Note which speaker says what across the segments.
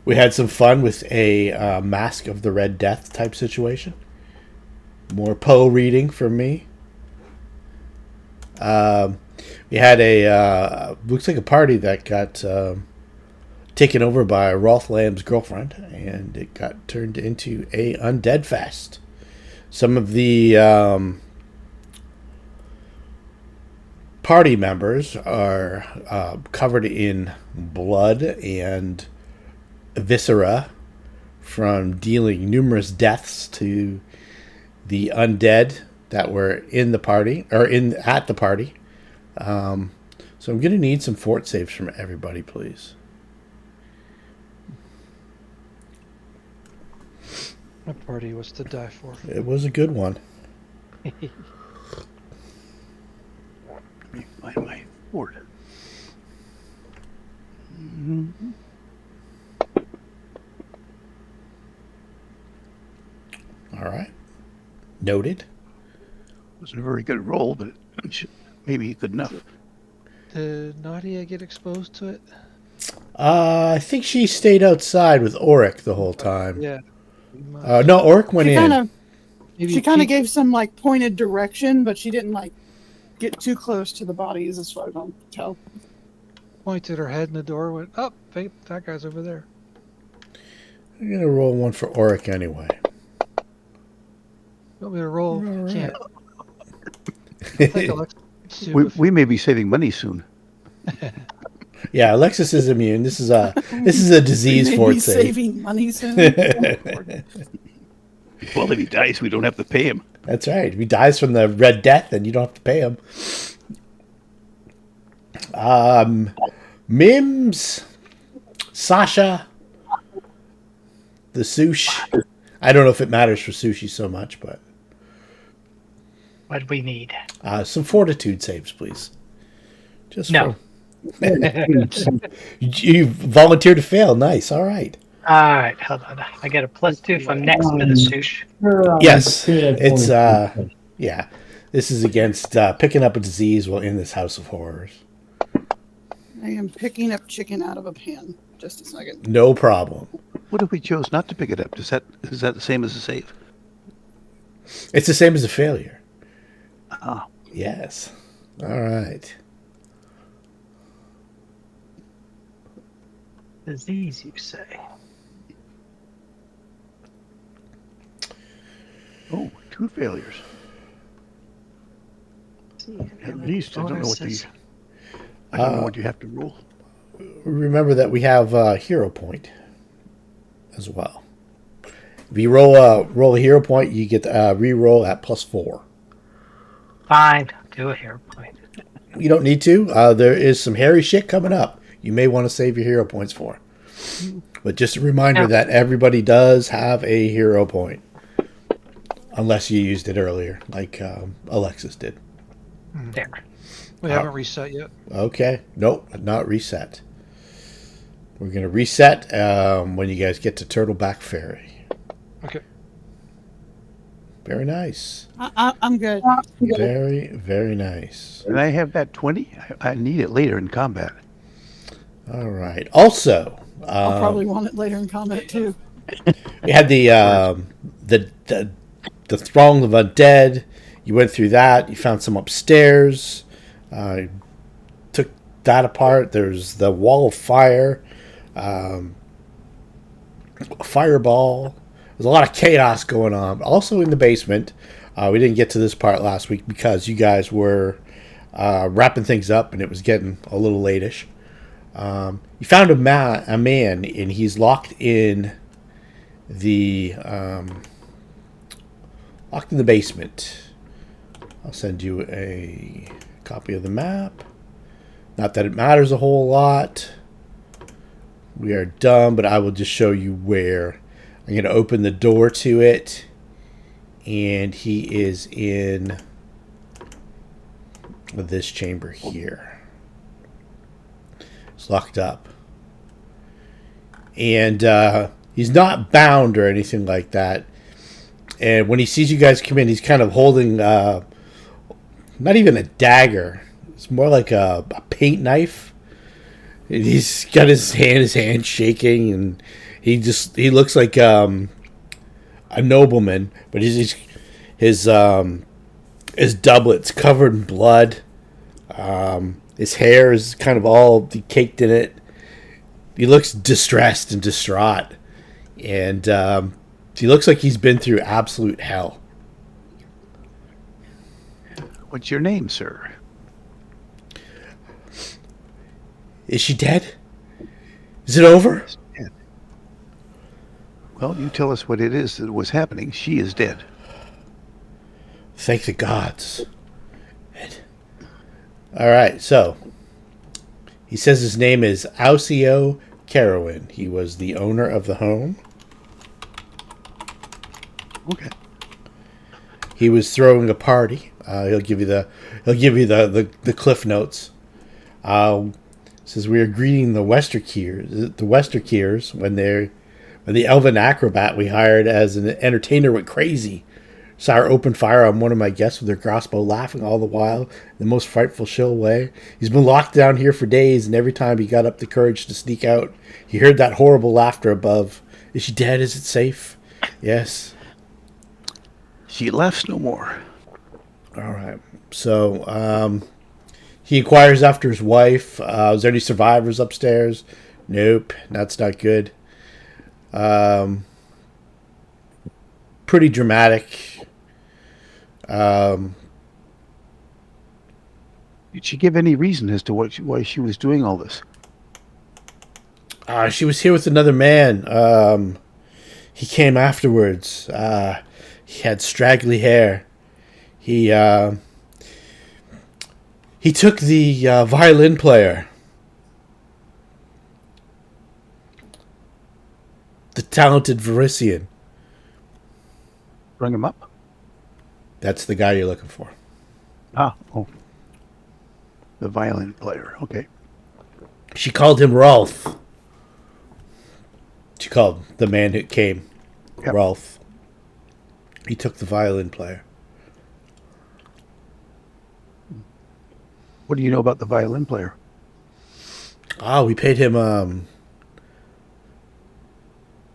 Speaker 1: We had some fun with a Mask of the Red Death type situation. More Poe reading from me. We had a looks like a party that got taken over by Rolth Lamm's girlfriend, and it got turned into a undead fest. Some of the party members are covered in blood and viscera from dealing numerous deaths to the undead that were in the party or at the party. So I'm gonna need some fort saves from everybody, please.
Speaker 2: My party was to die for.
Speaker 1: It was a good one.
Speaker 3: Let me find my fort. Mm-hmm.
Speaker 1: All right. Noted.
Speaker 3: Wasn't a very good roll, but maybe good enough.
Speaker 2: Did Nadia get exposed to it?
Speaker 1: I think she stayed outside with Auric the whole time.
Speaker 2: Yeah.
Speaker 1: No, Auric went in.
Speaker 4: She kind of gave some like pointed direction, but she didn't like get too close to the bodies, as far as I can tell.
Speaker 2: Pointed her head in the door, went, oh, that guy's over there.
Speaker 1: I'm going to roll one for Auric anyway.
Speaker 2: You want me to roll?
Speaker 1: All right.
Speaker 2: Can't.
Speaker 3: We may be saving money soon.
Speaker 1: Yeah, Alexis is immune. This is a disease fort save.
Speaker 4: Saving money soon.
Speaker 3: Well, if he dies, we don't have to pay him.
Speaker 1: That's right. If he dies from the Red Death, then you don't have to pay him. Mims, Sasha, the Sush. I don't know if it matters for Sushi so much, but
Speaker 5: What do we need?
Speaker 1: some fortitude saves, please. Just
Speaker 5: No.
Speaker 1: You volunteered to fail. Nice. All right.
Speaker 5: All right, hold on. I get a +2 from next to the sush.
Speaker 1: Yes, it's yeah. This is against picking up a disease while in this house of horrors.
Speaker 4: I am picking up chicken out of a pan. Just a second.
Speaker 1: No problem.
Speaker 3: What if we chose not to pick it up? Is that the same as a save?
Speaker 1: It's the same as a failure.
Speaker 3: Ah.
Speaker 1: Yes. All right.
Speaker 5: Disease, you say?
Speaker 3: Oh, 2 failures. At least I don't know what I don't know what you have to roll.
Speaker 1: Remember that we have a hero point as well. If you roll a hero point, you get re-roll at +4.
Speaker 5: Fine, do a hero point.
Speaker 1: You don't need to. There is some hairy shit coming up. You may want to save your hero points for. But just a reminder that everybody does have a hero point. Unless you used it earlier, like Alexis did.
Speaker 5: There.
Speaker 2: We haven't reset yet.
Speaker 1: Okay. Nope, not reset. We're going to reset when you guys get to Turtleback Ferry.
Speaker 2: Okay.
Speaker 1: Very nice.
Speaker 4: I'm good.
Speaker 1: Very, very nice.
Speaker 3: And I have that 20. I need it later in combat.
Speaker 1: All right. Also,
Speaker 4: I'll probably want it later in combat too.
Speaker 1: we had the throng of undead. You went through that. You found some upstairs. Took that apart. There's the wall of fire. A fireball. There's a lot of chaos going on. Also in the basement. We didn't get to this part last week because you guys were wrapping things up and it was getting a little late-ish. You found a man, and he's locked in the basement. I'll send you a copy of the map. Not that it matters a whole lot. We are done, but I will just show you where. I'm going to open the door to it, and he is in this chamber here. It's locked up. And he's not bound or anything like that. And when he sees you guys come in, he's kind of holding not even a dagger. It's more like a paint knife. And he's got his hand shaking, and He looks like a nobleman, but his doublet's covered in blood. His hair is kind of all caked in it. He looks distressed and distraught, and he looks like he's been through absolute hell.
Speaker 3: What's your name, sir?
Speaker 1: Is she dead? Is it over?
Speaker 3: Dead. Well, you tell us what it is that was happening. She is dead.
Speaker 1: Thank the gods. All right, so he says his name is Ausio Carowin. He was the owner of the home.
Speaker 3: Okay.
Speaker 1: He was throwing a party. He'll give you the cliff notes. Says we are greeting the Westerkiers when the elven acrobat we hired as an entertainer went crazy. Sire opened fire on one of my guests with their crossbow, laughing all the while in the most frightful, shrill way. He's been locked down here for days, and every time he got up the courage to sneak out, he heard that horrible laughter above. Is she dead? Is it safe? Yes.
Speaker 3: She laughs no more.
Speaker 1: All right. So he inquires after his wife. Is there any survivors upstairs? Nope. That's not good. Pretty dramatic.
Speaker 3: Did she give any reason as to why she was doing all this?
Speaker 1: She was here with another man. He came afterwards. He had straggly hair. He took the violin player. The talented Varisian.
Speaker 3: Bring him up?
Speaker 1: That's the guy you're looking for.
Speaker 3: Oh. The violin player. Okay.
Speaker 1: She called him Rolth. She called the man who came Rolth. He took the violin player.
Speaker 3: What do you know about the violin player?
Speaker 1: We paid him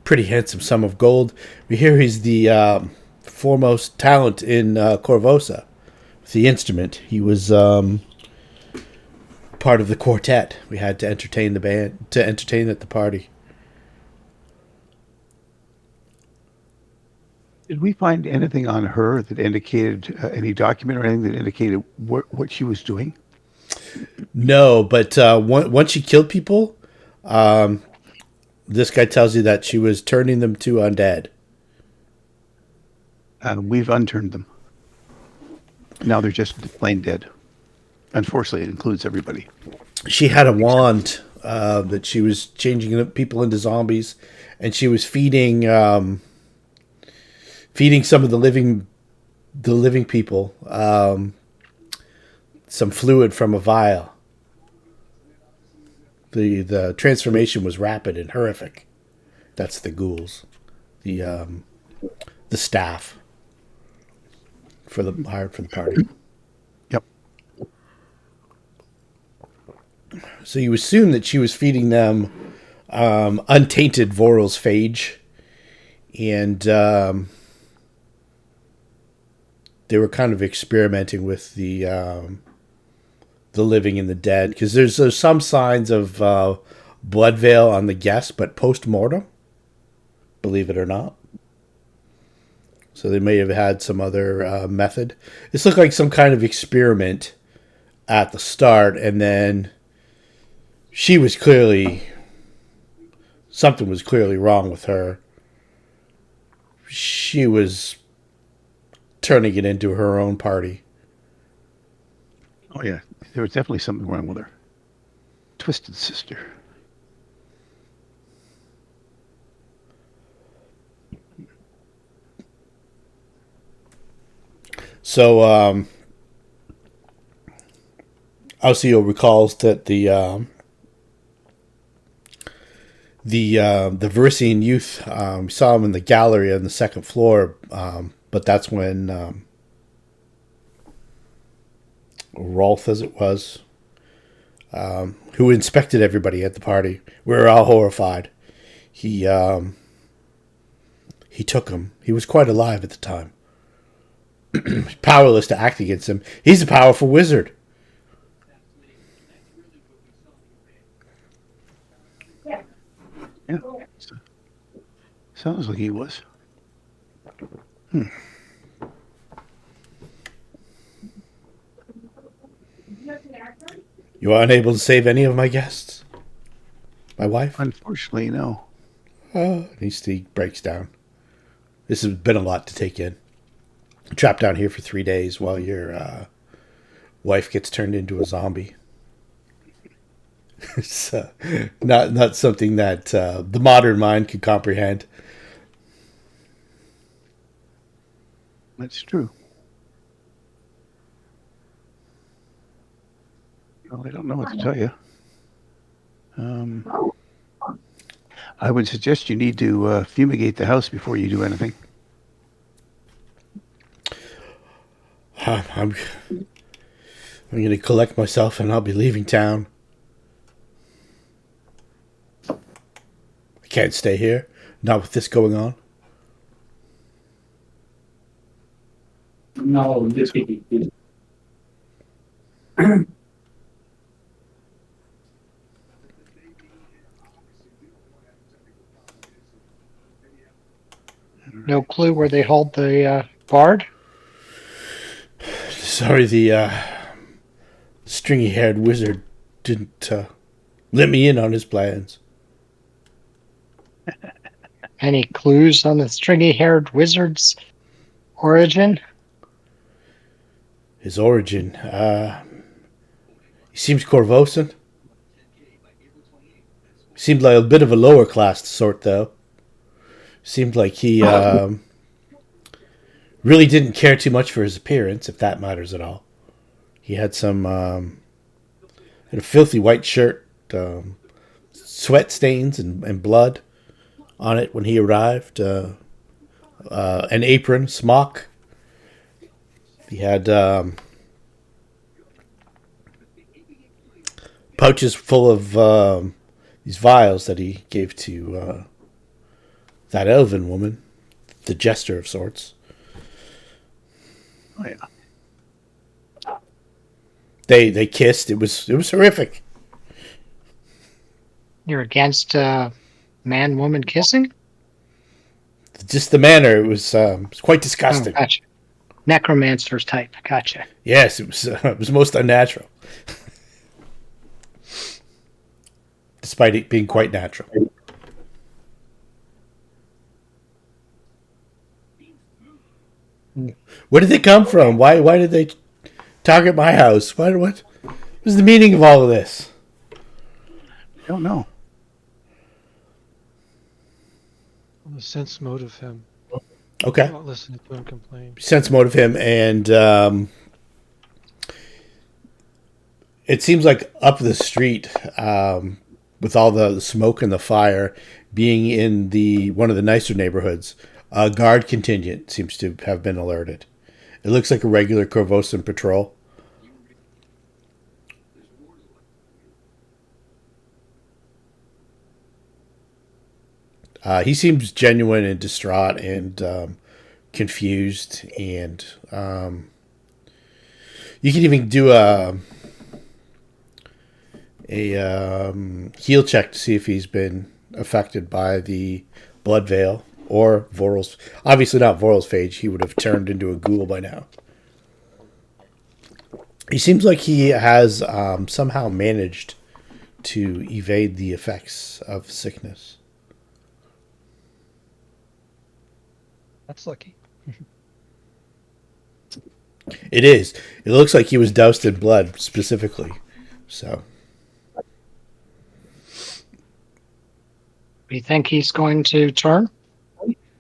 Speaker 1: pretty handsome sum of gold. We hear he's the foremost talent in Korvosa with the instrument. He was part of the quartet. We had to entertain the band, to entertain at the party.
Speaker 3: Did we find anything on her that indicated any document or anything that indicated what she was doing?
Speaker 1: No, but once she killed people, this guy tells you that she was turning them to undead.
Speaker 3: We've unturned them. Now they're just plain dead. Unfortunately, it includes everybody.
Speaker 1: She had a wand that she was changing people into zombies, and she was feeding some of the living people some fluid from a vial. The transformation was rapid and horrific. That's the ghouls, the staff hired for the party.
Speaker 3: Yep.
Speaker 1: So you assume that she was feeding them untainted Voral's phage, and they were kind of experimenting with the living and the dead, because there's some signs of blood veil on the guest, but post-mortem, believe it or not. So they may have had some other method. This looked like some kind of experiment at the start, and then something was clearly wrong with her. She was turning it into her own party.
Speaker 3: Oh, yeah. There was definitely something wrong with her. Twisted sister.
Speaker 1: So, Alcio recalls that the Varisian youth saw him in the gallery on the second floor, but that's when Rolth, as it was, who inspected everybody at the party. We were all horrified. he took him. He was quite alive at the time. Powerless to act against him. He's a powerful wizard.
Speaker 3: Yeah. Sounds like he was.
Speaker 1: You are unable to save any of my guests? My wife?
Speaker 3: Unfortunately, no.
Speaker 1: He breaks down. This has been a lot to take in. Trapped down here for 3 days while your wife gets turned into a zombie. It's not something that the modern mind could comprehend.
Speaker 3: That's true. Well, I don't know what to tell you. I would suggest you need to fumigate the house before you do anything.
Speaker 1: I'm going to collect myself and I'll be leaving town. I can't stay here, not with this going on.
Speaker 6: No, this
Speaker 5: No clue where they hold the bard?
Speaker 1: Sorry, the stringy-haired wizard didn't let me in on his plans.
Speaker 5: Any clues on the stringy-haired wizard's origin?
Speaker 1: His origin, he seems Korvosan. Seemed like a bit of a lower class sort, though. Seemed like he really didn't care too much for his appearance, if that matters at all. He had some had a filthy white shirt, sweat stains and blood on it when he arrived. An apron, smock. He had pouches full of these vials that he gave to that elven woman, the jester of sorts.
Speaker 3: Oh, yeah.
Speaker 1: They kissed. It was horrific.
Speaker 5: You're against man-woman kissing?
Speaker 1: Just the manner. It was quite disgusting.
Speaker 5: Oh, gotcha. Necromancer's type. Gotcha.
Speaker 1: Yes, it was most unnatural, despite it being quite natural. Where did they come from? Why did they target my house? What was the meaning of all of this?
Speaker 3: I don't know.
Speaker 2: The sense motive him.
Speaker 1: Okay.
Speaker 2: Not listening to him complain.
Speaker 1: Sense motive him, and it seems like up the street, with all the smoke and the fire, being in one of the nicer neighborhoods, a guard contingent seems to have been alerted. It looks like a regular Korvosan patrol. He seems genuine and distraught and confused, and you can even do a heal check to see if he's been affected by the blood veil or Voral's. Obviously not Voral's phage. He would have turned into a ghoul by now. He seems like he has somehow managed to evade the effects of sickness.
Speaker 2: That's lucky.
Speaker 1: It is. It looks like he was doused in blood specifically. So.
Speaker 5: Do you think he's going to turn?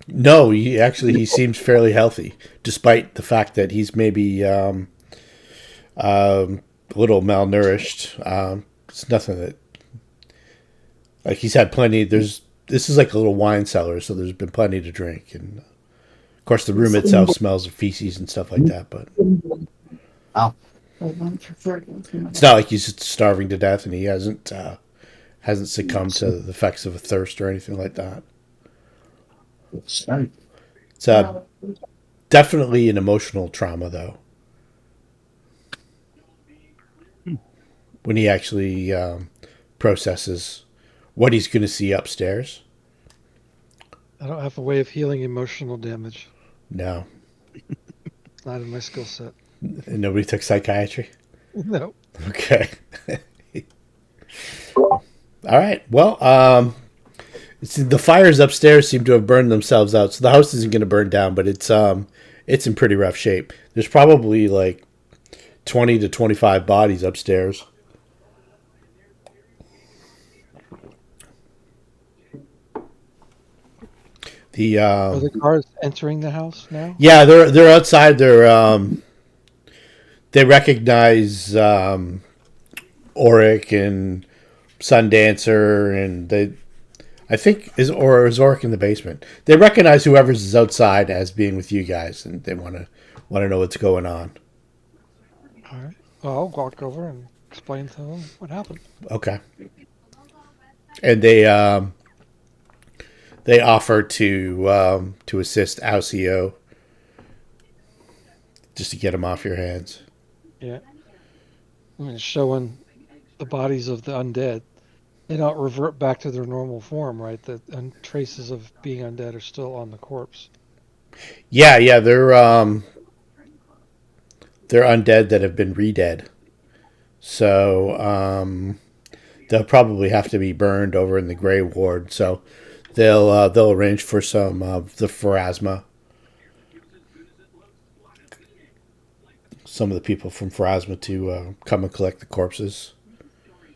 Speaker 1: No, he seems fairly healthy, despite the fact that he's maybe a little malnourished. It's nothing that, like, he's had plenty. This is like a little wine cellar, so there's been plenty to drink, and of course the room itself smells of feces and stuff like that. But
Speaker 3: Oh.
Speaker 1: it's not like he's starving to death, and he hasn't Hasn't succumbed to the effects of a thirst or anything like that. It's definitely an emotional trauma, though. When he actually processes what he's going to see upstairs.
Speaker 2: I don't have a way of healing emotional damage.
Speaker 1: No.
Speaker 2: It's not in my skill set.
Speaker 1: And nobody took psychiatry?
Speaker 2: No.
Speaker 1: Okay. All right. Well, the fires upstairs seem to have burned themselves out, so the house isn't going to burn down, but it's in pretty rough shape. There's probably like 20 to 25 bodies upstairs.
Speaker 2: Are the cars entering the house now?
Speaker 1: Yeah, they're outside. They recognize Auric and Sundancer, and I think is Auric in the basement. They recognize whoever's is outside as being with you guys, and they want to know what's going on.
Speaker 2: All right. Well, I'll walk over and explain to them what happened.
Speaker 1: Okay. And they offer to assist Alcio just to get him off your hands.
Speaker 2: Yeah. I mean, showing the bodies of the undead. They don't revert back to their normal form, right? The traces of being undead are still on the corpse.
Speaker 1: Yeah, they're undead that have been re-dead. So they'll probably have to be burned over in the Grey Ward. So they'll arrange for some of the Pharasma. Some of the people from Pharasma to come and collect the corpses.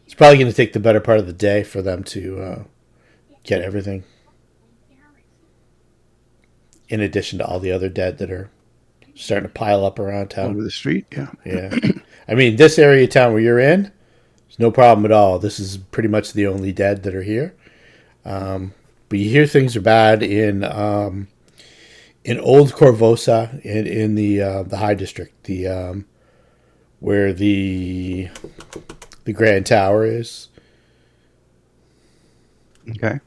Speaker 1: It's probably going to take the better part of the day for them to get everything. In addition to all the other dead that are starting to pile up around town.
Speaker 3: Over the street, yeah.
Speaker 1: Yeah. I mean, this area of town where you're in, there's no problem at all. This is pretty much the only dead that are here. But you hear things are bad in Old Korvosa, in the High District, where the Grand Tower is.
Speaker 3: Okay.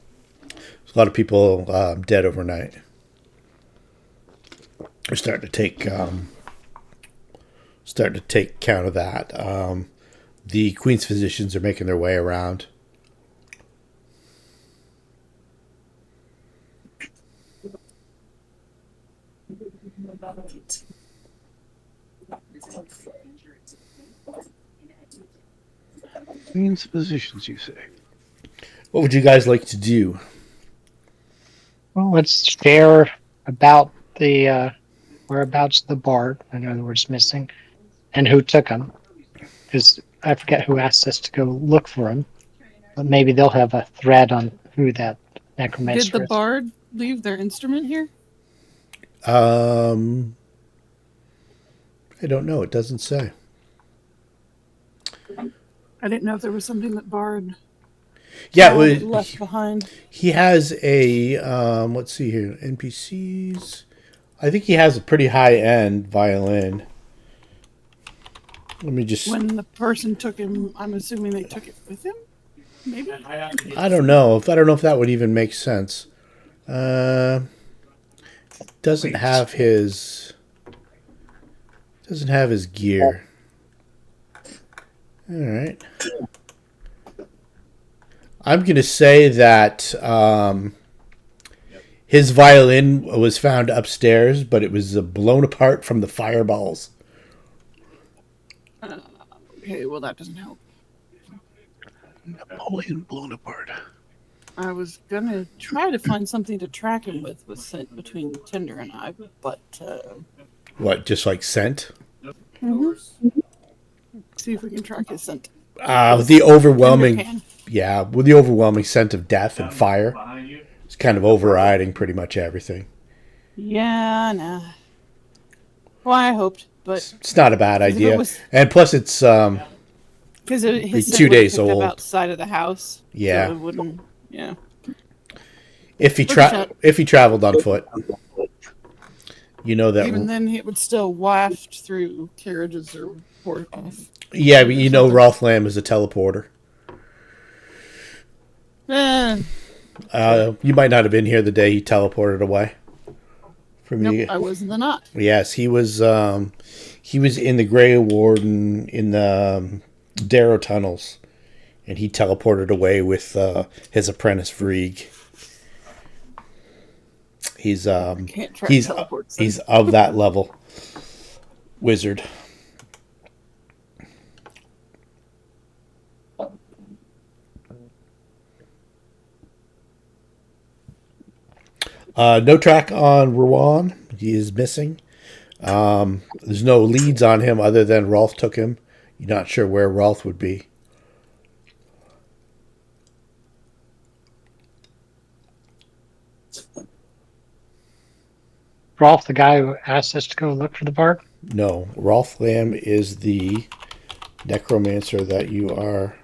Speaker 1: There's a lot of people dead overnight. We're starting to take count of that. The Queen's physicians are making their way around.
Speaker 3: Queen's physicians, you say?
Speaker 1: What would you guys like to do?
Speaker 5: Well, let's share about the whereabouts of the bard. In other words, missing, and who took him. Because I forget who asked us to go look for him, but maybe they'll have a thread on who that necromancer
Speaker 4: Did the
Speaker 5: is.
Speaker 4: bard leave their instrument here?
Speaker 1: I don't know. It doesn't say.
Speaker 4: I didn't know if there was something that bard left behind.
Speaker 1: He has a let's see here, NPCs. I think he has a pretty high-end violin. Let me just.
Speaker 4: When the person took him, I'm assuming they took it with him. Maybe.
Speaker 1: I don't know if that would even make sense. Doesn't have his gear. All right. I'm going to say that his violin was found upstairs, but it was blown apart from the fireballs.
Speaker 4: Okay, well that doesn't help.
Speaker 3: Napoleon blown apart.
Speaker 4: I was gonna try to find something to track him with sent between Tinder and I, but
Speaker 1: What, just like scent?
Speaker 4: see if we can track his scent.
Speaker 1: With the overwhelming scent of death and fire, it's kind of overriding pretty much everything.
Speaker 4: Yeah, nah. Well, I hoped, but
Speaker 1: It's not a bad idea,
Speaker 4: was-
Speaker 1: and plus it's
Speaker 4: because his
Speaker 1: 2 days
Speaker 4: picked up
Speaker 1: old.
Speaker 4: outside of the house.
Speaker 1: Yeah.
Speaker 4: so it wouldn't. Yeah.
Speaker 1: if he traveled on foot, you know that.
Speaker 4: Even then, it would still waft through carriages or
Speaker 1: Yeah, but you know Rolth Lamm is a teleporter. You might not have been here the day he teleported away from
Speaker 4: Nope,
Speaker 1: you.
Speaker 4: I was not.
Speaker 1: Yes, he was. He was in the Grey Warden in the Darrow tunnels, and he teleported away with his apprentice Vrieg. He's
Speaker 4: Can't track
Speaker 1: he's
Speaker 4: teleports. Then.
Speaker 1: he's of that level wizard. No track on Rowan. He is missing. There's no leads on him other than Rolth took him. You're not sure where Rolth would be.
Speaker 5: Rolf, the guy who asked us to go look for the bard?
Speaker 1: No, Rolth Lamm is the necromancer that you are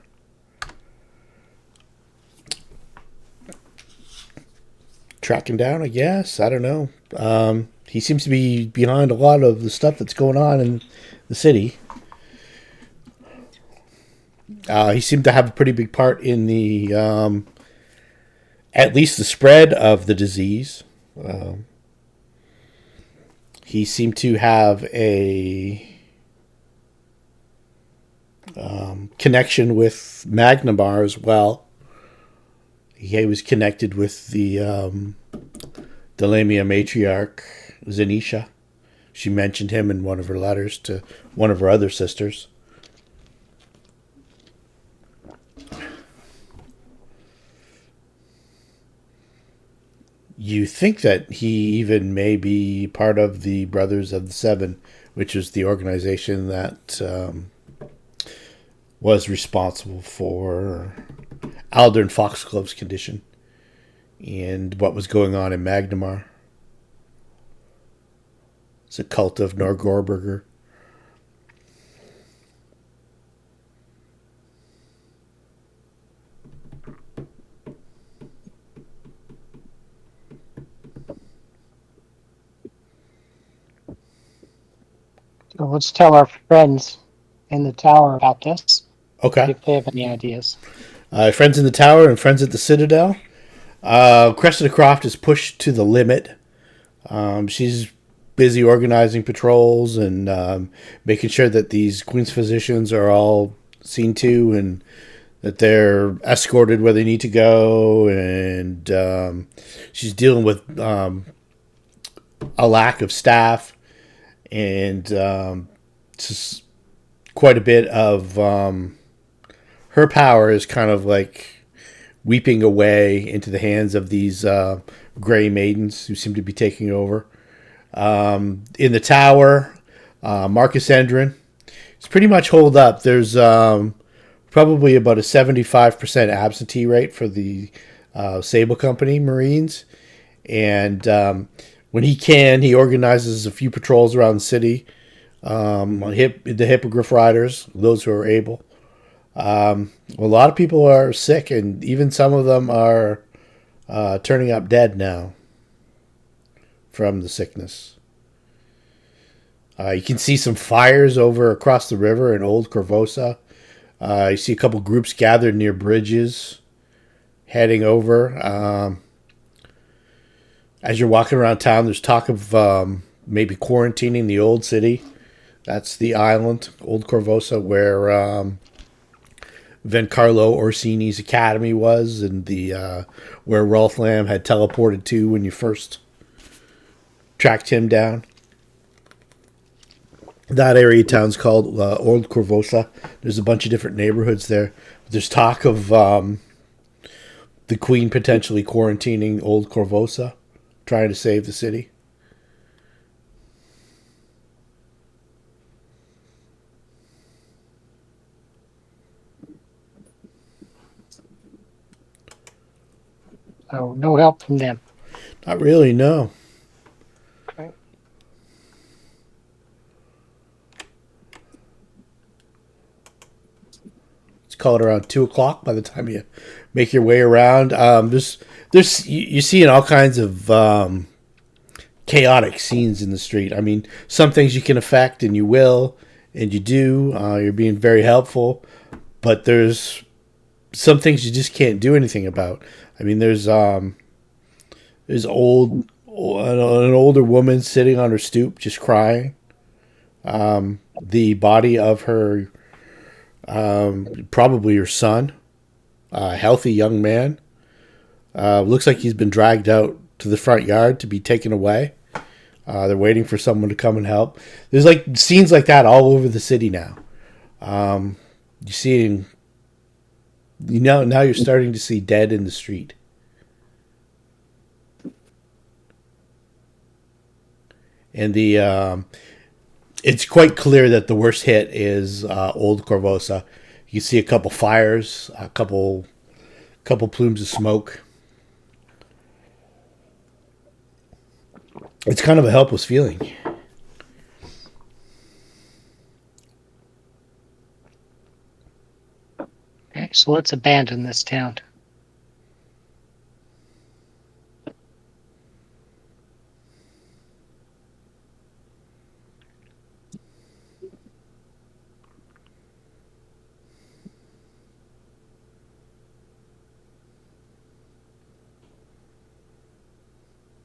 Speaker 1: tracking down, I guess. I don't know. He seems to be behind a lot of the stuff that's going on in the city. He seemed to have a pretty big part in the, at least the spread of the disease. He seemed to have a connection with Magnimar as well. He was connected with the Delamia matriarch, Zanisha. She mentioned him in one of her letters to one of her other sisters. You think that he even may be part of the Brothers of the Seven, which is the organization that was responsible for Aldern Foxglove's condition and what was going on in Magnimar. It's a cult of Norgorberger.
Speaker 5: So let's tell our friends in the tower about this. See
Speaker 1: Okay.
Speaker 5: if they have any ideas.
Speaker 1: Friends in the tower and friends at the Citadel. Cressida Croft is pushed to the limit. She's busy organizing patrols and making sure that these Queen's physicians are all seen to and that they're escorted where they need to go. And she's dealing with a lack of staff and just quite a bit of her power is kind of like weeping away into the hands of these gray maidens who seem to be taking over. In the tower, Marcus Endrin is pretty much holed up. There's probably about a 75% absentee rate for the Sable Company Marines. And when he can, he organizes a few patrols around the city. The hippogriff riders, those who are able. A lot of people are sick, and even some of them are turning up dead now from the sickness. You can see some fires over across the river in Old Korvosa. You see a couple groups gathered near bridges, heading over. As you're walking around town, there's talk of maybe quarantining the old city. That's the island, Old Korvosa, where Vencarlo Orsini's academy was, and the where Rolth Lamm had teleported to when you first tracked him down. That area of town's called Old Korvosa. There's a bunch of different neighborhoods there. There's talk of the Queen potentially quarantining Old Korvosa, trying to save the city.
Speaker 5: So no help from them.
Speaker 1: Not really, no.
Speaker 5: Okay.
Speaker 1: Let's call it around 2:00 by the time you make your way around. You're seeing all kinds of chaotic scenes in the street. I mean, some things you can affect, and you will, and you do. You're being very helpful, but there's some things you just can't do anything about. I mean, there's an older woman sitting on her stoop just crying. The body of her, probably her son, a healthy young man, looks like he's been dragged out to the front yard to be taken away. They're waiting for someone to come and help. There's like scenes like that all over the city now. You're seeing, now you're starting to see dead in the street. And it's quite clear that the worst hit is Old Korvosa. You see a couple fires, a couple plumes of smoke. It's kind of a helpless feeling.
Speaker 5: Okay, so let's abandon this town.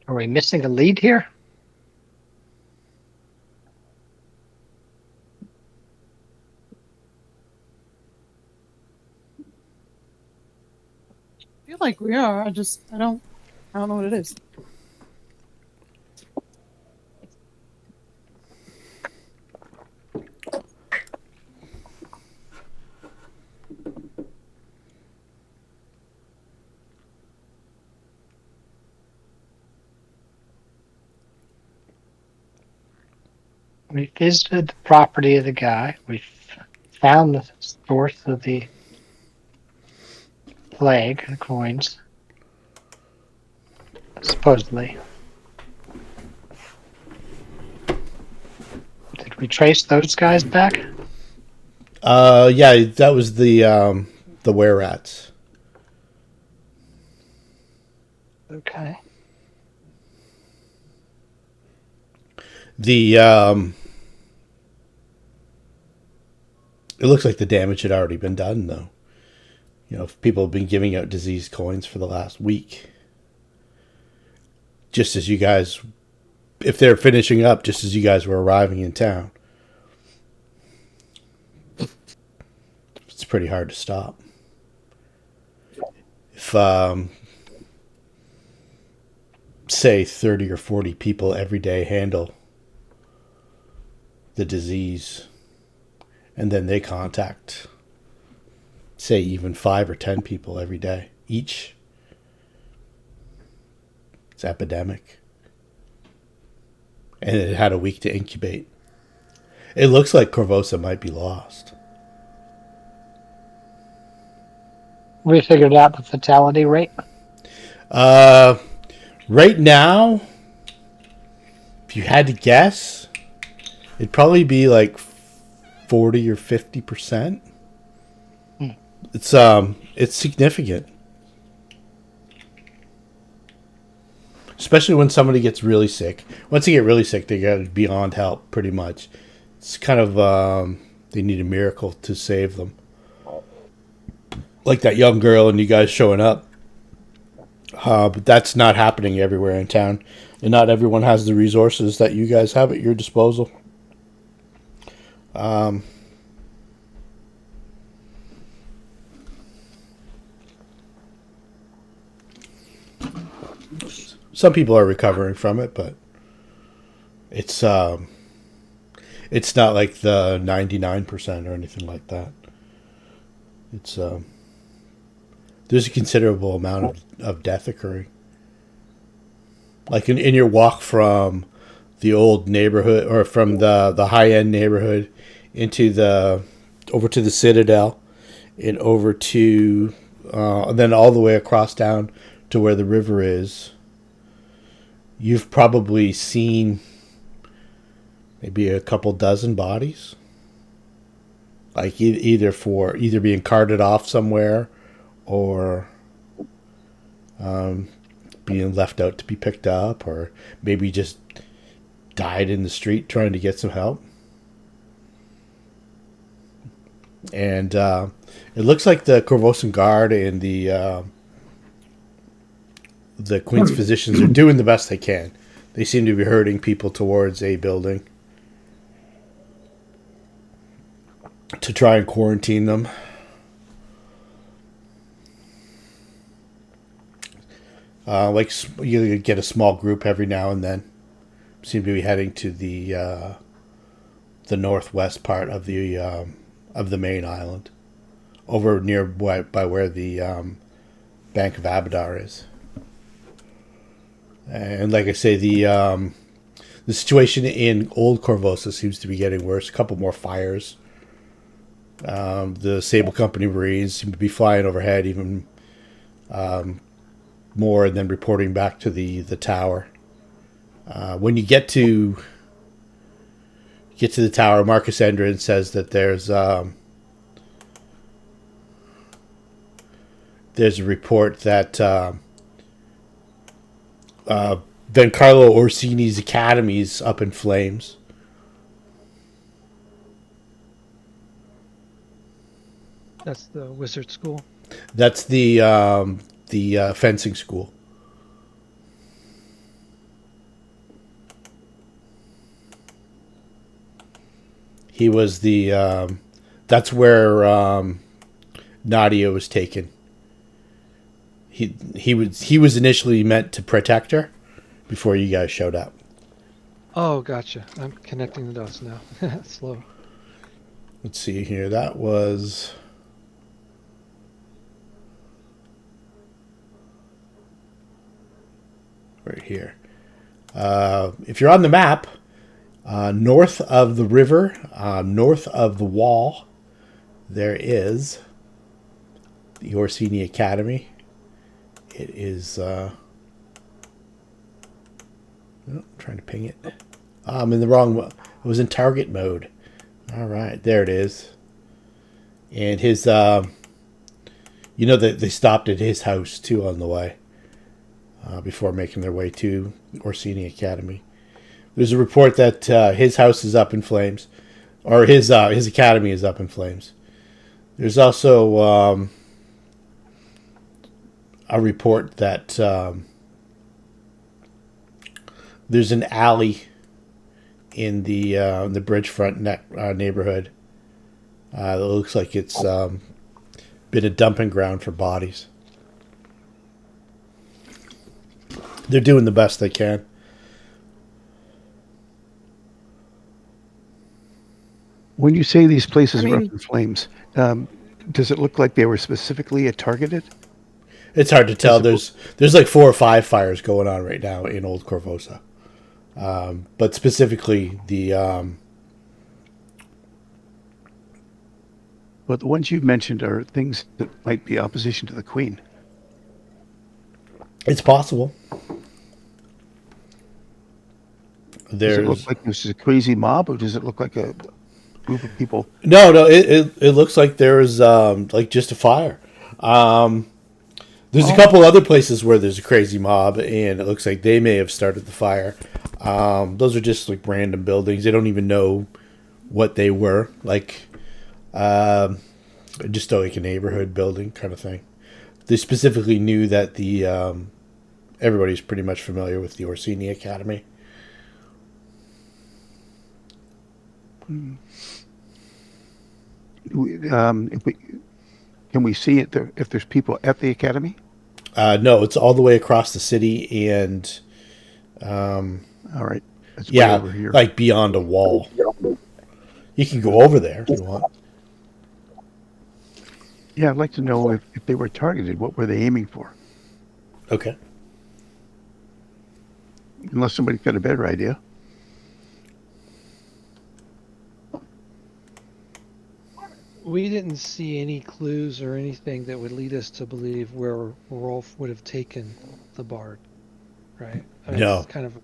Speaker 5: Are we missing a lead here?
Speaker 4: I feel like we are. I don't know what it is.
Speaker 5: We visited the property of the guy. We found the source of the plague and coins, supposedly. Did we trace those guys back?
Speaker 1: Yeah, that was the were rats.
Speaker 5: Okay.
Speaker 1: The it looks like the damage had already been done, though. If people have been giving out disease coins for the last week, just as you guys, if they're finishing up, just as you guys were arriving in town, it's pretty hard to stop. If say 30 or 40 people every day handle the disease, and then they contact, say, even 5 or 10 people every day each, it's epidemic. And it had a week to incubate. It looks like Korvosa might be lost.
Speaker 5: We figured out the fatality rate.
Speaker 1: Right now, if you had to guess, it'd probably be like 40 or 50%. It's significant. Especially when somebody gets really sick. Once they get really sick, they get beyond help, pretty much. It's kind of, they need a miracle to save them. Like that young girl and you guys showing up. But that's not happening everywhere in town. And not everyone has the resources that you guys have at your disposal. Some people are recovering from it, but it's not like the 99% or anything like that. It's there's a considerable amount of death occurring. Like in your walk from the old neighborhood, or from the high-end neighborhood over to the Citadel, and over to and then all the way across town to where the river is, you've probably seen maybe a couple dozen bodies. Like either being carted off somewhere, or being left out to be picked up, or maybe just died in the street trying to get some help. And It looks like the Korvosan Guard and the Queen's physicians are doing the best they can. They seem to be herding people towards a building to try and quarantine them. Like you get a small group every now and then. Seem to be heading to the northwest part of the main island, over near by where the Bank of Abadar is. And like I say, the situation in Old Korvosa seems to be getting worse. A couple more fires. The Sable Company Marines seem to be flying overhead even more, and then reporting back to the tower. When you get to the tower, Marcus Endrin says that there's a report that Vencarlo Orsini's academy's up in flames.
Speaker 2: That's the wizard school.
Speaker 1: That's the fencing school. He was the. That's where Nadia was taken. He was initially meant to protect her before you guys showed up.
Speaker 2: Oh, gotcha. I'm connecting the dots now. Slow.
Speaker 1: Let's see here. That was. Right here. If you're on the map, north of the river, north of the wall, there is the Orsini Academy. It is. I'm trying to ping it. I'm in the wrong. It was in target mode. All right, there it is. And his. You know that they stopped at his house too on the way. Before making their way to Orsini Academy. There's a report that his house is up in flames, or his academy is up in flames. There's also a report that there's an alley in the bridgefront neighborhood. It looks like it's been a dumping ground for bodies. They're doing the best they can.
Speaker 3: When you say these places are up in flames, does it look like they were specifically targeted?
Speaker 1: It's hard to tell. There's like 4 or 5 fires going on right now in Old Korvosa. But specifically
Speaker 3: But the ones you've mentioned are things that might be opposition to the Queen.
Speaker 1: It's possible.
Speaker 3: Does it look like this is a crazy mob, or does it look like a group of people?
Speaker 1: No. It looks like there's like just a fire. There's a couple other places where there's a crazy mob, and it looks like they may have started the fire. Those are just like random buildings. They don't even know what they were. Like, just like a neighborhood building kind of thing. They specifically knew that the everybody's pretty much familiar with the Orsini Academy.
Speaker 3: Can we see it if there's people at the academy?
Speaker 1: No, it's all the way across the city, and
Speaker 3: all right, that's
Speaker 1: yeah,
Speaker 3: over here.
Speaker 1: like beyond a wall. You can go over there if you want.
Speaker 3: Yeah, I'd like to know if they were targeted. What were they aiming for?
Speaker 1: Okay.
Speaker 3: Unless somebody's got a better idea.
Speaker 2: We didn't see any clues or anything that would lead us to believe where Rolth would have taken the bard, right? I mean,
Speaker 1: No.
Speaker 2: It's kind of a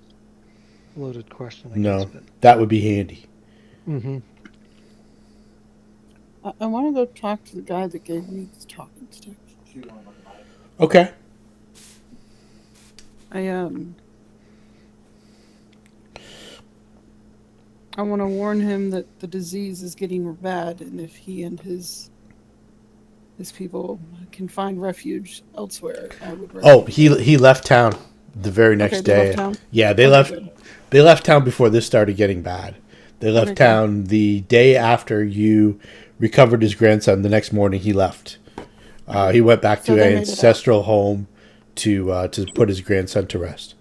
Speaker 2: loaded question, I
Speaker 1: No,
Speaker 2: guess. But...
Speaker 1: that would be handy.
Speaker 2: Mm-hmm.
Speaker 4: I want to go talk to the guy that gave me the talking stick.
Speaker 1: Okay.
Speaker 4: I want to warn him that the disease is getting bad, and if he and his his people can find refuge elsewhere, I would
Speaker 1: Oh,
Speaker 4: recommend.
Speaker 1: he left town the very next
Speaker 4: Okay, they left
Speaker 1: day.
Speaker 4: town?
Speaker 1: Yeah, they
Speaker 4: Okay,
Speaker 1: left.
Speaker 4: good.
Speaker 1: They left town before this started getting bad. They left
Speaker 4: Okay, good.
Speaker 1: town the day after you recovered his grandson. The next morning, he left. He went back
Speaker 4: So
Speaker 1: to
Speaker 4: they
Speaker 1: an
Speaker 4: made it out.
Speaker 1: ancestral home to put his grandson to rest.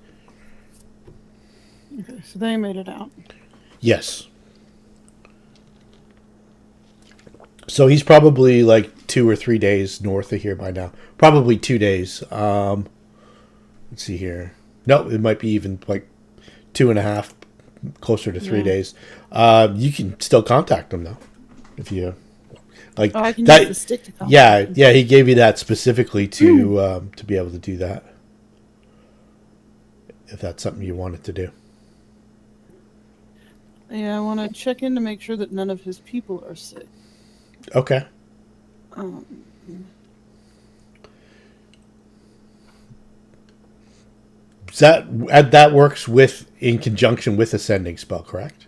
Speaker 4: Okay, so they made it out.
Speaker 1: Yes. So he's probably like 2 or 3 days north of here by now. Probably 2 days. Let's see here. No, it might be even like 2.5, closer to 3 days. You can still contact him though, if you like.
Speaker 4: Oh, I can
Speaker 1: that,
Speaker 4: use the stick to contact
Speaker 1: yeah,
Speaker 4: him.
Speaker 1: yeah. He gave you that specifically to be able to do that. If that's something you wanted to do.
Speaker 4: Yeah, I want to check in to make sure that none of his people are sick.
Speaker 1: Okay.
Speaker 4: Um,
Speaker 1: That works with in conjunction with ascending spell, correct?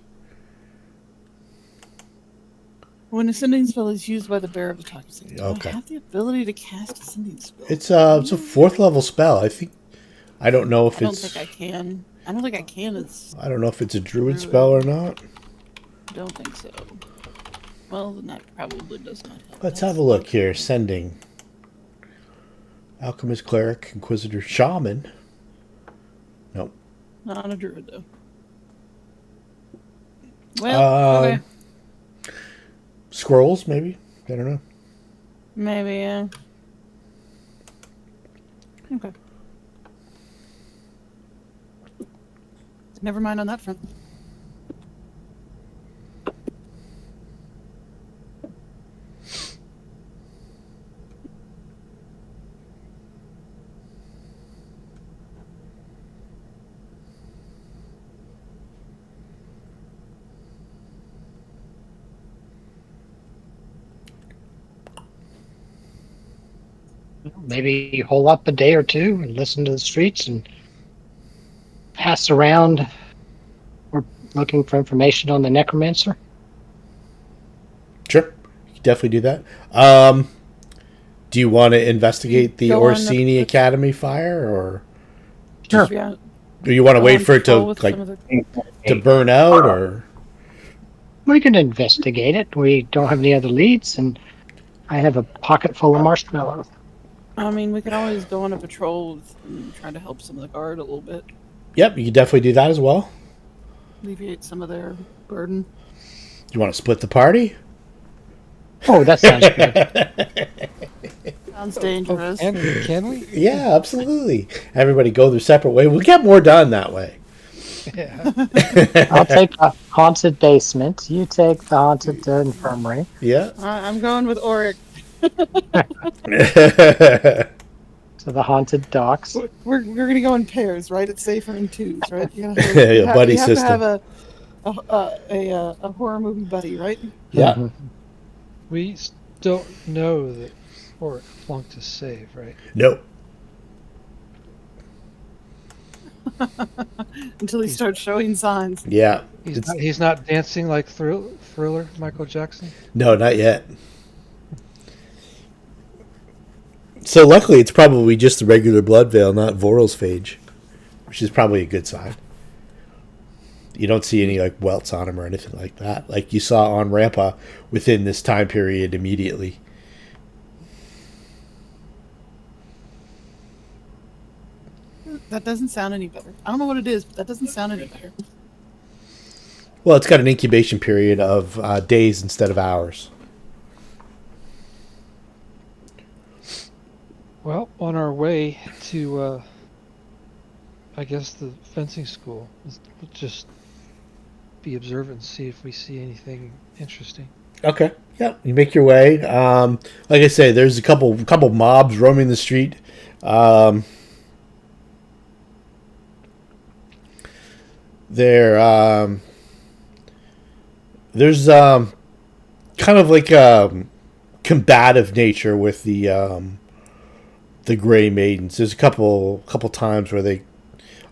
Speaker 4: when ascending spell is used by the bearer of the talking stick, do
Speaker 1: Okay.
Speaker 4: I have the ability to cast ascending spell?
Speaker 1: It's a 4th level spell. I think. I don't know if
Speaker 4: I don't
Speaker 1: it's.
Speaker 4: think I can. I don't think I can.
Speaker 1: I don't know if it's a druid spell or not.
Speaker 4: Don't think so. Well, then that probably does not help.
Speaker 1: Let's have a look here. Sending. Alchemist, cleric, inquisitor, shaman. Nope.
Speaker 4: Not a druid though. Well, okay.
Speaker 1: Scrolls, maybe. I don't know.
Speaker 4: Maybe, yeah. Okay. Never mind on that front.
Speaker 5: Maybe hole up a day or two and listen to the streets and pass around. We're looking for information on the necromancer.
Speaker 1: Sure. You can definitely do that. Do you want to investigate the
Speaker 4: Go on
Speaker 1: Orsini Academy fire, or
Speaker 5: Sure.
Speaker 4: Yeah.
Speaker 1: do you want to
Speaker 4: Go
Speaker 1: wait
Speaker 4: on
Speaker 1: for it to
Speaker 4: patrol with
Speaker 1: like
Speaker 4: some of the-
Speaker 1: to burn out, or
Speaker 5: We can investigate it. We don't have any other leads, and I have a pocket full of marshmallows.
Speaker 4: I mean, we could always go on a patrol and try to help some of the guard a little bit,
Speaker 1: Yep, you can definitely do that as well.
Speaker 4: alleviate some of their burden.
Speaker 1: Do you want to split the party?
Speaker 5: Oh, that sounds good.
Speaker 4: Sounds dangerous.
Speaker 2: Can we?
Speaker 1: Yeah, absolutely. Everybody go their separate way. We'll get more done that way.
Speaker 2: Yeah.
Speaker 5: I'll take the haunted basement. You take the haunted infirmary.
Speaker 1: Yeah.
Speaker 4: I'm going with Auric.
Speaker 5: To the haunted docks.
Speaker 4: We're gonna go in pairs, right? It's safer in twos, right? You
Speaker 1: Yeah, buddy
Speaker 4: you have
Speaker 1: system.
Speaker 4: to have a horror movie buddy, right?
Speaker 1: Yeah.
Speaker 5: Mhm.
Speaker 2: We don't know that Oric flunked his save, right?
Speaker 1: No.
Speaker 4: Until he starts showing signs.
Speaker 1: Yeah.
Speaker 2: He's not dancing like Thriller Michael Jackson.
Speaker 1: No, not yet. So luckily, it's probably just the regular blood veil, not Voral's phage, which is probably a good sign. You don't see any like welts on him or anything like that, like you saw on Rampa within this time period immediately.
Speaker 4: That doesn't sound any better. I don't know what it is, but that doesn't sound any better.
Speaker 1: Well, it's got an incubation period of days instead of hours.
Speaker 2: Well, on our way to, I guess, the fencing school, we'll just be observant and see if we see anything interesting.
Speaker 1: Okay. Yeah, you make your way. Like I say, there's a couple mobs roaming the street. There's kind of like a combative nature with the Gray Maidens. There's a couple times where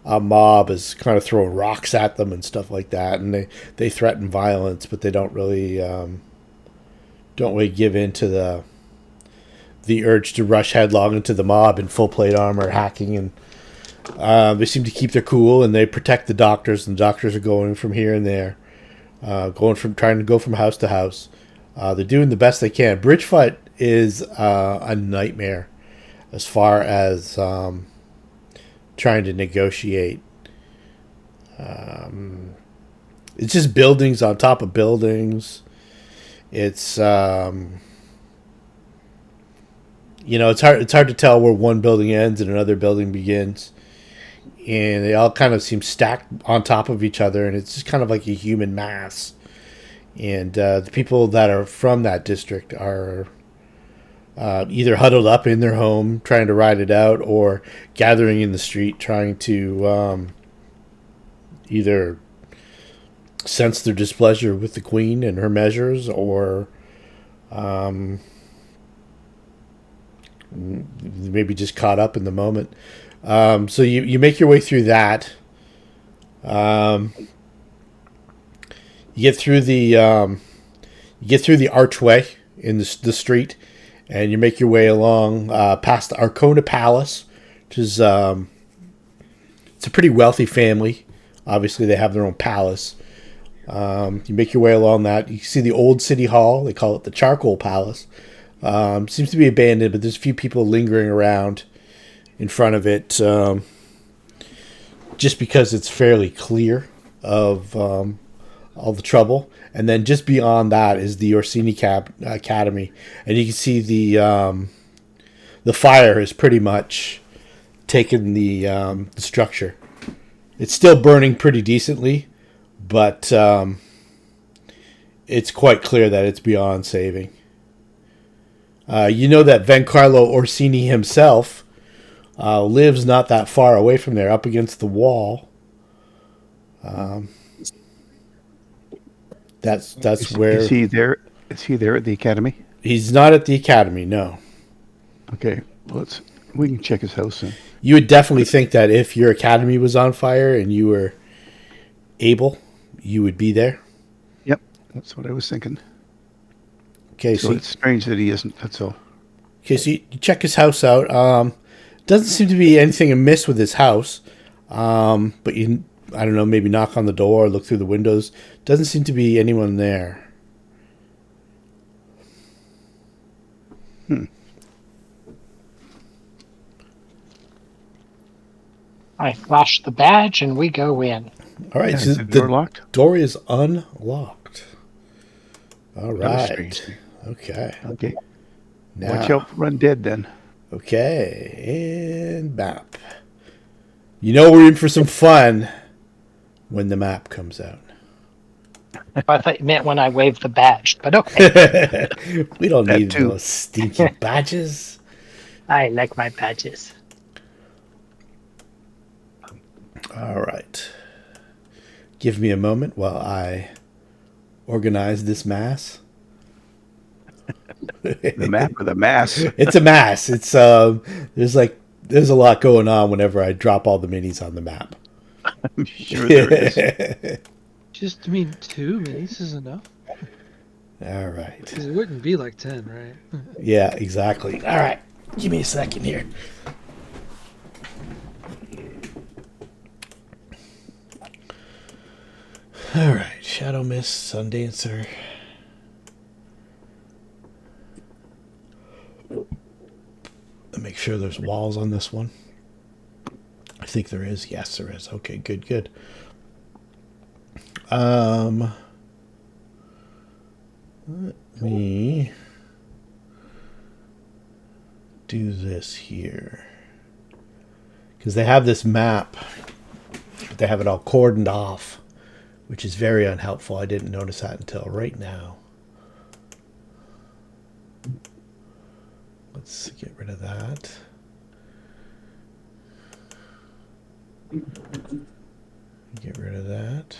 Speaker 1: a mob is kind of throwing rocks at them and stuff like that, and they threaten violence, but they don't really give in to the urge to rush headlong into the mob in full plate armor, hacking, and they seem to keep their cool, and they protect the doctors. And the doctors are going from here and there, trying to go from house to house. They're doing the best they can. Bridgefoot is a nightmare as far as trying to negotiate. It's just buildings on top of buildings. It's it's hard to tell where one building ends and another building begins, and they all kind of seem stacked on top of each other, and it's just kind of like a human mass. And the people that are from that district are either huddled up in their home trying to ride it out, or gathering in the street trying to either sense their displeasure with the queen and her measures, or maybe just caught up in the moment. So you make your way through that. You get through the archway in the street, and you make your way along past the Arcona Palace, which is it's a pretty wealthy family. Obviously, they have their own palace. You make your way along that. You see the old city hall. They call it the Charcoal Palace. Seems to be abandoned, but there's a few people lingering around in front of it, just because it's fairly clear of all the trouble. And then just beyond that is the Orsini Academy, and you can see the fire has pretty much taken the structure. It's still burning pretty decently, but it's quite clear that it's beyond saving. You know that Vencarlo Orsini himself lives not that far away from there, up against the wall. That's where...
Speaker 3: Is he there? Is he there at the academy?
Speaker 1: He's not at the academy, no.
Speaker 3: Okay, we can check his house then.
Speaker 1: You would definitely think that if your academy was on fire and you were able, you would be there.
Speaker 3: Yep, that's what I was thinking.
Speaker 1: Okay,
Speaker 3: so it's strange that he isn't. That's all.
Speaker 1: Okay, so you check his house out. Doesn't seem to be anything amiss with his house, but you, I don't know, maybe knock on the door, look through the windows. Doesn't seem to be anyone there.
Speaker 5: I flash the badge and we go in.
Speaker 1: All right, so
Speaker 3: is the door locked?
Speaker 1: Door is unlocked. All right. Okay.
Speaker 3: Okay.
Speaker 1: Now,
Speaker 3: watch out, run dead then.
Speaker 1: Okay, and map. You know we're in for some fun when the map comes out.
Speaker 5: I thought you meant when I waved the badge, but okay.
Speaker 1: We don't
Speaker 3: That
Speaker 1: need
Speaker 3: too.
Speaker 1: those stinky badges.
Speaker 5: I like my badges.
Speaker 1: All right. Give me a moment while I organize this mass.
Speaker 3: The map or the mass?
Speaker 1: It's a mass. It's there's a lot going on whenever I drop all the minis on the map.
Speaker 3: I'm sure there is.
Speaker 2: Just, 2 minis is enough.
Speaker 1: All right.
Speaker 2: Because it wouldn't be like 10, right?
Speaker 1: Yeah, exactly. All right. Give me a second here. All right. Shadow Mist, Sundancer. Make sure there's walls on this one. I think there is. Yes, there is. Okay, good. Let me do this here. Because they have this map. They have it all cordoned off, which is very unhelpful. I didn't notice that until right now. Let's get rid of that. Get rid of that.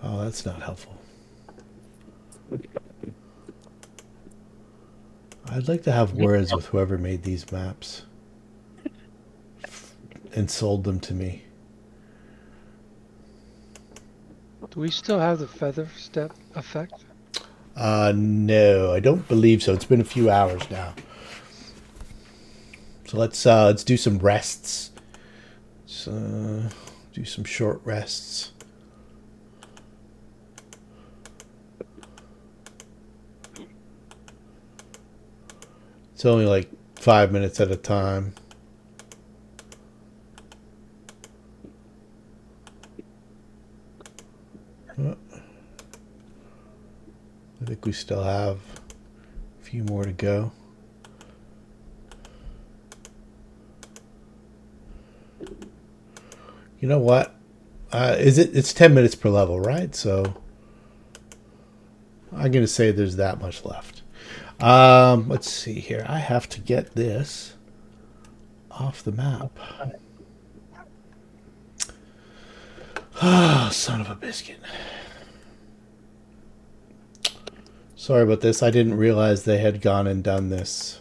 Speaker 1: Oh, that's not helpful. I'd like to have words with whoever made these maps and sold them to me.
Speaker 2: Do we still have the feather step effect?
Speaker 1: No, I don't believe so. It's been a few hours now. So let's do some rests. So do some short rests. It's only like 5 minutes at a time. I think we still have a few more to go. You know what? It's 10 minutes per level, right? So I'm going to say there's that much left. Let's see here. I have to get this off the map. Oh, son of a biscuit. Sorry about this. I didn't realize they had gone and done this.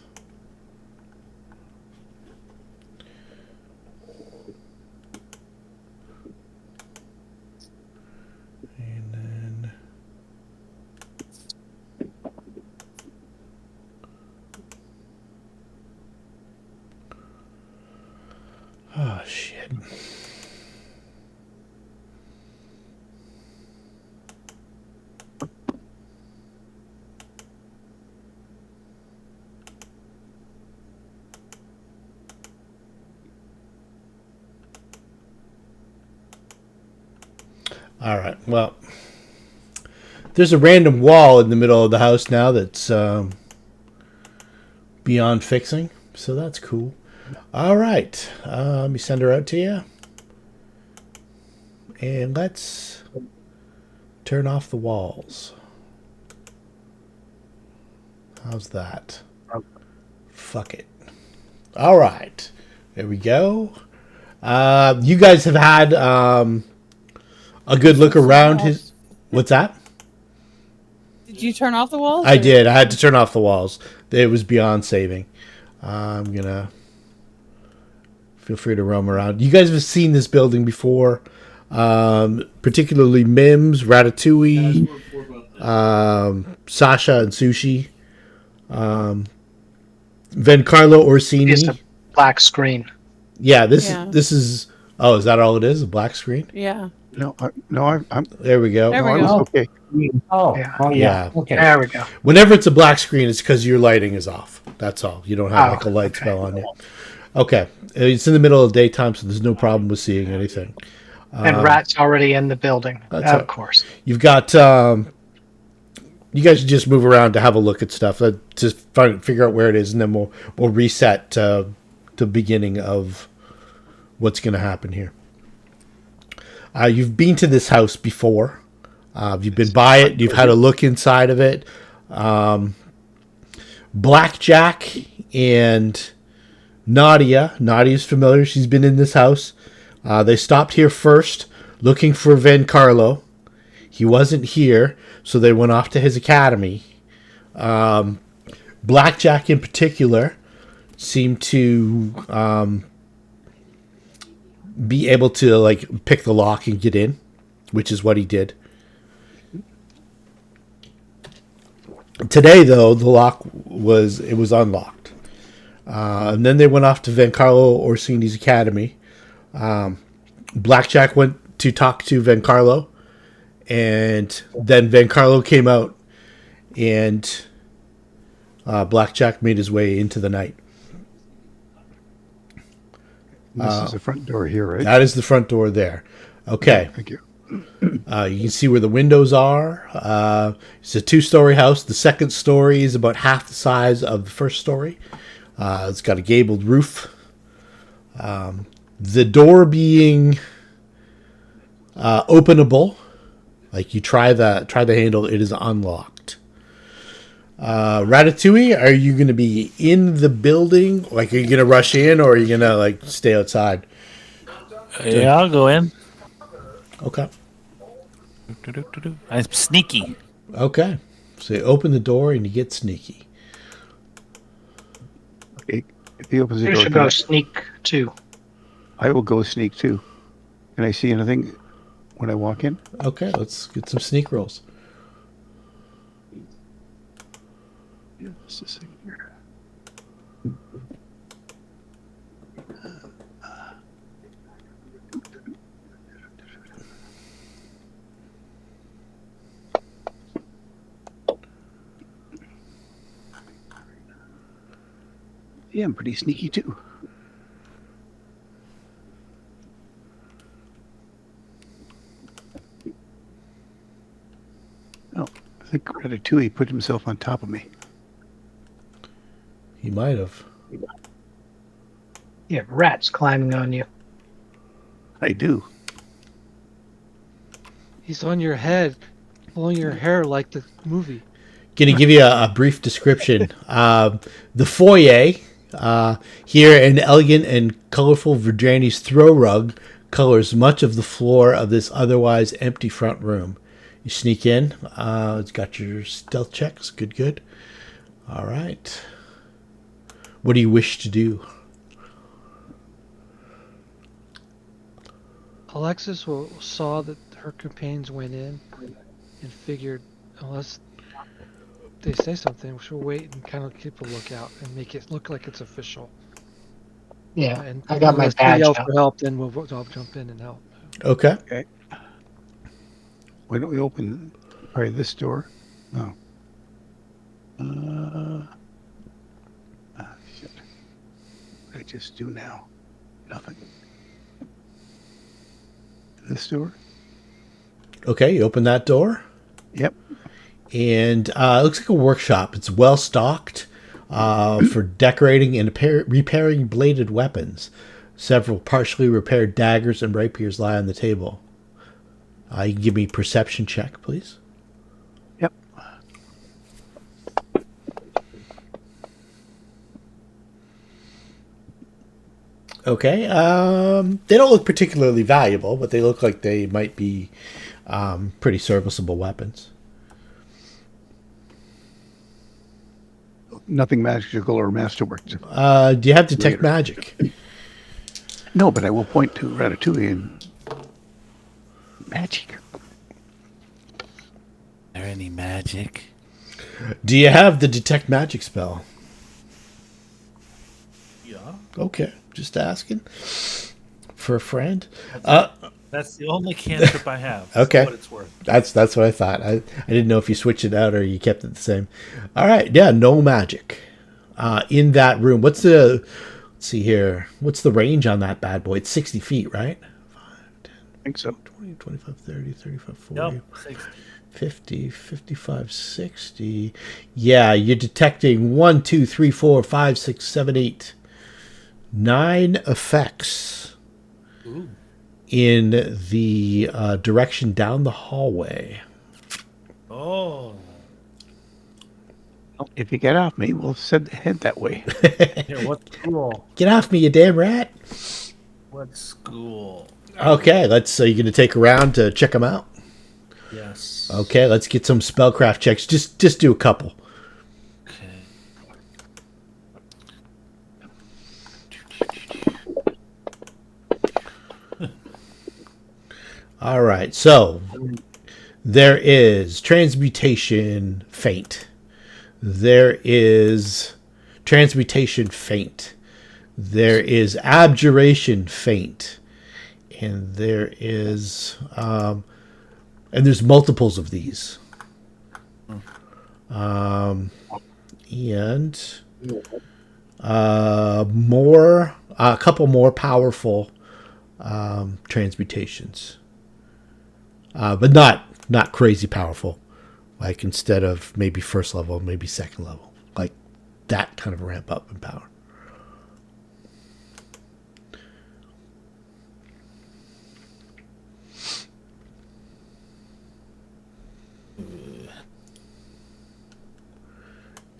Speaker 1: And then... Oh, shit. All right. Well, there's a random wall in the middle of the house now that's beyond fixing, so that's cool. All right. Let me send her out to you. And let's turn off the walls. How's that? Fuck it. All right. There we go. You guys have had a good look around his... What's that?
Speaker 4: Did you turn off the walls?
Speaker 1: I did. I had to turn off the walls. It was beyond saving. I'm going to... Feel free to roam around. You guys have seen this building before. Particularly Mims, Ratatouille, Sasha and Sushi. Vencarlo Orsini.
Speaker 5: It's a black screen.
Speaker 1: Yeah, this is... Oh, is that all it is? A black screen?
Speaker 4: Yeah.
Speaker 3: No, I'm
Speaker 1: There we go.
Speaker 4: There
Speaker 3: no,
Speaker 4: we
Speaker 3: I was
Speaker 4: go.
Speaker 3: okay.
Speaker 5: Yeah.
Speaker 1: Yeah.
Speaker 6: Yeah. Okay.
Speaker 5: There we go.
Speaker 1: Whenever it's a black screen, it's because your lighting is off. That's all. You don't have like a light spell on you. Okay. It's in the middle of the daytime, so there's no problem with seeing anything.
Speaker 5: And Rat's already in the building.
Speaker 1: That's
Speaker 5: Of
Speaker 1: it.
Speaker 5: course.
Speaker 1: You've got... you guys should just move around to have a look at stuff. Just figure out where it is, and then we'll reset to the beginning of what's going to happen here. You've been to this house before. You've been by it. You've had a look inside of it. Blackjack and Nadia. Nadia's familiar. She's been in this house. They stopped here first looking for Vencarlo. He wasn't here, so they went off to his academy. Blackjack in particular seemed to be able to like pick the lock and get in, which is what he did. Today, though, the lock was unlocked. And then they went off to Vencarlo Orsini's academy. Blackjack went to talk to Vencarlo, and then Vencarlo came out, and Blackjack made his way into the night.
Speaker 3: This is the front door here, right?
Speaker 1: That is the front door there. Okay.
Speaker 3: Thank you.
Speaker 1: You can see where the windows are. It's a 2-story house. The second story is about half the size of the first story. It's got a gabled roof. The door being openable, like you try the handle, it is unlocked. Ratatouille, are you going to be in the building? Like, are you going to rush in, or are you going to like stay outside?
Speaker 6: Yeah, I'll go in.
Speaker 1: Okay.
Speaker 6: I'm sneaky.
Speaker 1: Okay. So you open the door and you get sneaky.
Speaker 3: If he opens the
Speaker 5: You
Speaker 3: door,
Speaker 5: should go sneak too.
Speaker 3: I will go sneak too. Can I see anything when I walk in?
Speaker 1: Okay, let's get some sneak rolls.
Speaker 3: Just a second here. Yeah, I'm pretty sneaky too. Oh, I think Ratatouille put himself on top of me.
Speaker 1: He might have.
Speaker 5: You have rats climbing on you.
Speaker 3: I do.
Speaker 2: He's on your head, pulling your hair like the movie.
Speaker 1: Going to give you a brief description. The foyer, here an elegant and colorful Virginis throw rug colors much of the floor of this otherwise empty front room. You sneak in. It's got your stealth checks. Good, good. All right. What do you wish to do?
Speaker 2: Alexis saw that her companions went in and figured, unless they say something, she'll wait and kind of keep a lookout and make it look like it's official.
Speaker 5: Yeah,
Speaker 2: And
Speaker 5: I got my
Speaker 2: unless they
Speaker 5: badge
Speaker 2: yell
Speaker 5: out.
Speaker 2: for help, then I'll jump in and help.
Speaker 1: Okay.
Speaker 3: Okay. Why don't we open probably this door? No. Shit. What did I just do now? Nothing. This door?
Speaker 1: Okay, you open that door.
Speaker 3: Yep.
Speaker 1: And it looks like a workshop. It's well stocked for decorating and repairing bladed weapons. Several partially repaired daggers and rapiers lie on the table. You can give me a perception check, please.
Speaker 3: Yep.
Speaker 1: Okay. They don't look particularly valuable, but they look like they might be pretty serviceable weapons.
Speaker 3: Nothing magical or masterwork.
Speaker 1: Do you have detect magic?
Speaker 3: No, but I will point to Ratatouille and magic.
Speaker 6: There any magic?
Speaker 1: Do you have the detect magic spell?
Speaker 6: Yeah.
Speaker 1: Okay, just asking for a friend.
Speaker 6: That's the only cantrip I have.
Speaker 1: Okay.
Speaker 6: What it's worth.
Speaker 1: That's what I thought. I didn't know if you switched it out or you kept it the same. All right, yeah, no magic in that room. Let's see here. What's the range on that bad boy? It's 60 feet, right? 5, 10,
Speaker 3: I think so.
Speaker 1: 20, 25, 30, 35, 40,
Speaker 6: Yep. 60.
Speaker 1: 50, 55, 60. Yeah, you're detecting 1, 2, 3, 4, 5, 6, 7, 8, 9 effects.
Speaker 6: Ooh.
Speaker 1: In the direction down the hallway.
Speaker 6: Oh.
Speaker 3: If you get off me, we'll head that way.
Speaker 6: Here, what school?
Speaker 1: Get off me, you damn rat!
Speaker 6: What school?
Speaker 1: Okay, so you're gonna take a round to check them out.
Speaker 6: Yes.
Speaker 1: Okay, let's get some spellcraft checks. Just do a couple.
Speaker 6: Okay.
Speaker 1: All right, so there is transmutation feint. There is transmutation feint. There is abjuration feint, and there is and there's multiples of these. And a couple more powerful transmutations. But not crazy powerful. Like instead of maybe first level, maybe second level. Like that kind of ramp up in power.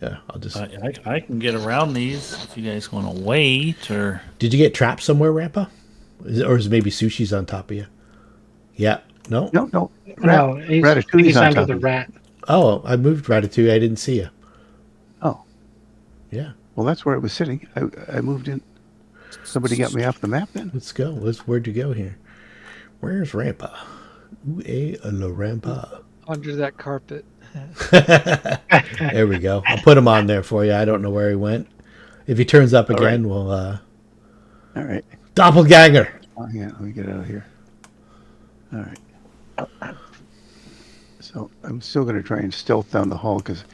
Speaker 1: Yeah, I'll just.
Speaker 6: I can get around these if you guys want to wait, or
Speaker 1: Did you get trapped somewhere, Rampa? Or is maybe Sushi's on top of you? Yeah. No?
Speaker 3: No.
Speaker 5: No,
Speaker 3: Ratatouille's
Speaker 5: he's
Speaker 3: on
Speaker 5: under
Speaker 3: top
Speaker 5: the
Speaker 3: of me.
Speaker 5: rat.
Speaker 1: Oh, I moved Ratatouille. I didn't see you.
Speaker 3: Oh,
Speaker 1: Yeah.
Speaker 3: Well, that's where I was sitting. I moved in. Somebody got me off the map then.
Speaker 1: Let's go. Where'd you go here? Where's Rampa? Où est le Rampa?
Speaker 2: Under that carpet.
Speaker 1: There we go. I'll put him on there for you. I don't know where he went. If he turns up again, we'll
Speaker 3: All right.
Speaker 1: doppelganger.
Speaker 3: Oh, yeah, let me get out of here. All right. So I'm still going to try and stealth down the hall because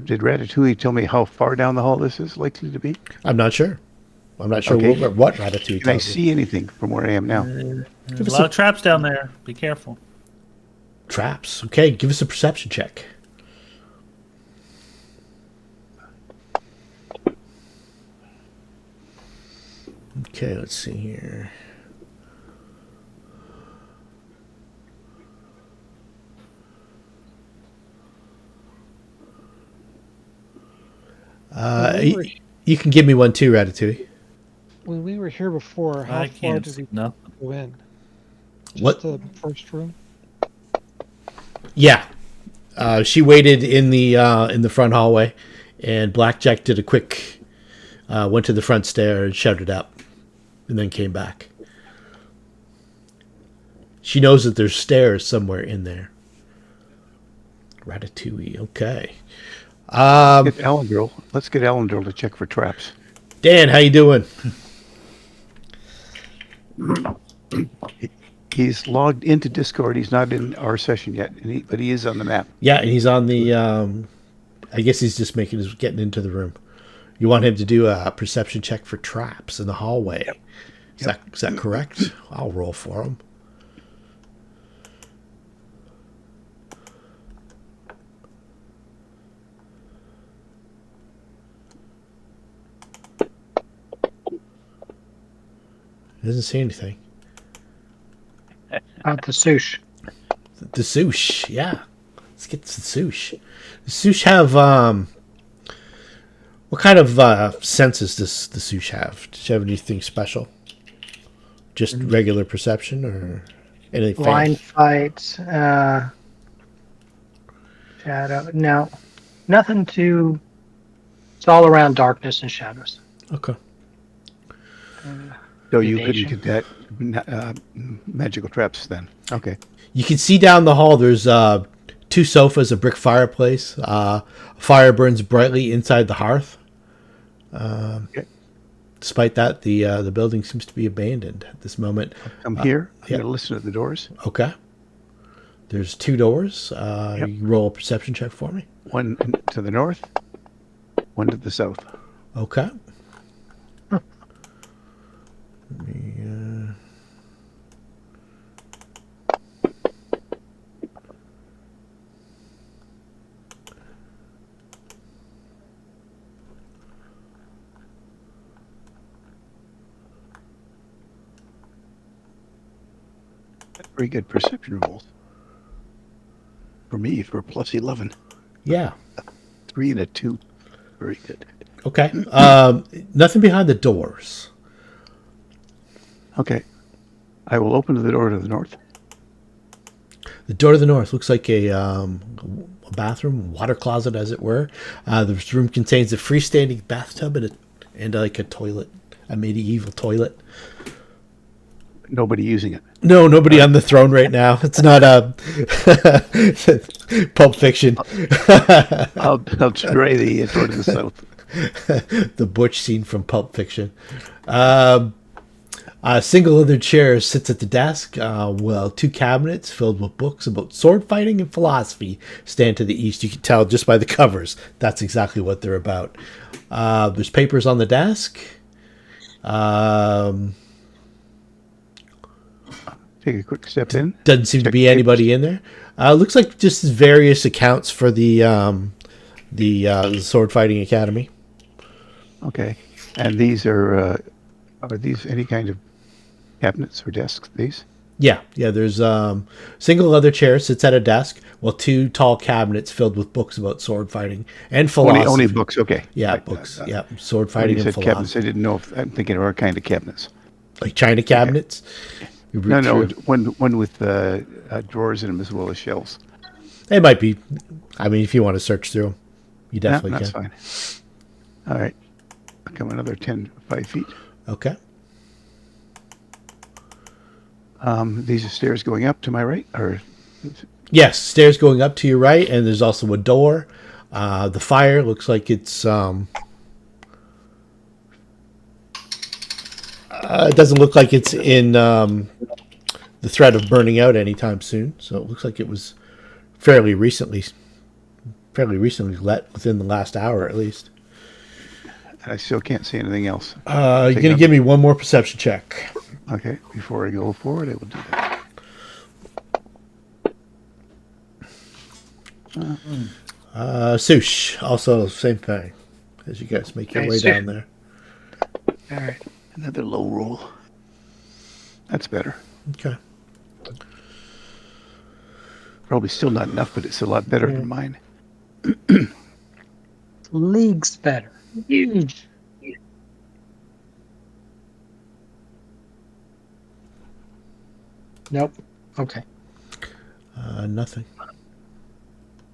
Speaker 3: did Ratatouille tell me how far down the hall this is likely to be?
Speaker 1: I'm not sure. I'm not sure
Speaker 3: Okay.
Speaker 1: what Ratatouille
Speaker 3: Can I
Speaker 1: tells you.
Speaker 3: see anything from where I am now?
Speaker 6: There's a lot of traps down there. Be careful.
Speaker 1: Traps. Okay, give us a perception check. Okay, let's see here. You can give me one too, Ratatouille.
Speaker 2: When we were here before, how
Speaker 6: I
Speaker 2: far
Speaker 6: can't
Speaker 2: did
Speaker 6: see
Speaker 2: we
Speaker 6: nothing.
Speaker 2: go in? Just
Speaker 1: What?
Speaker 2: the first room?
Speaker 1: Yeah, she waited in the front hallway, and Blackjack did a quick went to the front stair and shouted up, and then came back. She knows that there's stairs somewhere in there. Ratatouille. Okay.
Speaker 3: Get Alendril. Let's get Alendril to check for traps.
Speaker 1: Dan, how you doing?
Speaker 3: He's logged into Discord. He's not in our session yet, but he is on the map.
Speaker 1: Yeah, and he's on the. I guess he's just getting into the room. You want him to do a perception check for traps in the hallway. Yep. Is that correct? I'll roll for him. He doesn't see anything.
Speaker 5: The sush.
Speaker 1: The sush, yeah. Let's get the sush. The sush have what kind of senses does the sush have? Does she have anything special? Just regular perception or anything?
Speaker 5: Blind fight. Shadow. No, nothing too. It's all around darkness and shadows.
Speaker 1: Okay.
Speaker 3: So you couldn't
Speaker 5: Evasion.
Speaker 3: get that magical traps then. Okay.
Speaker 1: You can see down the hall. There's two sofas, a brick fireplace. Fire burns brightly inside the hearth.
Speaker 3: Okay.
Speaker 1: Despite that, the building seems to be abandoned at this moment.
Speaker 3: I'm here. I'm
Speaker 1: yeah.
Speaker 3: going to listen at the doors.
Speaker 1: Okay. There's two doors. You roll a perception check for me.
Speaker 3: One to the north, one to the south.
Speaker 1: Okay. Let me,
Speaker 3: Very good perception rolls. For me, for plus 11.
Speaker 1: yeah.
Speaker 3: 3 and a 2. Very good.
Speaker 1: Okay. Nothing behind the doors.
Speaker 3: Okay. I will open the door to the north.
Speaker 1: The door to the north looks like a bathroom, water closet, as it were. This room contains a freestanding bathtub and like a toilet, a medieval toilet.
Speaker 3: Nobody using it.
Speaker 1: No, nobody on the throne right now. It's not a Pulp Fiction.
Speaker 3: I'll try the door to the south.
Speaker 1: The butch scene from Pulp Fiction. A single leather chair sits at the desk, while two cabinets filled with books about sword fighting and philosophy stand to the east. You can tell just by the covers that's exactly what they're about. There's papers on the desk.
Speaker 3: Take a quick step in.
Speaker 1: Doesn't seem to
Speaker 3: Check
Speaker 1: be
Speaker 3: papers.
Speaker 1: anybody in there. Looks like just various accounts for the sword fighting academy.
Speaker 3: Okay. And these are these any kind of cabinets or desks, these?
Speaker 1: Yeah. There's single leather chair sits at a desk, while two tall cabinets filled with books about sword fighting and philosophy.
Speaker 3: Only books, okay.
Speaker 1: Yeah,
Speaker 3: Like,
Speaker 1: books. Yeah, sword
Speaker 3: When
Speaker 1: fighting
Speaker 3: you
Speaker 1: and
Speaker 3: said cabinets,
Speaker 1: philosophy.
Speaker 3: I didn't know if I'm thinking of our kind of cabinets.
Speaker 1: Like China cabinets. You root
Speaker 3: No,
Speaker 1: through-
Speaker 3: one with drawers in them as well as shelves.
Speaker 1: It might be. I mean, if you want to search through them, you definitely
Speaker 3: That's
Speaker 1: can.
Speaker 3: fine. All right. I'll come another 5 feet.
Speaker 1: Okay.
Speaker 3: These are stairs going up to my right, or
Speaker 1: Yes, stairs going up to your right, and there's also a door. The fire looks like it's. It doesn't look like it's in the threat of burning out anytime soon. So it looks like it was fairly recently lit within the last hour at least.
Speaker 3: I still can't see anything else.
Speaker 1: You're gonna give me one more perception check.
Speaker 3: Okay, before I go forward, I will do that.
Speaker 1: Sush, also same thing as you guys make your
Speaker 5: Okay,
Speaker 1: way
Speaker 5: so-
Speaker 1: down there.
Speaker 5: All right.
Speaker 3: Another low roll. That's better.
Speaker 1: Okay.
Speaker 3: Probably still not enough, but it's a lot better than mine.
Speaker 5: Leagues better. Huge. Nope. Okay.
Speaker 1: Nothing.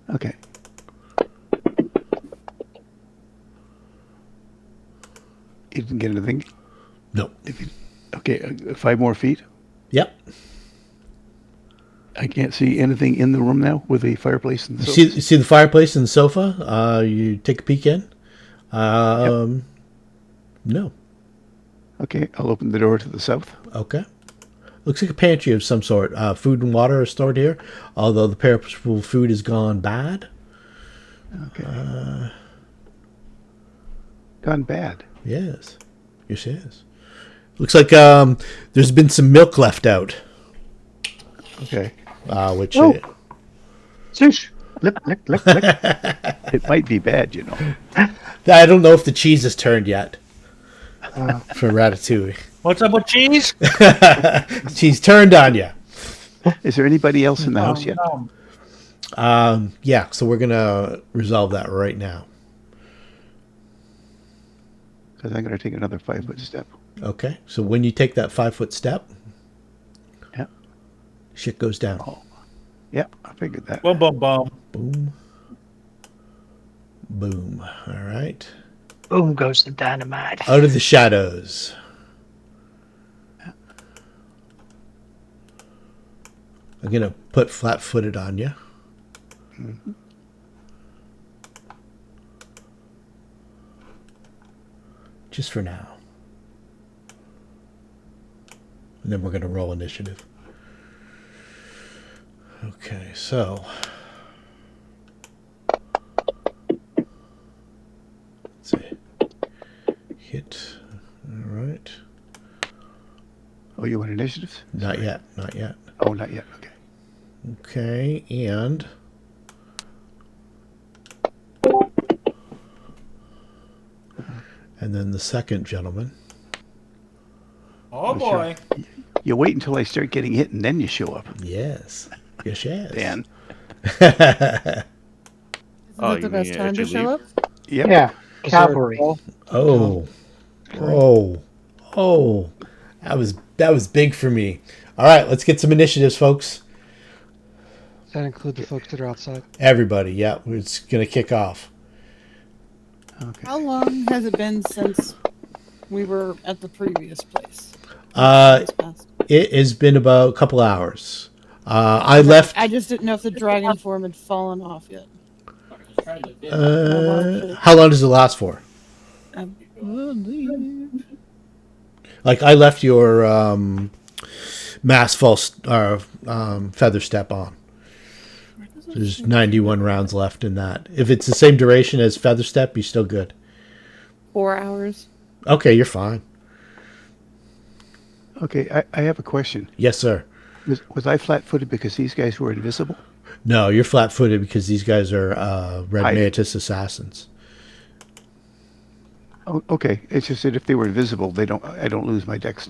Speaker 3: Okay. You didn't get anything?
Speaker 1: Nope.
Speaker 3: Okay, 5 more feet.
Speaker 1: Yep.
Speaker 3: I can't see anything in the room now with the fireplace and the
Speaker 1: You see the fireplace and the sofa? You take a peek in. No.
Speaker 3: Okay, I'll open the door to the south.
Speaker 1: Okay. Looks like a pantry of some sort. Food and water are stored here, although the perishable food has gone bad.
Speaker 3: Okay. Gone bad.
Speaker 1: Yes. Yes, yes. Looks like there's been some milk left out.
Speaker 3: Okay.
Speaker 1: Which
Speaker 5: Oh. Swoosh. Lick, lick, lick, lick.
Speaker 3: It might be bad, you know.
Speaker 1: I don't know if the cheese has turned yet for Ratatouille.
Speaker 6: What's up with cheese?
Speaker 1: Cheese turned on you.
Speaker 3: Is there anybody else in the house yet?
Speaker 1: Yeah, so we're going to resolve that right now.
Speaker 3: Because I'm going to take another 5-foot step.
Speaker 1: Okay, so when you take that 5-foot step,
Speaker 3: Yeah.
Speaker 1: shit goes down.
Speaker 3: Yeah, I figured that.
Speaker 6: Boom, boom, boom.
Speaker 1: Boom. Boom. All right.
Speaker 5: Boom goes the dynamite.
Speaker 1: Out of the shadows. I'm going to put flat-footed on you.
Speaker 3: Mm-hmm.
Speaker 1: Just for now. And then we're going to roll initiative. Okay, so... Let's see. Hit. All right.
Speaker 3: Oh, you want initiatives?
Speaker 1: Not yet. Not yet.
Speaker 3: Oh, not yet. Okay.
Speaker 1: Okay, and... And then the second gentleman.
Speaker 6: Oh,
Speaker 3: Oh, sure.
Speaker 6: boy.
Speaker 3: You wait until I start getting hit and then you show up.
Speaker 1: Yes. Yes, yes.
Speaker 3: Dan.
Speaker 4: Isn't
Speaker 7: Oh,
Speaker 4: it the
Speaker 7: you
Speaker 4: best
Speaker 7: mean
Speaker 4: time to
Speaker 7: actually
Speaker 4: show up?
Speaker 3: Yep.
Speaker 5: Yeah.
Speaker 2: Is there a
Speaker 5: Cavalry.
Speaker 2: call?
Speaker 1: Oh. Oh. Oh. That was big for me. All right, let's get some initiatives, folks.
Speaker 2: Does that include the folks that are outside?
Speaker 1: Everybody, yeah, it's going to kick off.
Speaker 3: Okay.
Speaker 4: How long has it been since we were at the previous place? This past-
Speaker 1: It has been about a couple hours. I left.
Speaker 4: I just didn't know if the dragon form had fallen off yet.
Speaker 1: How long does it last for?
Speaker 4: I believe.
Speaker 1: Like I left your mass false feather step on. There's 91 rounds left in that. If it's the same duration as feather step, you're still good.
Speaker 4: 4 hours.
Speaker 1: Okay, you're fine.
Speaker 3: Okay, I have a question.
Speaker 1: Yes, sir.
Speaker 3: Was I flat-footed because these guys were invisible?
Speaker 1: No, you're flat-footed because these guys are Red
Speaker 3: Hiding.
Speaker 1: Mantis assassins.
Speaker 3: Oh, okay. It's just that if they were invisible, I don't lose my dex.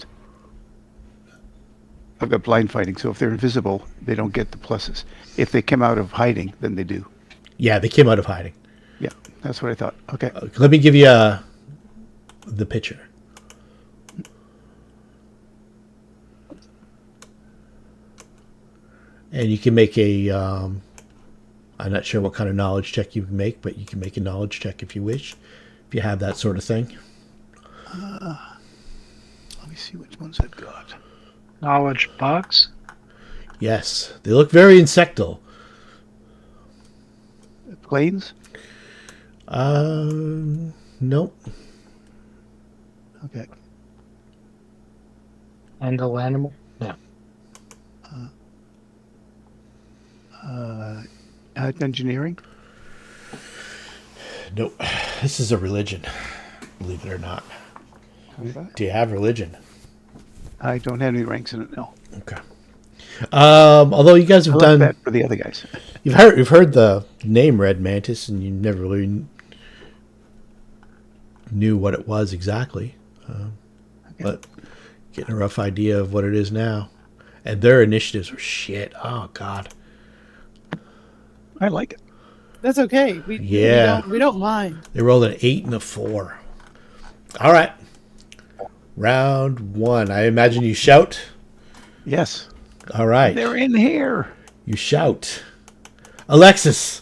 Speaker 3: I've got blind fighting, so if they're invisible, they don't get the pluses. If they come out of hiding, then they do.
Speaker 1: Yeah, they came out of hiding.
Speaker 3: Yeah, that's what I thought. Okay.
Speaker 1: Let me give you the picture. And you can make a, I'm not sure what kind of knowledge check you can make, but you can make a knowledge check if you wish if you have that sort of thing.
Speaker 3: Let me see which ones I've got.
Speaker 5: Knowledge bugs.
Speaker 1: Yes, they look very insectal.
Speaker 3: Planes?
Speaker 1: Nope.
Speaker 3: Okay.
Speaker 5: Handle animal. No.
Speaker 3: Engineering?
Speaker 1: Nope. This is a religion, believe it or not.
Speaker 2: Combat?
Speaker 1: Do you have religion?
Speaker 3: I don't have any ranks in it, no.
Speaker 1: Okay. Although you guys
Speaker 3: I
Speaker 1: have
Speaker 3: left
Speaker 1: done,
Speaker 3: that for the other guys.
Speaker 1: you've heard the name Red Mantis, and you never really knew what it was exactly. But getting a rough idea of what it is now. And their initiatives were shit. Oh God.
Speaker 3: I like it.
Speaker 4: That's okay.
Speaker 1: Yeah.
Speaker 4: We don't mind.
Speaker 1: They rolled an 8 and a 4. All right. Round 1. I imagine you shout.
Speaker 3: Yes.
Speaker 1: All right.
Speaker 3: They're in here.
Speaker 1: You shout. Alexis,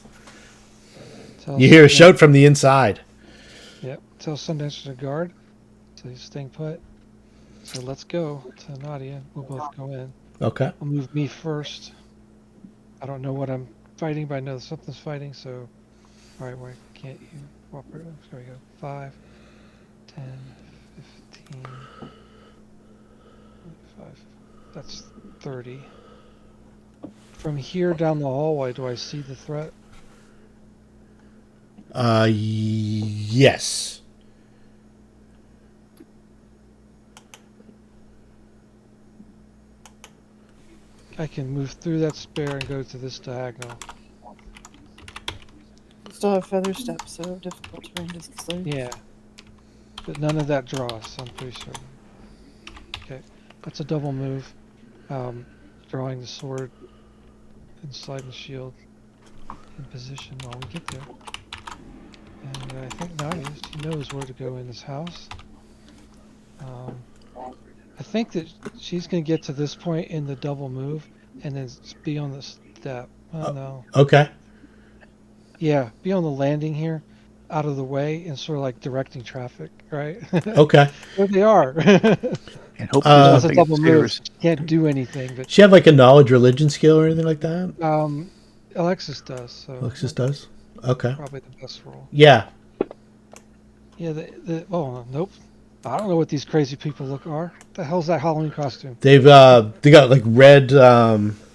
Speaker 2: Tell
Speaker 1: you hear a
Speaker 2: Sundance-
Speaker 1: shout from the inside.
Speaker 2: Yep. Tell Sundance to guard. So he's staying put. So let's go to Nadia. We'll both go in.
Speaker 1: Okay.
Speaker 2: I'll move me first. I don't know what I'm fighting, but I know something's fighting, so... Alright, why can't you cooperate? There we go. 5, 10, 15... 25. That's 30. From here down the hallway, do I see the threat?
Speaker 1: Yes.
Speaker 2: I can move through that spare and go to this diagonal.
Speaker 4: We still have feather steps, so difficult terrain to slow.
Speaker 2: Yeah. But none of that draws, I'm pretty certain. Okay. That's a double move. Drawing the sword and sliding the shield in position while we get there. And I think Nadia, she knows where to go in this house. I think that she's going to get to this point in the double move and then be on the step. Oh, no.
Speaker 1: Okay.
Speaker 2: Yeah, be on the landing here, out of the way, and sort of like directing traffic, right?
Speaker 1: Okay.
Speaker 2: There they are.
Speaker 3: And hope
Speaker 2: That's a
Speaker 3: nothing
Speaker 2: double move.
Speaker 3: upstairs.
Speaker 2: Can't do anything, but
Speaker 1: Does she have like a knowledge religion skill or anything like that?
Speaker 2: Alexis does. So
Speaker 1: Alexis does? Okay.
Speaker 2: probably the best roll.
Speaker 1: Yeah.
Speaker 2: Yeah. Oh nope. I don't know what these crazy people are. The hell's that Halloween costume?
Speaker 1: They got like red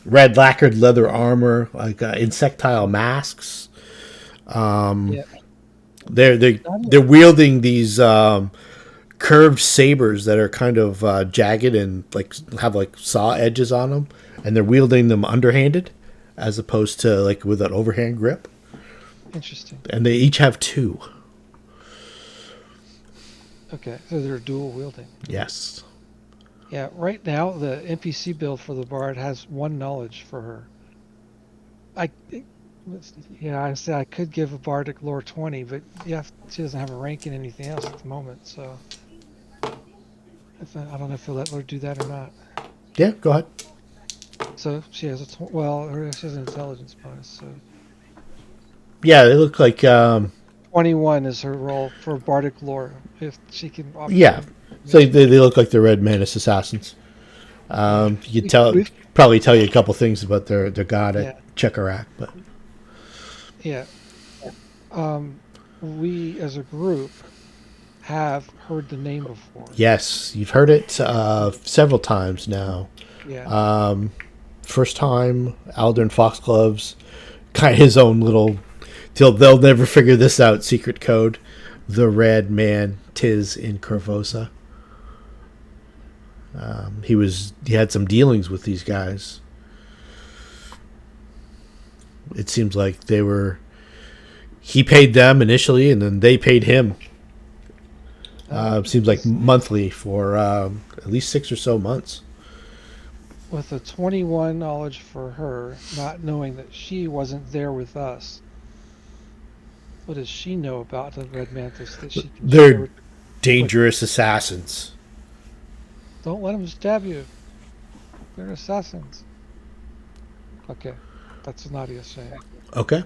Speaker 1: lacquered leather armor, like insectile masks.
Speaker 2: Yeah.
Speaker 1: They're wielding these curved sabers that are kind of jagged and like have like saw edges on them, and they're wielding them underhanded as opposed to like with an overhand grip.
Speaker 2: Interesting.
Speaker 1: And they each have 2.
Speaker 2: Okay, so they're dual wielding.
Speaker 1: Yes.
Speaker 2: Yeah. Right now, the NPC build for the bard has 1 knowledge for her. I say I could give a bardic lore 20, but yeah, she doesn't have a rank in anything else at the moment, so I don't know if he'll let her do that or not.
Speaker 1: Yeah, go ahead.
Speaker 2: So she has she has an intelligence bonus. So
Speaker 1: Yeah, they look like
Speaker 2: 21 is her roll for bardic lore. If she can,
Speaker 1: yeah. So they look like the Red Mantis assassins. You can probably tell you a couple things about their god at Chekarak, but
Speaker 2: yeah. We as a group have heard the name before.
Speaker 1: yes, you've heard it several times now.
Speaker 2: Yeah.
Speaker 1: First time, Aldern Foxgloves, kind of his own little. They'll never figure this out. Secret code, the Red Mantis in Korvosa. He had some dealings with these guys. It seems like he paid them initially, and then they paid him. Seems like monthly for at least 6 or so months.
Speaker 2: With a 21 knowledge for her, not knowing that she wasn't there with us. What does she know about the Red Mantis that she can
Speaker 1: They're
Speaker 2: share with-
Speaker 1: dangerous assassins.
Speaker 2: Don't let them stab you. They're assassins. Okay, that's what Nadia's saying.
Speaker 1: Okay.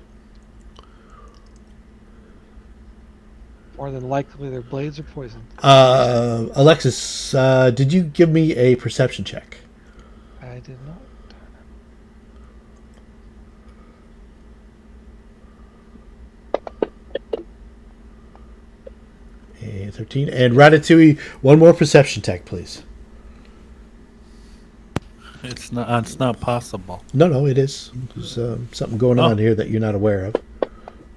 Speaker 2: More than likely, their blades are poisoned.
Speaker 1: Alexis, did you give me a perception check?
Speaker 2: I did not.
Speaker 1: A 13. And Ratatouille, one more perception check, please.
Speaker 6: It's not possible.
Speaker 1: No, it is. There's something going on here that you're not aware of.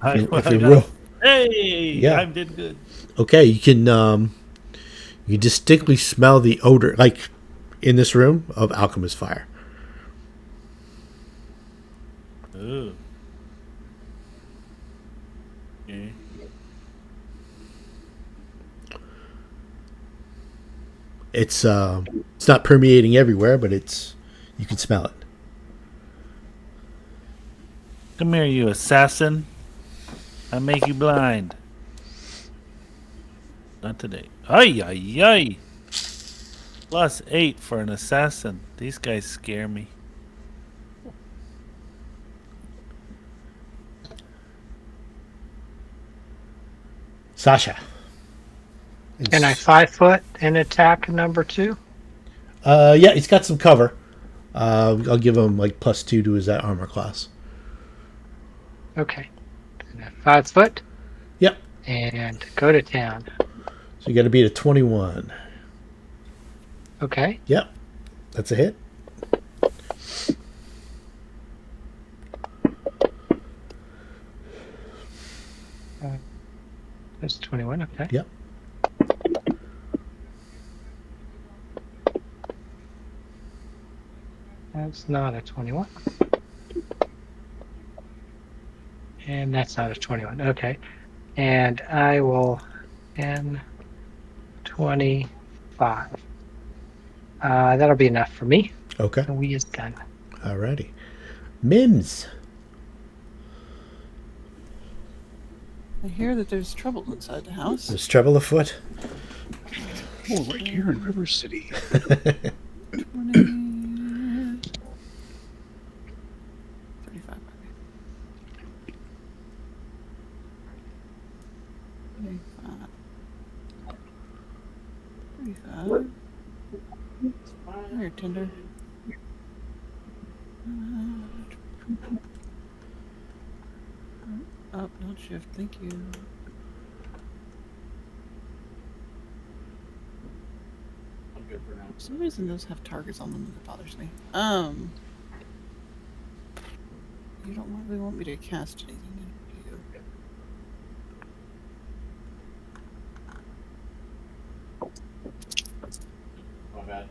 Speaker 1: If you roll,
Speaker 6: Hey,
Speaker 1: Yeah.
Speaker 6: I did good.
Speaker 1: okay, you distinctly smell the odor, like in this room, of alchemist fire.
Speaker 6: Ooh. Okay.
Speaker 1: It's not permeating everywhere, but you can smell it.
Speaker 6: Come here, you assassin. I make you blind. Not today. Ay, ay, ay. +8 for an assassin. These guys scare me.
Speaker 1: Sasha.
Speaker 5: Can I 5 foot and attack number 2?
Speaker 1: Yeah, he's got some cover. I'll give him like +2 to his armor class.
Speaker 5: Okay. And then 5 foot
Speaker 1: Yep.
Speaker 5: and go to town.
Speaker 1: So you got to beat a 21.
Speaker 5: Okay.
Speaker 1: Yep. That's a hit.
Speaker 5: That's 21. Okay.
Speaker 1: Yep.
Speaker 5: That's not a 21. And that's not a 21. Okay. And I will 10, 25. That'll be enough for me.
Speaker 1: Okay.
Speaker 5: And we is done.
Speaker 1: Alrighty. Mims.
Speaker 4: I hear that there's trouble inside the house.
Speaker 1: There's trouble afoot.
Speaker 3: Oh, right here in River City.
Speaker 4: 20, 35. 35. 35. Come here, Tinder. Up, not shift. Thank you. For some reason, those have targets on them, and it bothers me. You don't really want me to cast anything, do you?
Speaker 1: My bad.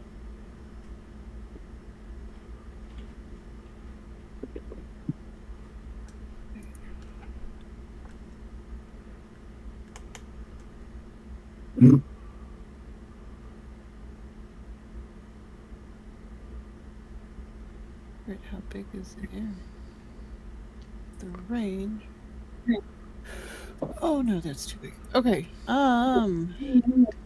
Speaker 4: Wait, how big is the area? The range. Oh no, that's too big. Okay.
Speaker 8: I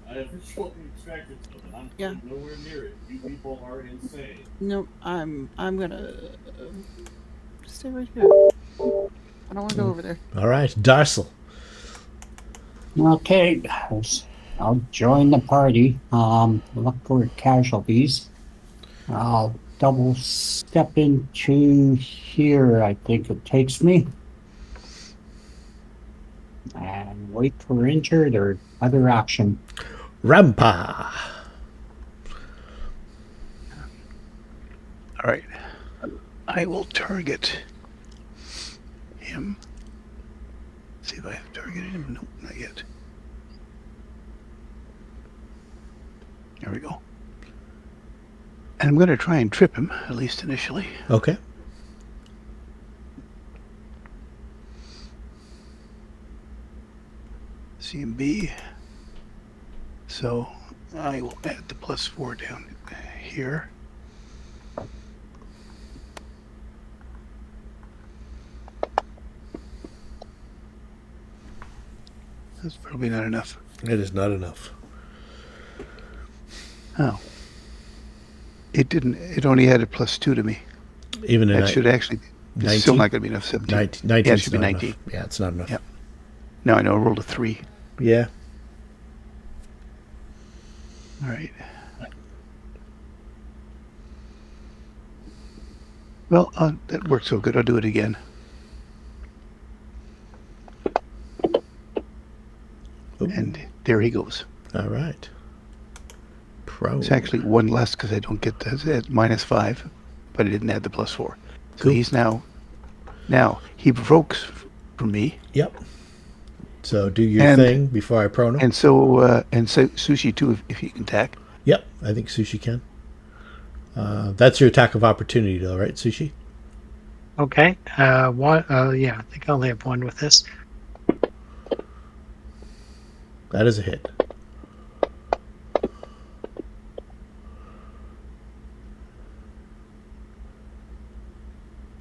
Speaker 8: just what we expected, but I'm
Speaker 4: Yeah.
Speaker 8: nowhere near it. You people are insane.
Speaker 4: Nope. I'm gonna stay right here. I don't want to go over there.
Speaker 1: All right, Darcel.
Speaker 9: Okay, I'll join the party. Look for casualties. I'll double step into here, I think it takes me. And wait for injured or other action.
Speaker 1: Rampa.
Speaker 3: All right. I will target him. See if I have targeted him. Nope, not yet. There we go. And I'm going to try and trip him, at least initially.
Speaker 1: Okay.
Speaker 3: CMB. So I will add the +4 down here. That's probably not enough.
Speaker 1: It is not enough.
Speaker 3: Oh. It didn't. It only added +2 to me.
Speaker 1: Even in
Speaker 3: That should actually. It's still
Speaker 1: 19?
Speaker 3: not going to be enough. 17.
Speaker 1: 19
Speaker 3: Yeah, it should be 19.
Speaker 1: Yeah, it's not enough.
Speaker 3: Yep. No, I know. I rolled a 3.
Speaker 1: Yeah.
Speaker 3: All right. Well, that worked so good. I'll do it again.
Speaker 1: Ooh.
Speaker 3: And there he goes.
Speaker 1: All right. Prone.
Speaker 3: It's actually one less because I don't get that at -5, but I didn't add the +4. So
Speaker 1: Cool.
Speaker 3: he's now he provokes from me.
Speaker 1: Yep. So do your
Speaker 3: And-
Speaker 1: thing before I prone him.
Speaker 3: And so Sushi too, if he can attack.
Speaker 1: Yep, I think Sushi can. That's your attack of opportunity, though, right, Sushi?
Speaker 5: Okay. One. Yeah, I think I only have one with this.
Speaker 1: That is a hit.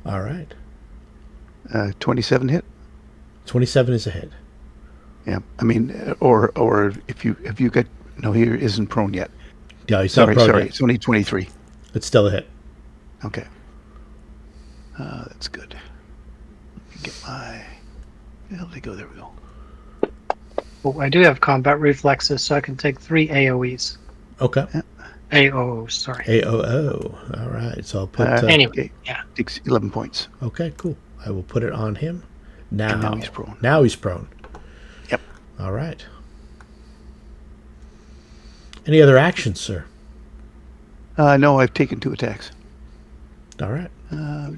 Speaker 1: All right.
Speaker 3: 27 hit.
Speaker 1: 27 is a hit.
Speaker 3: Yeah, I mean, or if you get no, he isn't prone yet.
Speaker 1: Yeah, he's not
Speaker 3: Sorry,
Speaker 1: prone
Speaker 3: sorry,
Speaker 1: yet.
Speaker 3: it's only 23.
Speaker 1: It's still a hit.
Speaker 3: Okay, that's good. Let me get my. Where did they go? There we go.
Speaker 5: Oh, I do have combat reflexes, so I can take 3 AOEs.
Speaker 1: Okay.
Speaker 5: AOs, sorry.
Speaker 1: AOO. All right. So I'll put.
Speaker 5: Anyway,
Speaker 3: Okay,
Speaker 5: yeah.
Speaker 3: takes 11 points.
Speaker 1: Okay, cool. I will put it on him. Now.
Speaker 3: And now he's prone.
Speaker 1: Now he's prone.
Speaker 3: Yep.
Speaker 1: All right. Any other actions, sir?
Speaker 3: No, I've taken 2 attacks.
Speaker 1: All right.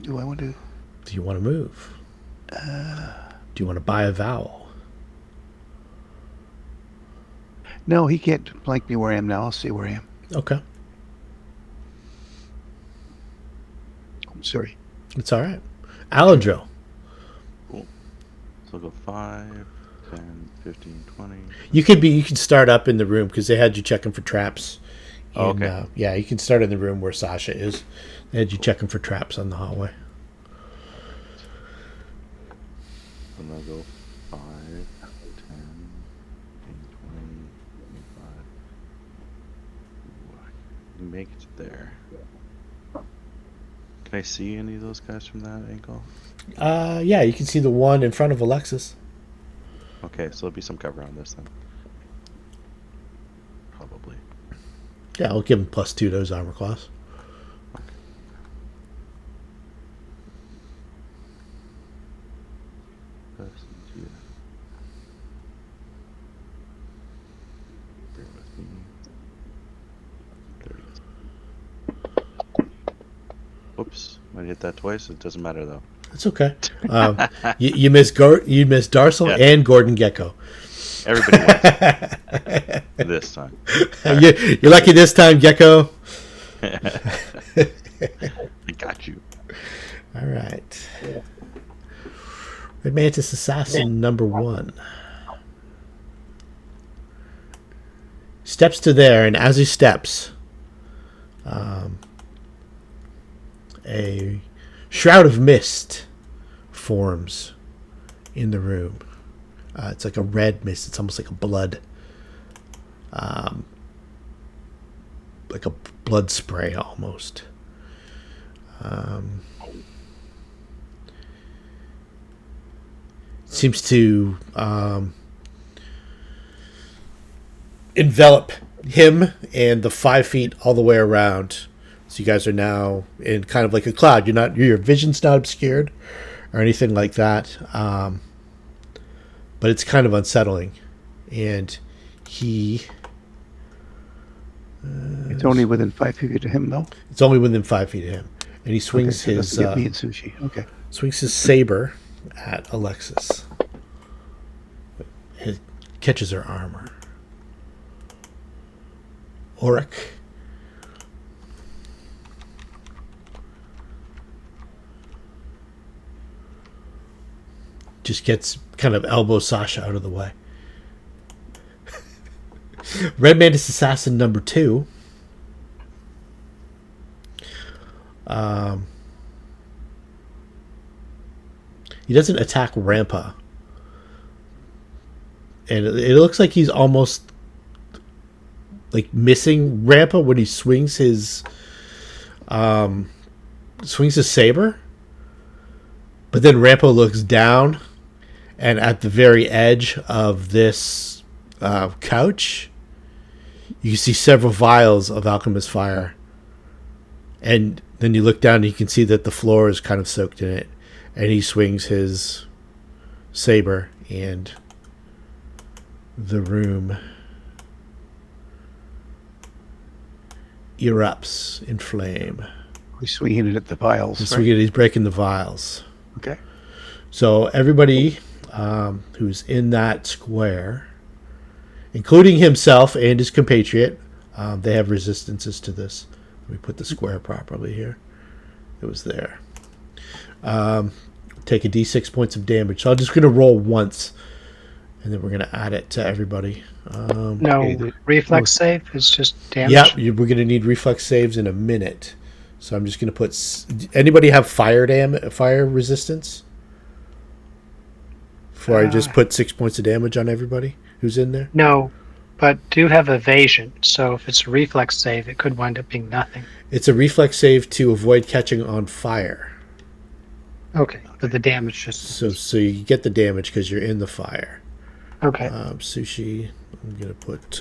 Speaker 3: Do I want to?
Speaker 1: Do you want to move? Do you want to buy a vowel?
Speaker 3: No, he can't blank me where I am now. I'll stay where I am.
Speaker 1: Okay.
Speaker 3: I'm sorry.
Speaker 1: It's all right. Alejandro.
Speaker 7: Cool. So I'll go 5, 10, 15, 20.
Speaker 1: You can start up in the room because they had you checking for traps.
Speaker 7: Oh,
Speaker 1: And,
Speaker 7: okay.
Speaker 1: yeah, you can start in the room where Sasha is. They had you checking for traps on the hallway.
Speaker 7: And I'll go 5, 10, 15, 20, 25. Ooh, I can make it there. Can I see any of those guys from that angle?
Speaker 1: Yeah, you can see the one in front of Alexis.
Speaker 7: Okay, so there'll be some cover on this then. Probably.
Speaker 1: Yeah, I'll give him +2 to those armor class.
Speaker 7: Bear with me. There he is. Whoops, might hit that twice. It doesn't matter though.
Speaker 1: It's okay. You missed Darsel
Speaker 7: Yeah.
Speaker 1: and Gordon Gecko.
Speaker 7: Everybody wins this time.
Speaker 1: You're lucky this time, Gecko.
Speaker 7: I got you.
Speaker 1: All right. Red Mantis Assassin number 1. Steps to there, and as he steps, a shroud of mist forms in the room. It's like a red mist. It's almost like a blood, like a blood spray almost. Seems to envelop him and the 5 feet all the way around. So you guys are now in kind of like a cloud. Your vision's not obscured or anything like that. But it's kind of unsettling. And he...
Speaker 3: It's only within 5 feet to him, though.
Speaker 1: It's only within 5 feet of him. And he swings
Speaker 3: Okay, so
Speaker 1: his...
Speaker 3: that's get me and Sushi. Okay.
Speaker 1: swings his saber at Alexis. It catches her armor. Auric. Just gets kind of elbow Sasha out of the way. Red Mantis Assassin number 2. He doesn't attack Rampa. And it looks like he's almost like missing Rampa when he swings his saber. But then Rampa looks down, and at the very edge of this couch, you see several vials of alchemist fire. And then you look down and you can see that the floor is kind of soaked in it. And he swings his saber and the room erupts in flame.
Speaker 3: We're swinging it at the vials.
Speaker 1: He's breaking the vials.
Speaker 3: Okay.
Speaker 1: So everybody who's in that square, including himself and his compatriot, they have resistances to this. Let me put the square properly here. It was there. Take a d6 points of damage. So I'm just going to roll once, and then we're going to add it to everybody.
Speaker 5: No reflex save. It's just damage.
Speaker 1: Yep, we're going to need reflex saves in a minute. So I'm just going to put. Anybody have fire resistance? Before I just put 6 points of damage on everybody who's in there.
Speaker 5: No, but do have evasion. So if it's a reflex save, it could wind up being nothing.
Speaker 1: It's a reflex save to avoid catching on fire.
Speaker 5: Okay, but the damage just.
Speaker 1: So you get the damage because you're in the fire.
Speaker 5: Okay.
Speaker 1: Sushi. I'm gonna put.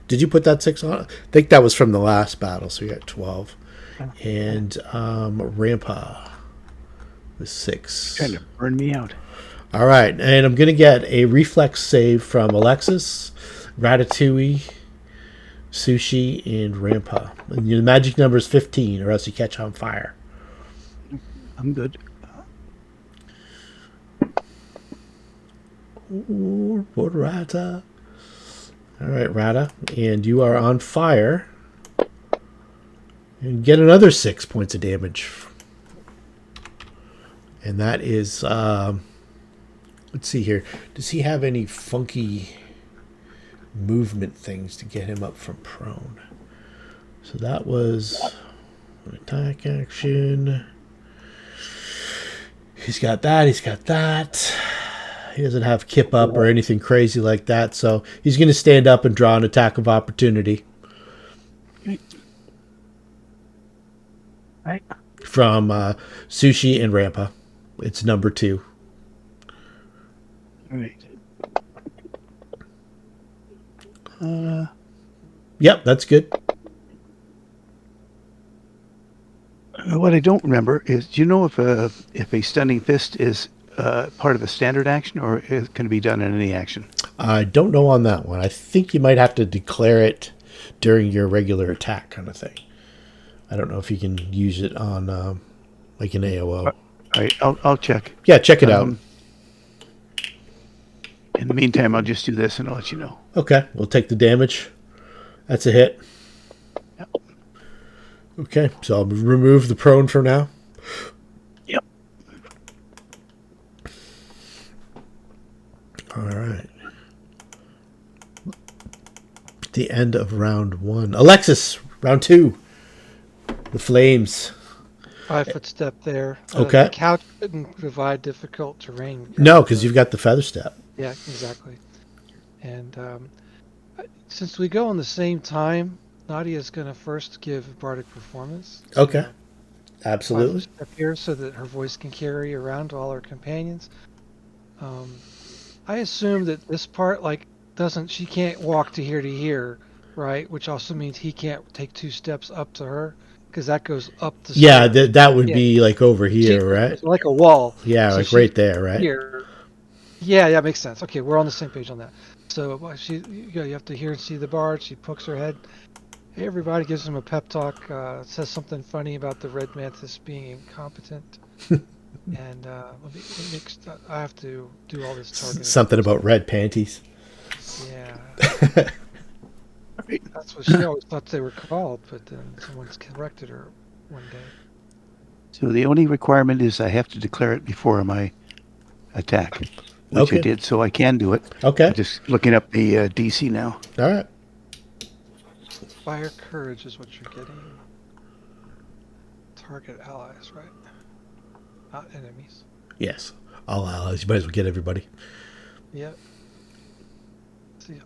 Speaker 1: Did you put that 6 on? I think that was from the last battle. So you're at 12. And Rampa with 6.
Speaker 3: Trying to burn me out.
Speaker 1: All right, and I'm gonna get a reflex save from Alexis, Ratatouille, Sushi, and Rampa. And your magic number is 15, or else you catch on fire.
Speaker 3: I'm good.
Speaker 1: Ooh, poor Rata. All right, Rata, and you are on fire. And get another 6 points of damage. And that is, let's see here. Does he have any funky movement things to get him up from prone? So that was an attack action. He's got that. He's got that. He doesn't have kip up or anything crazy like that. So he's going to stand up and draw an attack of opportunity.
Speaker 5: Right.
Speaker 1: From Sushi and Rampa. It's number 2.
Speaker 3: All right.
Speaker 1: Yep, that's good.
Speaker 3: What I don't remember is, do you know if a stunning fist is part of a standard action, or it can be done in any action?
Speaker 1: I don't know on that one. I think you might have to declare it during your regular attack kind of thing. I don't know if you can use it on like an AOO.
Speaker 3: All right, I'll check.
Speaker 1: Yeah, check it out.
Speaker 3: In the meantime, I'll just do this and I'll let you know.
Speaker 1: Okay, we'll take the damage. That's a hit.
Speaker 3: Yep.
Speaker 1: Okay, so I'll remove the prone for now.
Speaker 3: Yep.
Speaker 1: All right. The end of round 1. Alexis, round 2. The flames.
Speaker 2: 5-foot step there.
Speaker 1: Okay.
Speaker 2: The couch couldn't provide difficult terrain.
Speaker 1: No, because you've got the feather step.
Speaker 2: Yeah, exactly. And since we go on the same time, Nadia's going to first give bardic performance.
Speaker 1: Okay. Absolutely.
Speaker 2: 5-foot step here so that her voice can carry around to all her companions. I assume that this part, she can't walk to here, right? Which also means he can't take 2 steps up to her, because that goes up the stairs.
Speaker 1: Yeah, that would be like over here, right?
Speaker 2: It's like a wall.
Speaker 1: Yeah,
Speaker 2: So
Speaker 1: like right there, right?
Speaker 2: Here. Yeah, makes sense. Okay, we're on the same page on that. So you have to hear and see the bard. She pokes her head. Hey, everybody, gives him a pep talk. Says something funny about the Red Mantis being incompetent. And I have to do all this targeting.
Speaker 1: Something about red panties.
Speaker 2: Yeah. That's what she always thought they were called, but then someone's corrected her one day.
Speaker 3: So the only requirement is I have to declare it before my attack, which I did, so I can do it.
Speaker 1: Okay.
Speaker 3: I'm just looking up the DC now.
Speaker 1: All right.
Speaker 2: Fire courage is what you're getting. Target allies, right? Not enemies.
Speaker 1: Yes. All allies. You might as well get everybody.
Speaker 2: Yep. See,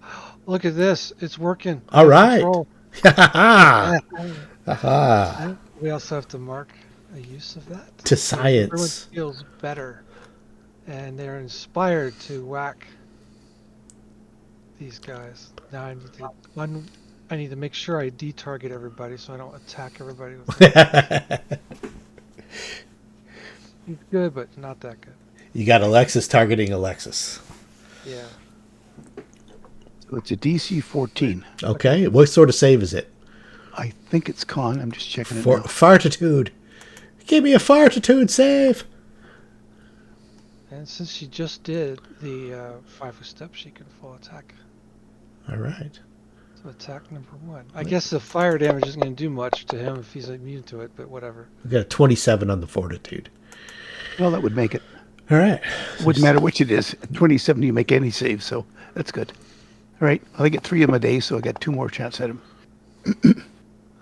Speaker 2: look at this. It's working.
Speaker 1: All right.
Speaker 2: We also have to mark a use of that.
Speaker 1: To
Speaker 2: so
Speaker 1: science.
Speaker 2: everyone feels better. And they're inspired to whack these guys. Now I need to make sure I detarget everybody so I don't attack everybody with He's good, but not that good.
Speaker 1: You got Alexis targeting Alexis.
Speaker 2: Yeah.
Speaker 3: So it's a DC 14.
Speaker 1: Okay, what sort of save is it?
Speaker 3: I think it's con. I'm just checking it
Speaker 1: For
Speaker 3: now.
Speaker 1: Fartitude. Give me a Fartitude save.
Speaker 2: And since she just did the 5 step, she can full attack.
Speaker 1: All right.
Speaker 2: So attack number 1. I guess the fire damage isn't going to do much to him if he's immune to it, but whatever.
Speaker 1: We got a 27 on the Fortitude.
Speaker 3: Well, that would make it.
Speaker 1: All right.
Speaker 3: Wouldn't matter which it is. 27, you make any save, so that's good. All right, I get 3 of them a day, so I got 2 more shots at him.
Speaker 2: I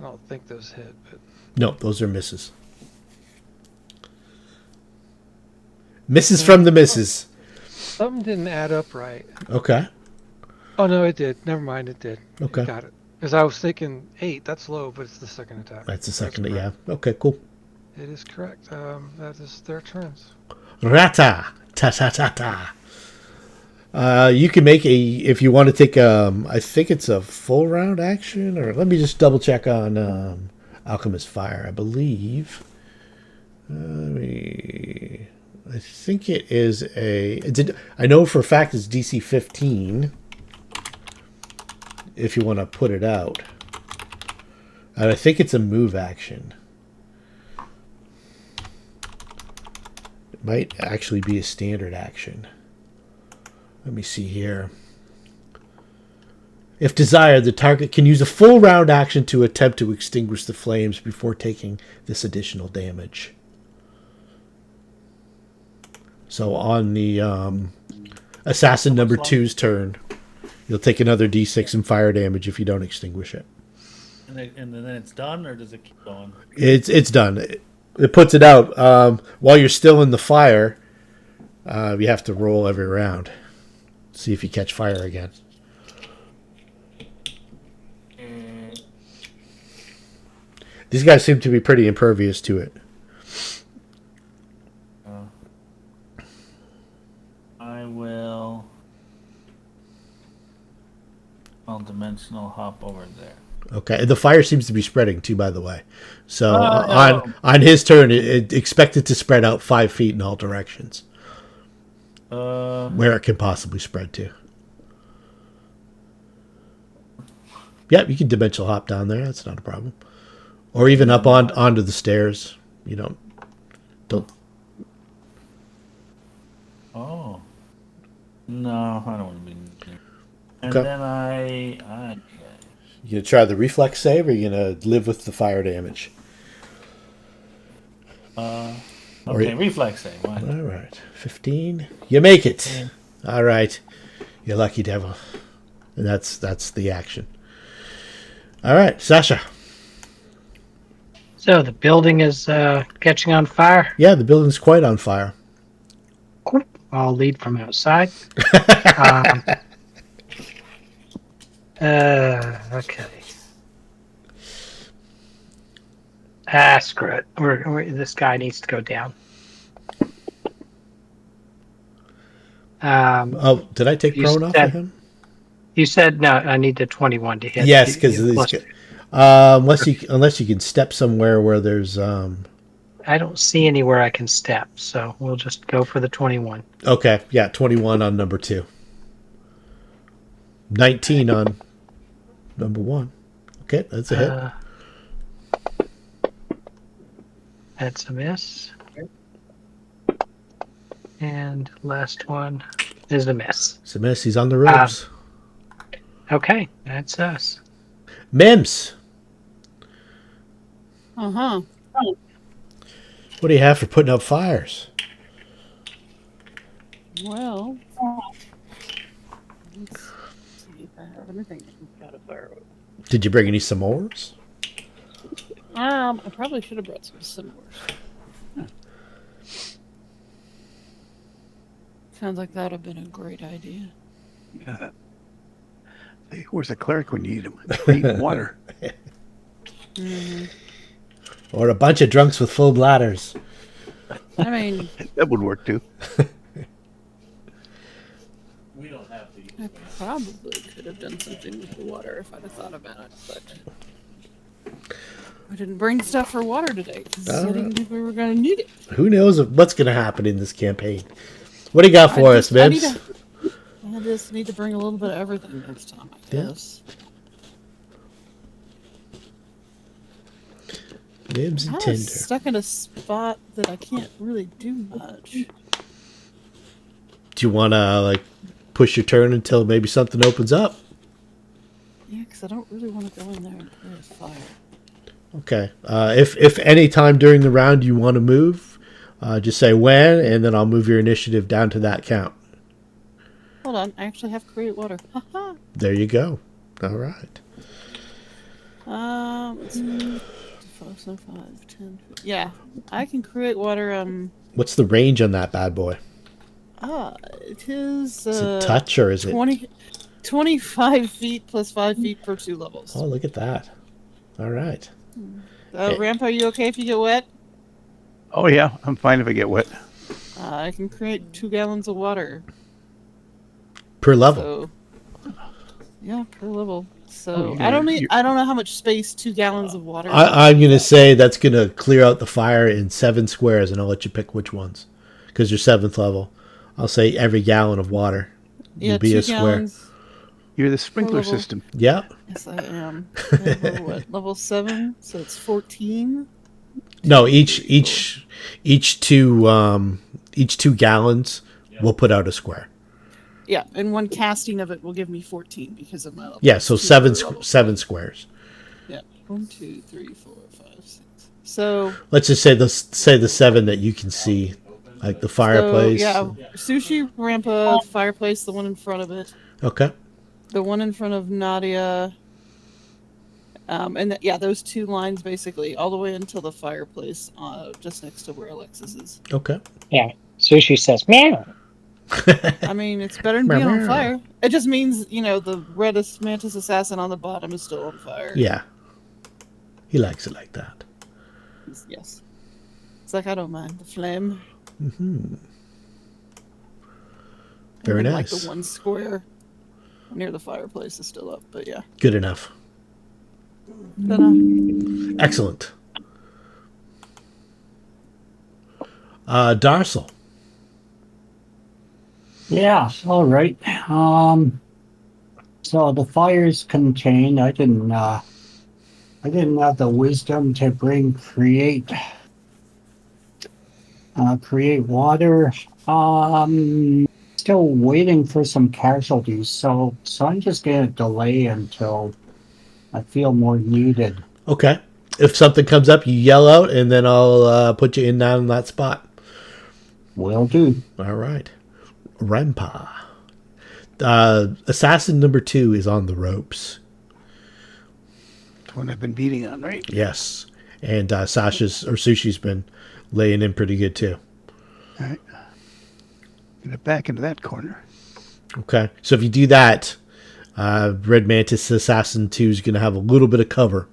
Speaker 2: don't think those hit, but
Speaker 1: No, those are misses. Misses from the misses.
Speaker 2: something didn't add up right.
Speaker 1: Okay.
Speaker 2: Oh no, it did. Never mind, it did.
Speaker 1: Okay.
Speaker 2: Got it. Because I was thinking 8, that's low, but it's the second attack.
Speaker 1: That's the second. Yeah.
Speaker 2: correct.
Speaker 1: Okay, cool.
Speaker 2: It is correct. That is their turns.
Speaker 1: Rata. Ta ta ta ta. You can make if you want to take, I think it's a full round action, or let me just double check on Alchemist Fire. I believe. I think it is I know for a fact it's DC 15. If you want to put it out. And I think it's a move action. It might actually be a standard action. Let me see here. If desired, the target can use a full round action to attempt to extinguish the flames before taking this additional damage. So on the assassin number 2's turn, you'll take another d6 in fire damage if you don't extinguish it.
Speaker 6: And then it's done, or does it keep going?
Speaker 1: It's done. It puts it out. While you're still in the fire, you have to roll every round. See if you catch fire again. These guys seem to be pretty impervious to it.
Speaker 6: I will. I'll dimensional hop over there.
Speaker 1: Okay, the fire seems to be spreading too, by the way. So
Speaker 6: no.
Speaker 1: on his turn, it expected to spread out 5 feet in all directions. Where it can possibly spread to. Yeah, you can dimensional hop down there. That's not a problem. Or even up onto the stairs. You don't.
Speaker 6: Oh. No, I don't want to be near. And
Speaker 1: Okay.
Speaker 6: then I
Speaker 1: You gonna try the reflex save, or you gonna live with the fire damage?
Speaker 6: okay, reflex save. Why not?
Speaker 1: All right, 15. You make it. Yeah. All right, you lucky devil. And that's the action. All right, Sasha.
Speaker 5: So the building is catching on fire.
Speaker 1: Yeah, the building's quite on fire.
Speaker 5: Cool. I'll lead from outside. Okay. Screw it. This guy needs to go down.
Speaker 1: Oh, did I take
Speaker 5: you
Speaker 1: prone off
Speaker 5: said-
Speaker 1: of him?
Speaker 5: You said no. I need the 21 to hit.
Speaker 1: Yes, because
Speaker 5: plus-
Speaker 1: unless you can step somewhere where there's
Speaker 5: I don't see anywhere I can step, so we'll just go for the 21.
Speaker 1: Okay, yeah, 21 on number 2. 19 on number 1. Okay, that's a hit.
Speaker 5: That's a miss. And last one is a miss.
Speaker 1: It's a miss. He's on the ropes.
Speaker 5: Okay, that's us.
Speaker 1: Mims,
Speaker 4: Uh-huh.
Speaker 1: what do you have for putting out fires?
Speaker 4: Well, let's see if I have anything out of fire.
Speaker 1: Did you bring any s'mores?
Speaker 4: I probably should have brought some s'mores. Sounds like that would have been a great idea.
Speaker 3: Yeah. Hey, where's the cleric when you need him? Need water.
Speaker 4: Mm-hmm.
Speaker 1: Or a bunch of drunks with full bladders?
Speaker 4: I mean,
Speaker 3: That would work too.
Speaker 6: We don't have the
Speaker 4: I probably could have done something with the water if I'd have thought about it, but I didn't bring stuff for water today because I didn't think we were going to need it.
Speaker 1: Who knows what's going to happen in this campaign? What do you got for us, Mibs?
Speaker 4: I just need to bring a little bit of everything next time, I guess.
Speaker 1: Mibs and
Speaker 4: I'm
Speaker 1: Tinder.
Speaker 4: stuck in a spot that I can't really do much.
Speaker 1: Do you want to like push your turn until maybe something opens up?
Speaker 4: Yeah, because I don't really want to go in there and play a fire.
Speaker 1: Okay. If any time during the round you want to move, just say when, and then I'll move your initiative down to that count.
Speaker 4: Hold on, I actually have create water. Haha.
Speaker 1: There you go. All right.
Speaker 4: Let's see. 5, 10. Yeah, I can create water.
Speaker 1: What's the range on that bad boy?
Speaker 4: It is.
Speaker 1: Is it touch or is
Speaker 4: 25 feet plus 5 feet per 2 levels.
Speaker 1: Oh, look at that. All right.
Speaker 4: Ramp, are you okay if you get wet?
Speaker 3: Oh yeah, I'm fine if I get wet.
Speaker 4: I can create 2 gallons of water.
Speaker 1: Per level.
Speaker 4: So, yeah, per level. So I don't know how much space 2 gallons of water.
Speaker 1: I'm gonna say that's gonna clear out the fire in 7 squares, and I'll let you pick which ones, because you're 7th level. I'll say every gallon of water will be
Speaker 4: 2
Speaker 1: a square.
Speaker 4: gallons.
Speaker 3: You're the sprinkler system.
Speaker 1: Yeah.
Speaker 4: Yes, I am. Level 7, so it's 14.
Speaker 1: No, each 2 gallons will put out a square.
Speaker 4: Yeah, and one casting of it will give me 14 because of my level.
Speaker 1: Yeah, so 7 squares.
Speaker 4: Yeah, 1, 2, 3, 4, 5, 6. So
Speaker 1: let's just say the 7 that you can see, like the fireplace.
Speaker 4: So, yeah, sushi rampa, fireplace, the one in front of it.
Speaker 1: Okay.
Speaker 4: The one in front of Nadia. And those 2 lines basically, all the way until the fireplace, just next to where Alexis is.
Speaker 1: Okay.
Speaker 5: Yeah. Sushi says, meow.
Speaker 4: I mean, it's better than being on fire. It just means, the Red Mantis assassin on the bottom is still on fire.
Speaker 1: Yeah. He likes it like that.
Speaker 4: Yes. It's like, I don't mind the flame.
Speaker 1: Mm-hmm. Very nice.
Speaker 4: Like the 1 square near the fireplace is still up, but yeah.
Speaker 1: Good enough. Excellent. Darsel.
Speaker 9: Yeah, all right. So the fire's contained. I didn't have the wisdom to create water. Still waiting for some casualties, so I'm just gonna delay until I feel more needed.
Speaker 1: Okay. If something comes up, you yell out, and then I'll put you down in that spot.
Speaker 9: Will do.
Speaker 1: All right. Rempa. Assassin number 2 is on the ropes.
Speaker 3: The one I've been beating on, right?
Speaker 1: Yes. And Sushi's been laying in pretty good too.
Speaker 3: All right. Get back into that corner.
Speaker 1: Okay. So if you do that, Red Mantis Assassin 2 is going to have a little bit of cover.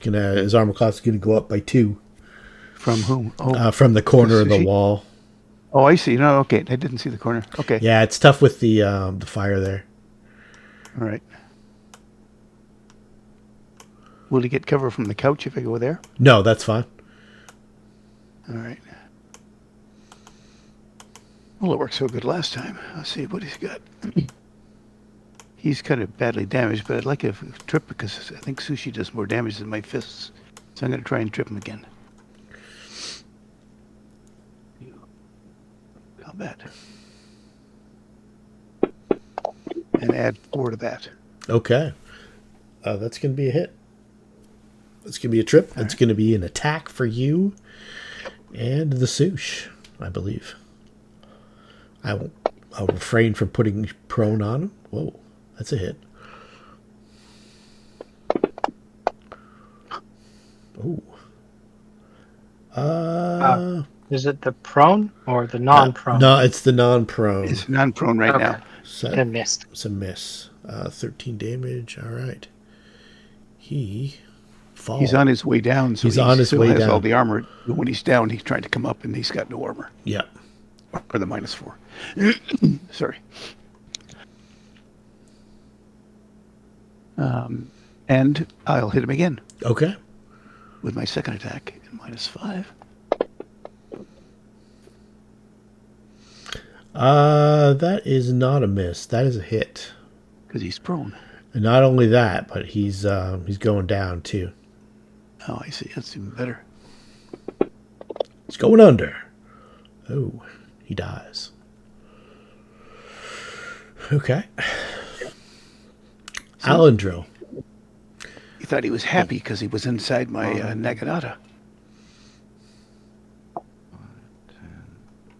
Speaker 1: His armor class is going to go up by 2.
Speaker 3: From whom?
Speaker 1: From the corner of the wall.
Speaker 3: Oh, I see. No, okay. I didn't see the corner. Okay.
Speaker 1: Yeah, it's tough with the fire there.
Speaker 3: All right. Will he get cover from the couch if I go there?
Speaker 1: No, that's fine.
Speaker 3: All right. Well, it worked so good last time. Let's see what he's got. He's kind of badly damaged, but I'd like a trip because I think Sushi does more damage than my fists. So I'm going to try and trip him again. How bad? And add 4 to that.
Speaker 1: Okay. That's going to be a hit. It's going to be a trip. It's going to be an attack for you and the Sush, I believe. I'll refrain from putting prone on him. Whoa, that's a hit. Oh.
Speaker 5: Is it the prone or the non-prone?
Speaker 1: No, it's the non-prone.
Speaker 3: It's non-prone right now.
Speaker 1: So,
Speaker 5: it missed.
Speaker 1: It's a miss. 13 damage. All right. He falls.
Speaker 3: He's on his way down. So
Speaker 1: he's on his way
Speaker 3: has
Speaker 1: down.
Speaker 3: All the armor. When he's down, he's trying to come up, and he's got no armor.
Speaker 1: Yeah.
Speaker 3: or the -4. Sorry. And I'll hit him again
Speaker 1: Okay.
Speaker 3: with my second attack, -5.
Speaker 1: That is not a miss. That is a hit.
Speaker 3: Because he's prone.
Speaker 1: And not only that, but he's going down too.
Speaker 3: Oh, I see. That's even better.
Speaker 1: He's going under. Oh, he dies. Okay. Alendril.
Speaker 3: He thought he was happy because he was inside my Naginata.
Speaker 7: 10,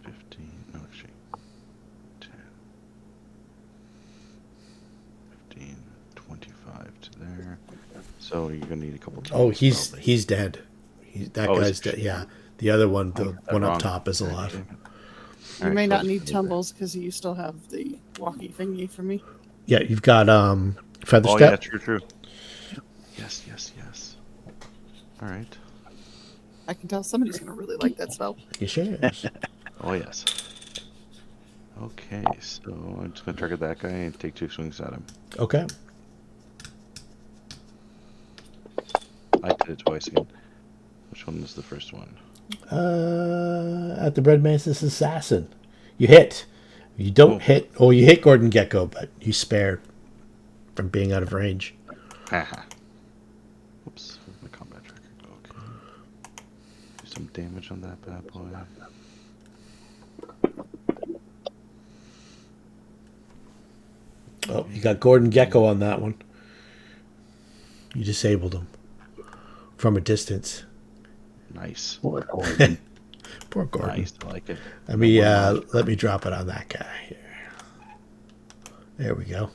Speaker 7: 15, no, actually, 10, 15, 25 to there. So you're gonna need a couple.
Speaker 1: Oh,
Speaker 7: tokens,
Speaker 1: he's
Speaker 7: probably.
Speaker 1: dead. That
Speaker 7: Oh, is
Speaker 1: guy's
Speaker 7: he?
Speaker 1: dead. Yeah. The other one, the
Speaker 7: got that
Speaker 1: one up
Speaker 7: wrong.
Speaker 1: top, is alive.
Speaker 7: Damn it.
Speaker 4: You
Speaker 7: Alright,
Speaker 4: may
Speaker 7: so
Speaker 4: not
Speaker 7: it's
Speaker 4: need
Speaker 7: gonna be
Speaker 4: tumbles because you still have the walkie thingy for me.
Speaker 1: Yeah, you've got feather
Speaker 7: Oh yeah,
Speaker 1: step.
Speaker 7: true. Yes. All right.
Speaker 4: I can tell somebody's gonna really like that spell.
Speaker 1: You shares.
Speaker 7: Oh yes. Okay, so I'm just gonna target that guy and take 2 swings at him.
Speaker 1: Okay.
Speaker 7: I did it twice again. Which one is the first one?
Speaker 1: At the Red Mantis assassin, you hit. You don't hit. Oh, you hit Gordon Gecko, but you spare from being out of range.
Speaker 7: Haha. Oops. Where'd my combat tracker go? Okay. Do some damage on that bad boy.
Speaker 1: Oh, you got Gordon Gecko on that one. You disabled him from a distance.
Speaker 7: Nice.
Speaker 9: Poor Gordon.
Speaker 1: Poor Gordon.
Speaker 7: Nice. I like it.
Speaker 1: Let me drop it on that guy here. There we go.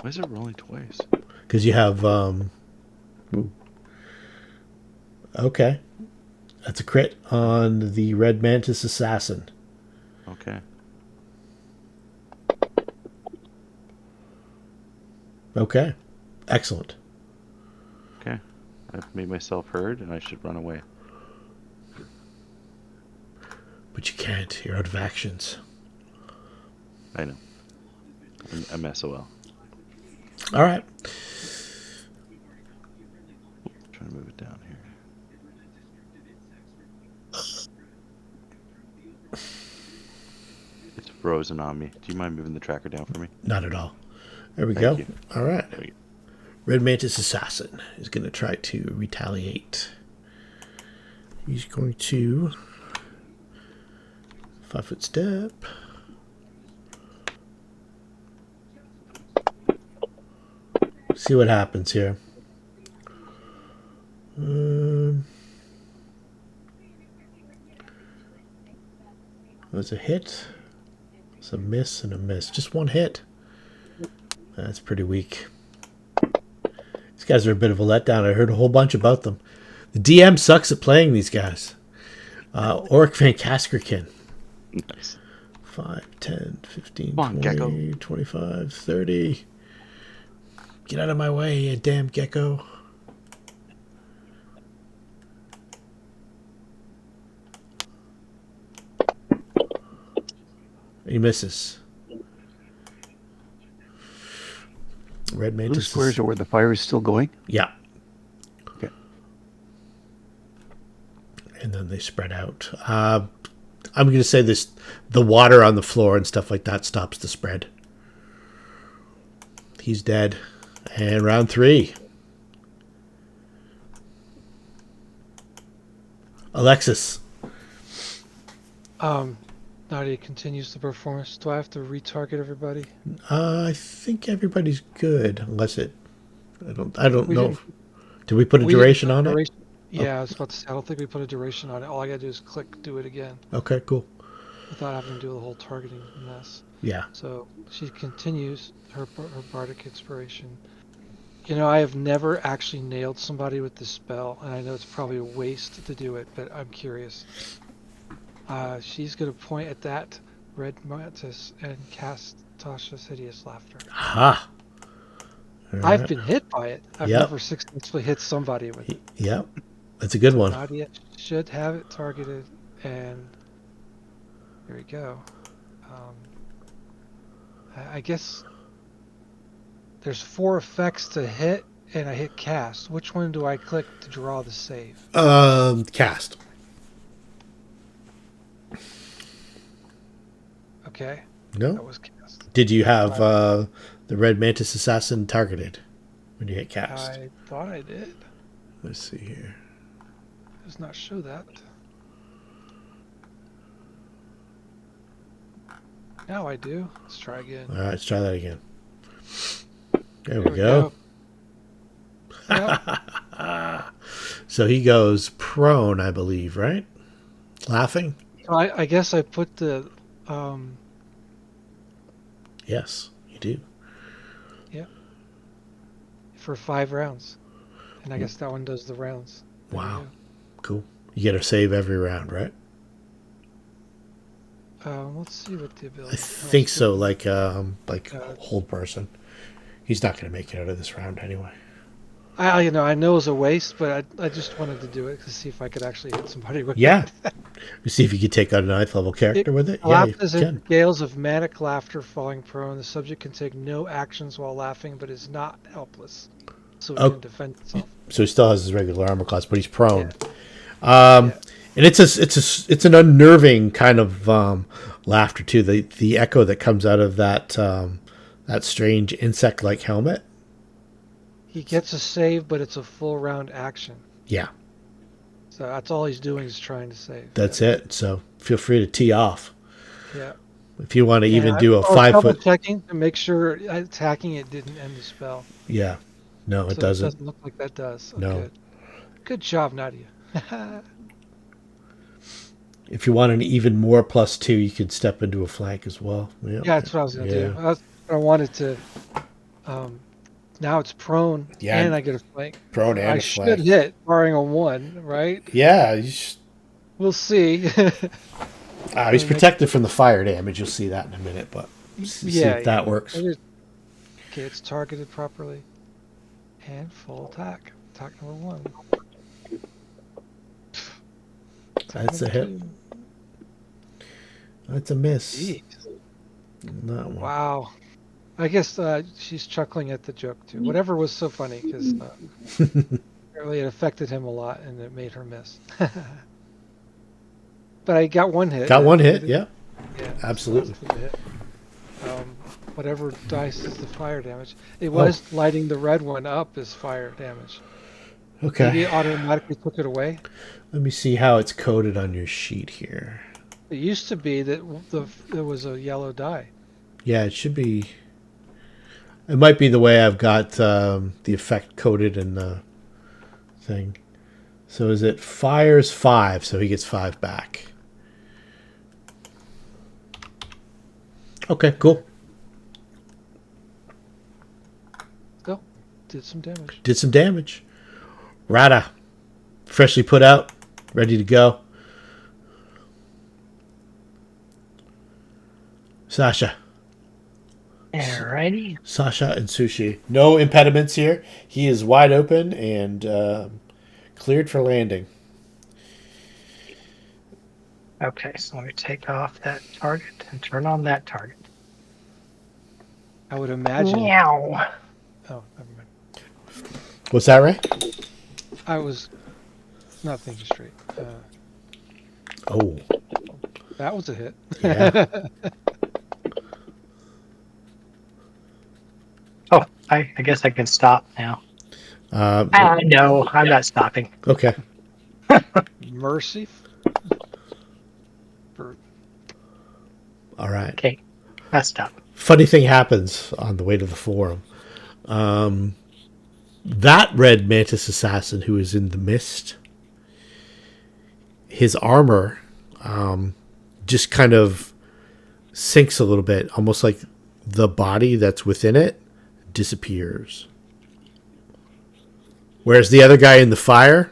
Speaker 7: Why is it rolling twice?
Speaker 1: Because you have okay. That's a crit on the Red Mantis assassin.
Speaker 7: Okay.
Speaker 1: Okay. Excellent.
Speaker 7: Okay. I've made myself heard and I should run away.
Speaker 1: But you can't. You're out of actions.
Speaker 7: I know. I'm SOL.
Speaker 1: All right.
Speaker 7: Trying to move it down here. It's frozen on me. Do you mind moving the tracker down for me?
Speaker 1: Not at all. There we
Speaker 7: Thank
Speaker 1: go.
Speaker 7: you.
Speaker 1: All right.
Speaker 7: There we go.
Speaker 1: Red Mantis assassin is going to try to retaliate. He's going to 5-foot step. See what happens here. There's a hit. It's a miss and a miss. Just one hit. That's pretty weak. These guys are a bit of a letdown. I heard a whole bunch about them. The DM sucks at playing these guys. Oric Van Kaskerkin.
Speaker 7: Nice.
Speaker 1: 5, 10, 15,
Speaker 7: Come on,
Speaker 1: 20,
Speaker 7: Gecko.
Speaker 1: 25, 30. Get out of my way, you damn gecko. He misses. Red Mantis.
Speaker 3: Blue squares are where the fire is still going.
Speaker 1: Yeah.
Speaker 3: Okay.
Speaker 1: And then they spread out. I'm going to say this: the water on the floor and stuff like that stops the spread. He's dead. And round 3. Alexis.
Speaker 2: Nadia continues the performance. Do I have to retarget everybody?
Speaker 1: I think everybody's good, unless it. I don't
Speaker 2: We
Speaker 1: know.
Speaker 2: didn't-
Speaker 1: Did we put a
Speaker 2: We didn't
Speaker 1: duration
Speaker 2: put a
Speaker 1: on it?
Speaker 2: duration- Yeah, I was about to say, I don't think we put a duration on it. All I gotta do is click do it again
Speaker 1: Okay, cool.
Speaker 2: without having to do the whole targeting mess.
Speaker 1: Yeah.
Speaker 2: So she continues her bardic inspiration. You know, I have never actually nailed somebody with this spell, and I know it's probably a waste to do it, but I'm curious. She's going to point at that Red Mantis and cast Tasha's Hideous Laughter.
Speaker 1: Aha. All
Speaker 2: I've
Speaker 1: right.
Speaker 2: been hit by it. I've
Speaker 1: Yep.
Speaker 2: never successfully hit somebody with it.
Speaker 1: Yep. That's a good one.
Speaker 2: Nadia should have it targeted, and here we go. I guess there's 4 effects to hit, and I hit cast. Which one do I click to draw the save?
Speaker 1: Cast.
Speaker 2: Okay,
Speaker 1: No?
Speaker 2: that was cast.
Speaker 1: Did you have the Red Mantis Assassin targeted when you hit cast?
Speaker 2: I thought I did.
Speaker 1: Let's see here.
Speaker 2: Does not show that. Now I do. Let's try again.
Speaker 1: All right, let's try that again. There
Speaker 2: There
Speaker 1: we go.
Speaker 2: Yep.
Speaker 1: So he goes prone, I believe, right? Laughing?
Speaker 2: So I guess I put the
Speaker 1: Yes, you do.
Speaker 2: for 5 rounds, and I guess that one does the rounds. There you
Speaker 1: Wow. Cool. You get a save every round, right?
Speaker 2: go. Let's see what the ability.
Speaker 1: I think so, like
Speaker 2: Uh,
Speaker 1: hold person. He's not going to make it out of this round anyway.
Speaker 2: I know it's a waste, but I just wanted to do it to see if I could actually hit somebody with
Speaker 1: Yeah.
Speaker 2: it.
Speaker 1: You see if you could take out a 9th level character with it. Yeah, you
Speaker 2: Laughs in
Speaker 1: can.
Speaker 2: gales of manic laughter falling prone. The subject can take no actions while laughing, but is not helpless, so it
Speaker 1: Oh.
Speaker 2: can defend itself.
Speaker 1: So he still has his regular armor class, but he's prone.
Speaker 2: Yeah.
Speaker 1: And it's an unnerving kind of laughter too. The echo that comes out of that strange insect-like helmet.
Speaker 2: He gets a save, but it's a full round action.
Speaker 1: Yeah,
Speaker 2: So that's all he's doing is trying to save.
Speaker 1: that's it. So feel free to tee off
Speaker 2: Yeah.
Speaker 1: if you want to even
Speaker 2: And
Speaker 1: do a
Speaker 2: I was
Speaker 1: 5
Speaker 2: double
Speaker 1: foot.
Speaker 2: checking to make sure attacking it didn't end the spell.
Speaker 1: Yeah, no, it
Speaker 2: So
Speaker 1: doesn't.
Speaker 2: It doesn't look like that does. Oh,
Speaker 1: No.
Speaker 2: Good job, Nadia.
Speaker 1: If you want an even more +2, you can step into a flank as well.
Speaker 2: Yeah, that's what I was gonna do.
Speaker 1: Yeah.
Speaker 2: I wanted to. Now it's prone,
Speaker 1: Yeah.
Speaker 2: and I get a flank.
Speaker 1: Prone and
Speaker 2: I
Speaker 1: a
Speaker 2: should
Speaker 1: flank.
Speaker 2: hit, barring a 1, right?
Speaker 1: Yeah,
Speaker 2: We'll see.
Speaker 1: he's protected from the fire damage. You'll see that in a minute, but see if that works.
Speaker 2: Okay, it's targeted properly, and full attack. Attack number 1. Attack
Speaker 1: That's a
Speaker 2: number
Speaker 1: hit.
Speaker 2: 2.
Speaker 1: That's a miss.
Speaker 2: Jeez.
Speaker 1: That one.
Speaker 2: Wow. I guess she's chuckling at the joke too. Whatever was so funny because apparently it affected him a lot and it made her miss. But I got 1 hit.
Speaker 1: Got 1 hit, yeah.
Speaker 2: Yeah,
Speaker 1: Absolutely.
Speaker 2: So that's a good hit. Whatever dice is the fire damage. It was lighting the red one up as fire damage.
Speaker 1: Okay.
Speaker 2: Maybe it automatically took it away.
Speaker 1: Let me see how it's coded on your sheet here.
Speaker 2: It used to be that there was a yellow die.
Speaker 1: Yeah, it should be. It might be the way I've got the effect coded in the thing. So is it fires 5, so he gets 5 back. Okay, cool.
Speaker 2: Go. Did some damage.
Speaker 1: Did some damage. Rada, freshly put out, ready to go. Sasha.
Speaker 5: Alrighty.
Speaker 1: Sasha and Sushi. No impediments here. He is wide open and cleared for landing.
Speaker 5: Okay, so let me take off that target and turn on that target.
Speaker 2: I would imagine.
Speaker 5: Meow.
Speaker 2: Oh, never mind.
Speaker 1: What's that, Ray?
Speaker 2: I was not thinking straight.
Speaker 1: Oh,
Speaker 2: That was a hit.
Speaker 1: yeah.
Speaker 5: Oh, I guess I can stop now.
Speaker 1: Um,
Speaker 5: No, I'm not stopping.
Speaker 1: okay.
Speaker 2: Mercy.
Speaker 1: All right.
Speaker 5: Okay, I stop.
Speaker 1: Funny thing happens on the way to the forum. That Red Mantis assassin who is in the mist, his armor just kind of sinks a little bit, almost like the body that's within it disappears. Whereas the other guy in the fire,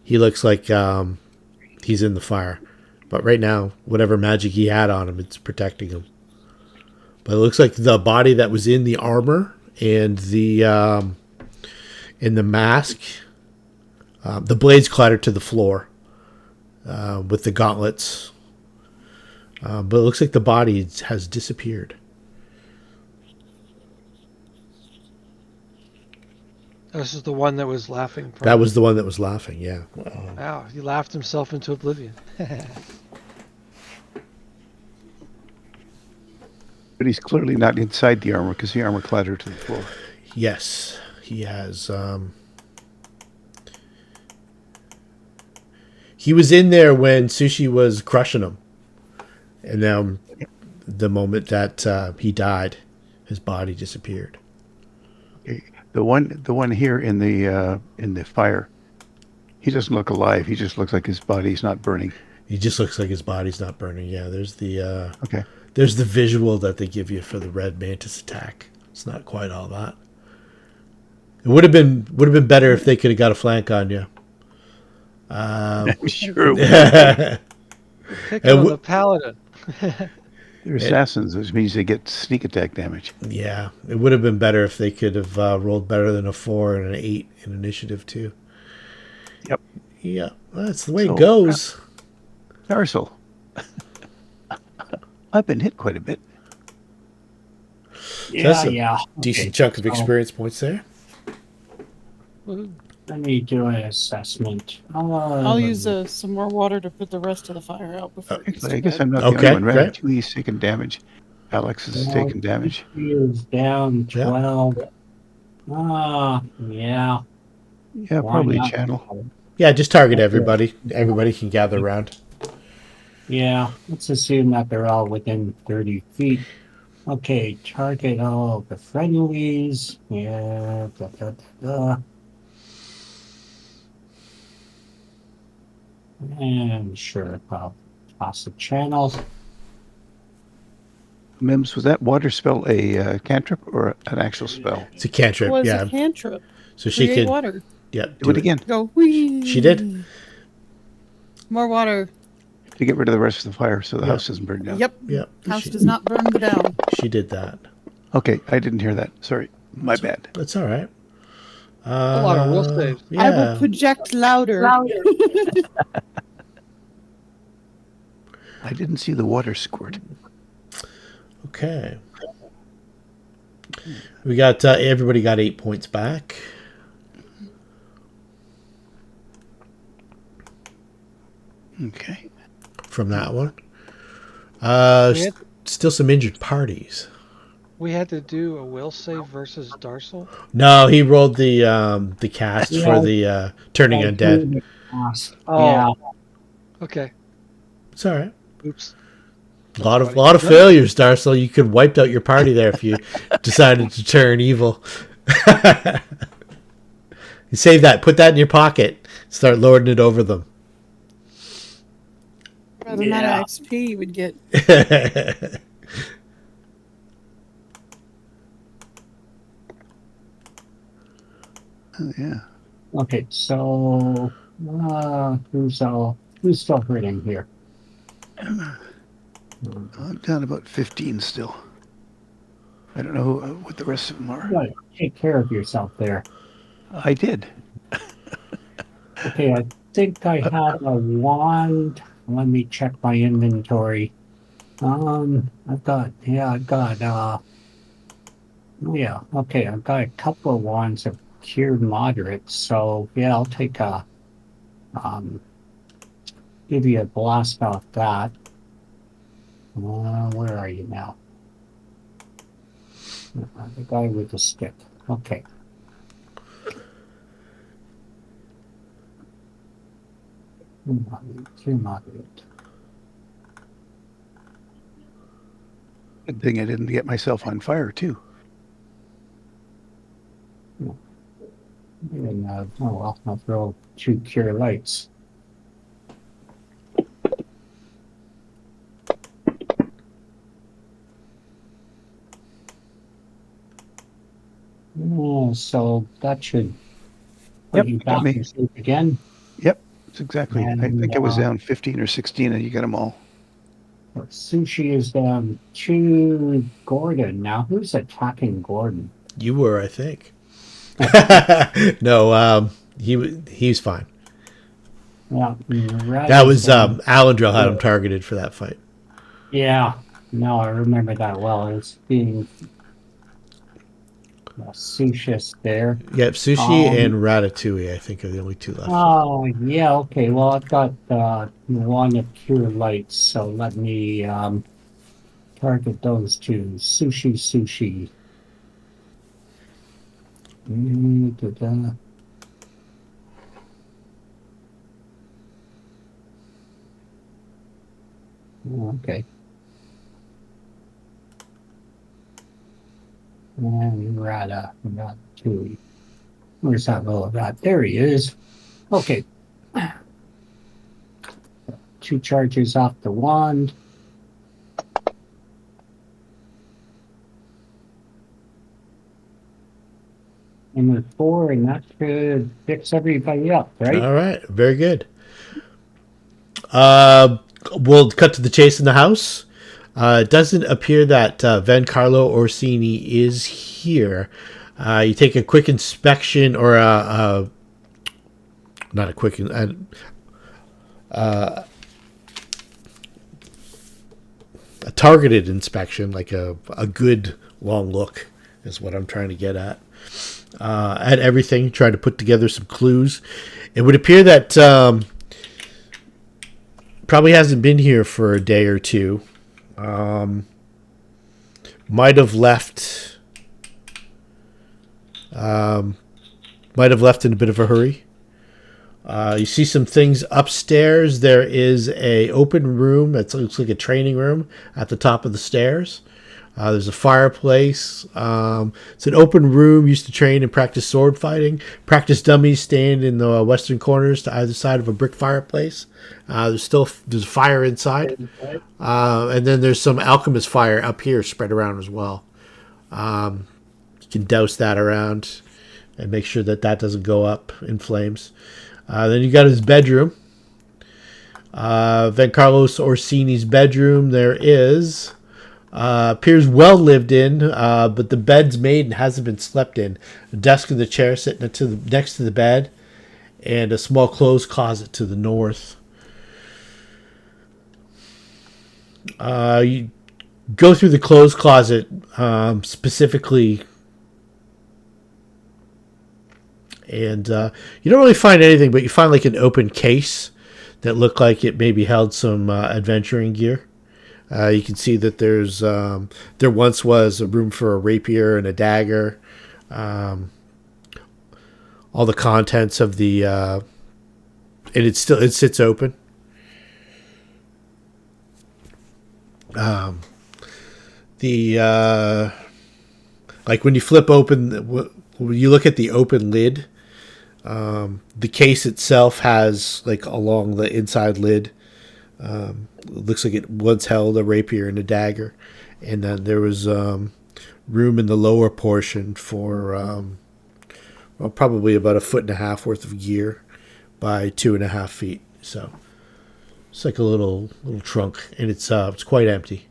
Speaker 1: he looks like he's in the fire. But right now, whatever magic he had on him, it's protecting him. But it looks like the body that was in the armor and the mask, the blades clatter to the floor with the gauntlets. But it looks like the body has disappeared.
Speaker 2: This is the one that was laughing.
Speaker 1: That was the one that was laughing, yeah.
Speaker 2: Wow, he laughed himself into oblivion.
Speaker 3: But he's clearly not inside the armor because the armor clattered to the floor.
Speaker 1: Yes, he has. He was in there when Sushi was crushing him. And now, the moment that he died, his body disappeared.
Speaker 3: Okay. The one here in the fire, he doesn't look alive. He just looks like his body's not burning.
Speaker 1: He just looks like his body's not burning. Yeah, there's the
Speaker 3: Okay.
Speaker 1: there's the visual that they give you for the Red Mantis attack. It's not quite all that. It would have been better if they could have got a flank on you.
Speaker 3: Sure.
Speaker 2: Pick on the paladin.
Speaker 3: They're assassins, which means they get sneak attack damage.
Speaker 1: Yeah, it would have been better if they could have rolled better than a 4 and an 8 in initiative too.
Speaker 3: Yep.
Speaker 1: Yeah, that's the way it goes.
Speaker 3: Darsel. I've been hit quite a bit.
Speaker 1: That's a
Speaker 5: Yeah.
Speaker 1: decent
Speaker 5: Okay,
Speaker 1: chunk of
Speaker 5: so
Speaker 1: experience points there.
Speaker 5: Let me do an assessment.
Speaker 4: I'll use some more water to put the rest of the fire out before it gets
Speaker 3: I
Speaker 4: too
Speaker 3: guess
Speaker 4: bad.
Speaker 3: I'm not the
Speaker 1: Okay,
Speaker 3: only one.
Speaker 1: great.
Speaker 3: Ratatouille's taking damage. Alex is taking damage.
Speaker 5: He is down
Speaker 1: Yeah.
Speaker 5: 12. Yeah.
Speaker 3: Yeah,
Speaker 5: Why
Speaker 3: probably
Speaker 5: not?
Speaker 3: channel.
Speaker 1: Yeah, just target everybody. Everybody can gather around.
Speaker 5: Yeah, let's assume that they're all within 30 feet. Okay, target all the friendlies. Yeah, And sure, I'll toss the channels.
Speaker 3: Mims, was that water spell a cantrip or an actual spell?
Speaker 1: It's a cantrip,
Speaker 4: Was
Speaker 1: yeah.
Speaker 4: a cantrip.
Speaker 1: So she
Speaker 4: Create
Speaker 1: can,
Speaker 4: water.
Speaker 1: yeah,
Speaker 3: Do it again
Speaker 4: Go whee.
Speaker 1: She did.
Speaker 4: More water.
Speaker 3: to get rid of the rest of the fire so the house doesn't burn down.
Speaker 4: Yep.
Speaker 1: Yeah,
Speaker 4: House does not burn down.
Speaker 1: she did that.
Speaker 3: Okay, I didn't hear that. Sorry, my bad.
Speaker 1: That's all right.
Speaker 2: A lot of will saves.
Speaker 1: Yeah.
Speaker 4: I will project louder.
Speaker 3: I didn't see the water squirt.
Speaker 1: Okay. We got everybody got 8 points back.
Speaker 3: Okay.
Speaker 1: From that one.
Speaker 2: We had-
Speaker 1: Still some injured parties.
Speaker 2: We had to do a will save versus Darsel.
Speaker 1: No, he rolled the cast for the turning undead.
Speaker 2: Oh.
Speaker 5: Yeah.
Speaker 2: Okay.
Speaker 1: It's all right.
Speaker 2: Oops.
Speaker 1: A lot of failures, Darcel. You could wiped out your party there if you decided to turn evil. You save that. Put that in your pocket. Start lording it over them.
Speaker 4: The amount of XP you would get.
Speaker 3: Oh, yeah.
Speaker 5: Okay, so who's still hurting here?
Speaker 3: I'm down about 15 still. I don't know what the rest of them are.
Speaker 5: You gotta take care of yourself there.
Speaker 3: I did.
Speaker 5: Okay, I think I have a wand. Let me check my inventory. I've got okay, I've got a couple of wands of cured moderate, so yeah, I'll take a give you a blast off that. Where are you now? The guy with the stick. Okay. Too moderate.
Speaker 3: Good thing I didn't get myself on fire, too.
Speaker 5: And, oh well, I'll throw 2 cure lights. So that should put you
Speaker 3: got
Speaker 5: back
Speaker 3: me.
Speaker 5: in shape again.
Speaker 3: Yep, that's exactly. I
Speaker 5: And,
Speaker 3: think I was down 15 or 16 and you got them all.
Speaker 5: Sushi is down to Gordon. Now, who's attacking Gordon?
Speaker 1: You were, I think. No, he's fine.
Speaker 9: Yeah,
Speaker 1: That was Alendrel had him targeted for that fight.
Speaker 9: Yeah, no, I remember that well. It was being Sushis there.
Speaker 1: Yep, Sushi and Ratatouille, I think, are the only two left.
Speaker 9: Oh, yeah, okay. Well, I've got one of Pure Lights, so let me target those two. Sushi. Da-da. Oh, okay. And Ratatouille. Where's that little rat? There he is. Okay. 2 charges off the wand. And with 4, and that should fix everybody up, right?
Speaker 1: All right, very good. We'll cut to the chase in the house. It doesn't appear that Vencarlo Orsini is here. You take a quick inspection, or not a quick, a targeted inspection, like a good long look, is what I'm trying to get at everything, trying to put together some clues. It would appear that probably hasn't been here for a day or two. Might have left in a bit of a hurry. You see some things upstairs. There is a open room that looks like a training room at the top of the stairs. There's a fireplace. It's an open room used to train and practice sword fighting. Practice dummies stand in the western corners to either side of a brick fireplace. There's a fire inside. And then there's some alchemist fire up here spread around as well. You can douse that around and make sure that doesn't go up in flames. Then you got his bedroom. Vencarlo Orsini's bedroom. There is... appears well lived in, but the bed's made and hasn't been slept in. A desk and the chair sitting next to the bed, and a small clothes closet to the north. You go through the clothes closet specifically, and you don't really find anything, but you find like an open case that looked like it maybe held some adventuring gear. You can see that there once was a room for a rapier and a dagger. All the contents of the and it sits open. Like when you flip open, when you look at the open lid, the case itself has, like, along the inside lid, it looks like it once held a rapier and a dagger, and then there was room in the lower portion for probably about 1.5 feet worth of gear by 2.5 feet. So it's like a little trunk, and it's quite empty.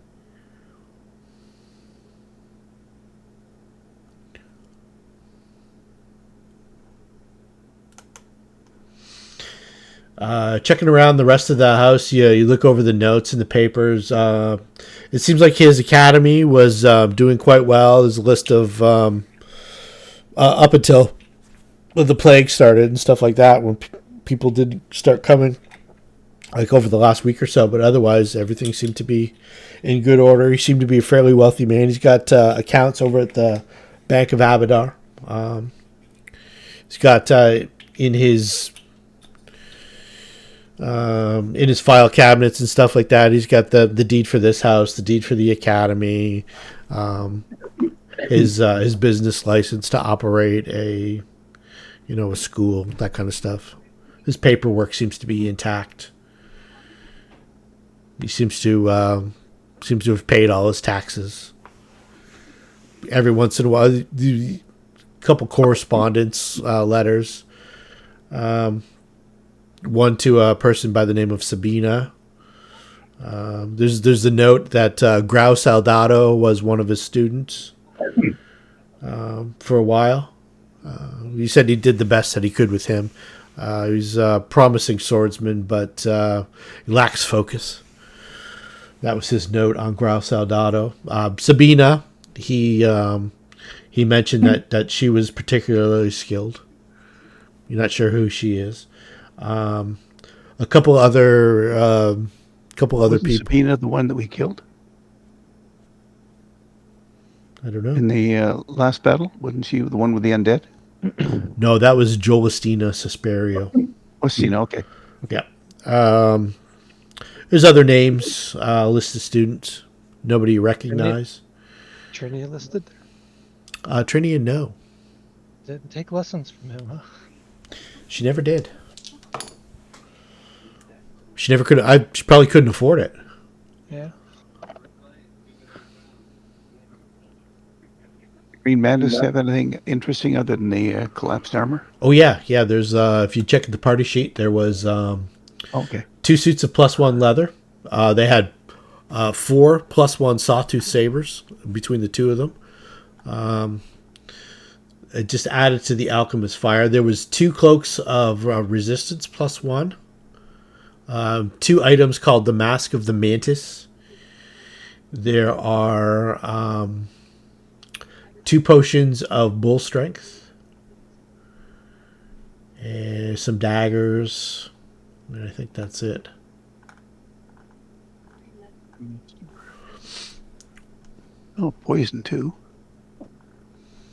Speaker 1: Checking around the rest of the house, you look over the notes and the papers. It seems like his academy was doing quite well. There's a list of up until the plague started and stuff like that, when people did start coming, like over the last week or so. But otherwise, everything seemed to be in good order. He seemed to be a fairly wealthy man. He's got accounts over at the Bank of Abadar. He's got in his file cabinets and stuff like that, he's got the deed for this house, the deed for the academy, his business license to operate a school, that kind of stuff. His paperwork seems to be intact. He seems to have paid all his taxes. Every once in a while, a couple correspondence letters. One to a person by the name of Sabina. There's the note that Grau Saldado was one of his students. for a while. He said he did the best that he could with him. He's a promising swordsman, but he lacks focus. That was his note on Grau Soldado. Sabina, he mentioned that she was particularly skilled. You're not sure who she is. A couple other
Speaker 3: Wasn't
Speaker 1: people.
Speaker 3: Sabina the one that we killed
Speaker 1: I don't know.
Speaker 3: in the last battle? Wasn't she the one with the undead?
Speaker 1: No, that was Jolistina Susperio.
Speaker 3: Oh, Sabina. Okay.
Speaker 1: Yeah. There's other names, list of students. Nobody you recognize.
Speaker 2: Trini listed there.
Speaker 1: Trinia, no.
Speaker 2: Didn't take lessons from him, huh?
Speaker 1: She never did. She never could. She probably couldn't afford it.
Speaker 2: Yeah.
Speaker 3: Green Mantis have anything interesting other than the collapsed armor?
Speaker 1: Oh yeah. There's if you check the party sheet, there was
Speaker 3: Okay.
Speaker 1: 2 suits of +1 leather. They had 4 +1 sawtooth sabers between the 2 of them. It just added to the alchemist fire. There was 2 cloaks of resistance +1. 2 items called the Mask of the Mantis. There are 2 potions of bull strength. And some daggers. And I think that's it.
Speaker 3: Oh, poison too.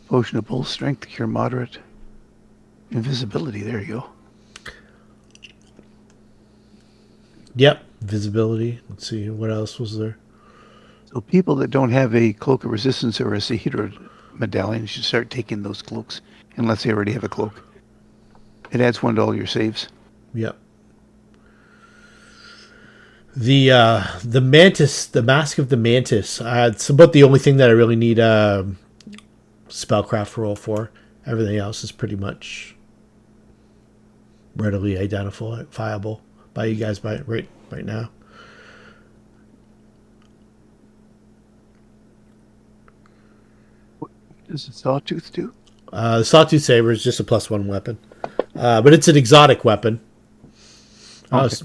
Speaker 3: Potion of bull strength, cure moderate invisibility. There you go.
Speaker 1: Yep, visibility. Let's see, what else was there?
Speaker 3: So people that don't have a cloak of resistance or a Sihedron medallion should start taking those cloaks, unless they already have a cloak. It adds 1 to all your saves.
Speaker 1: Yep. The mantis, the Mask of the Mantis. It's about the only thing that I really need a spellcraft roll for. Everything else is pretty much readily identifiable by you guys right now.
Speaker 3: What does the sawtooth do?
Speaker 1: The sawtooth saber is just a +1 weapon, but it's an exotic weapon.
Speaker 3: Okay.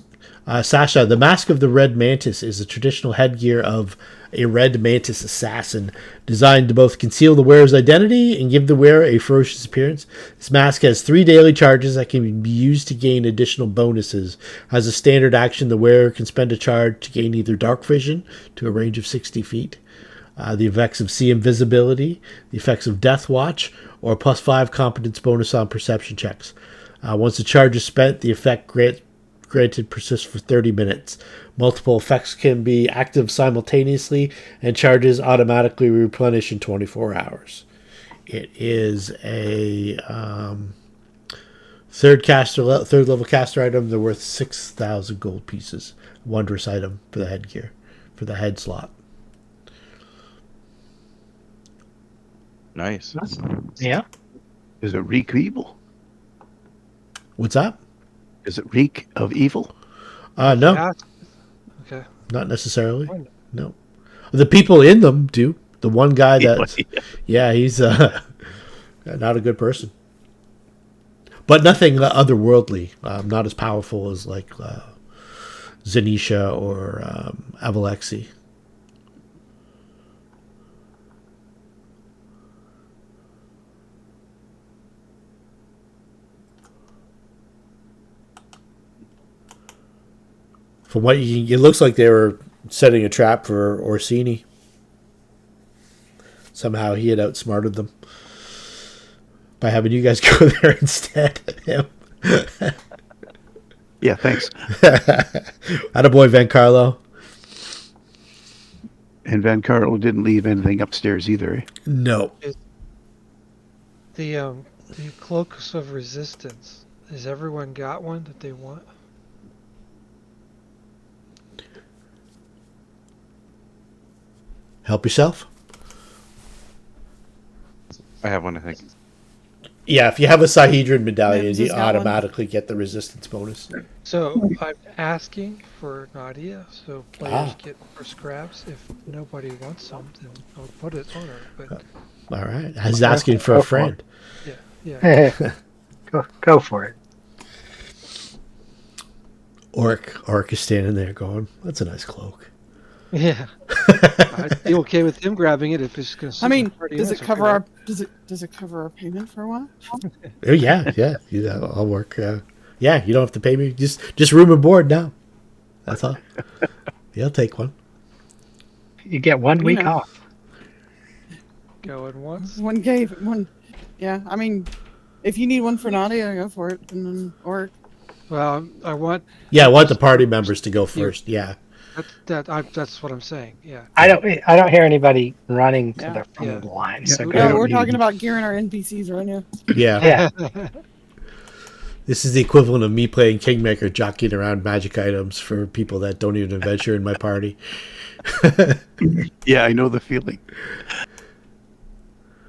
Speaker 1: Sasha, the Mask of the Red Mantis is a traditional headgear of a Red Mantis assassin, designed to both conceal the wearer's identity and give the wearer a ferocious appearance. This mask has 3 daily charges that can be used to gain additional bonuses. As a standard action, the wearer can spend a charge to gain either dark vision to a range of 60 feet, the effects of see invisibility, the effects of death watch, or a +5 competence bonus on perception checks. Once the charge is spent, the effect granted persists for 30 minutes. Multiple effects can be active simultaneously, and charges automatically replenish in 24 hours. It is a third level caster item. They're worth 6,000 gold pieces. Wondrous item for the headgear, for the head slot.
Speaker 7: Nice.
Speaker 5: Yeah.
Speaker 3: Does it reek of evil?
Speaker 1: What's that?
Speaker 3: Does it reek of evil?
Speaker 1: No,
Speaker 2: Yeah. Okay.
Speaker 1: not necessarily. No, the people in them do. The one guy that's he's not a good person, but nothing otherworldly. Not as powerful as like Zanisha or Avalexi. From what it looks like they were setting a trap for Orsini. Somehow he had outsmarted them by having you guys go there instead of him.
Speaker 3: Yeah, thanks.
Speaker 1: Attaboy, Vencarlo.
Speaker 3: And Vencarlo didn't leave anything upstairs either, eh?
Speaker 1: No.
Speaker 2: The cloaks of resistance. Has everyone got one that they want?
Speaker 1: Help yourself.
Speaker 7: I have one, I think.
Speaker 1: Yeah, if you have a Sihedron medallion,
Speaker 4: Mims
Speaker 1: you
Speaker 4: has got one.
Speaker 1: automatically get the resistance bonus.
Speaker 2: So I'm asking for Nadia, so players
Speaker 1: Ah.
Speaker 2: get first grabs. If nobody wants some, then I'll put it on her. But
Speaker 1: All right. He's asking for a
Speaker 5: Go for
Speaker 1: friend.
Speaker 2: Yeah.
Speaker 5: Go for it.
Speaker 1: Orc is standing there going, "That's a nice cloak."
Speaker 2: Yeah. I'd be okay with him grabbing it if it's going to.
Speaker 4: I mean, does it cover our payment for a while?
Speaker 1: Oh yeah. I'll work. Yeah, you don't have to pay me. Just room and board now. That's all. Yeah, I'll take one.
Speaker 5: You get 1 week
Speaker 4: know.
Speaker 5: off.
Speaker 2: Going once.
Speaker 4: One. Yeah, I mean, if you need one for Nadia, go for it. And then, or
Speaker 2: Well, I want.
Speaker 1: Yeah, I want the party members to go first. Yeah.
Speaker 2: That's what I'm saying. Yeah.
Speaker 5: I don't hear anybody running to the front
Speaker 2: Yeah.
Speaker 5: of the line.
Speaker 3: Yeah,
Speaker 5: So
Speaker 3: I
Speaker 5: go.
Speaker 3: don't
Speaker 4: we're
Speaker 3: need
Speaker 4: talking
Speaker 3: it.
Speaker 4: about gearing our NPCs right now.
Speaker 1: Yeah.
Speaker 5: Yeah.
Speaker 1: This is the equivalent of me playing Kingmaker, jockeying around magic items for people that don't even venture in my party.
Speaker 3: Yeah, I know the feeling.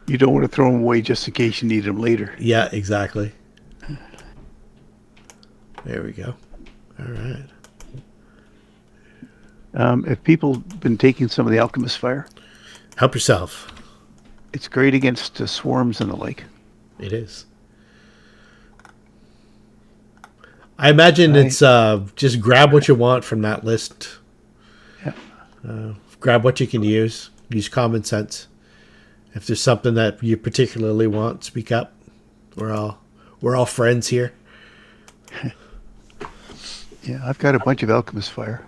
Speaker 3: You don't want to throw them away just in case you need them later.
Speaker 1: Yeah, exactly. There we go. All right.
Speaker 3: If people been taking some of the alchemist fire,
Speaker 1: Help yourself.
Speaker 3: it's great against swarms and the like.
Speaker 1: It is. I imagine it's just grab what you want from that list.
Speaker 3: Yeah.
Speaker 1: Grab what you can use. Use common sense. If there's something that you particularly want, speak up. We're all friends here.
Speaker 3: Yeah, I've got a bunch of alchemist fire.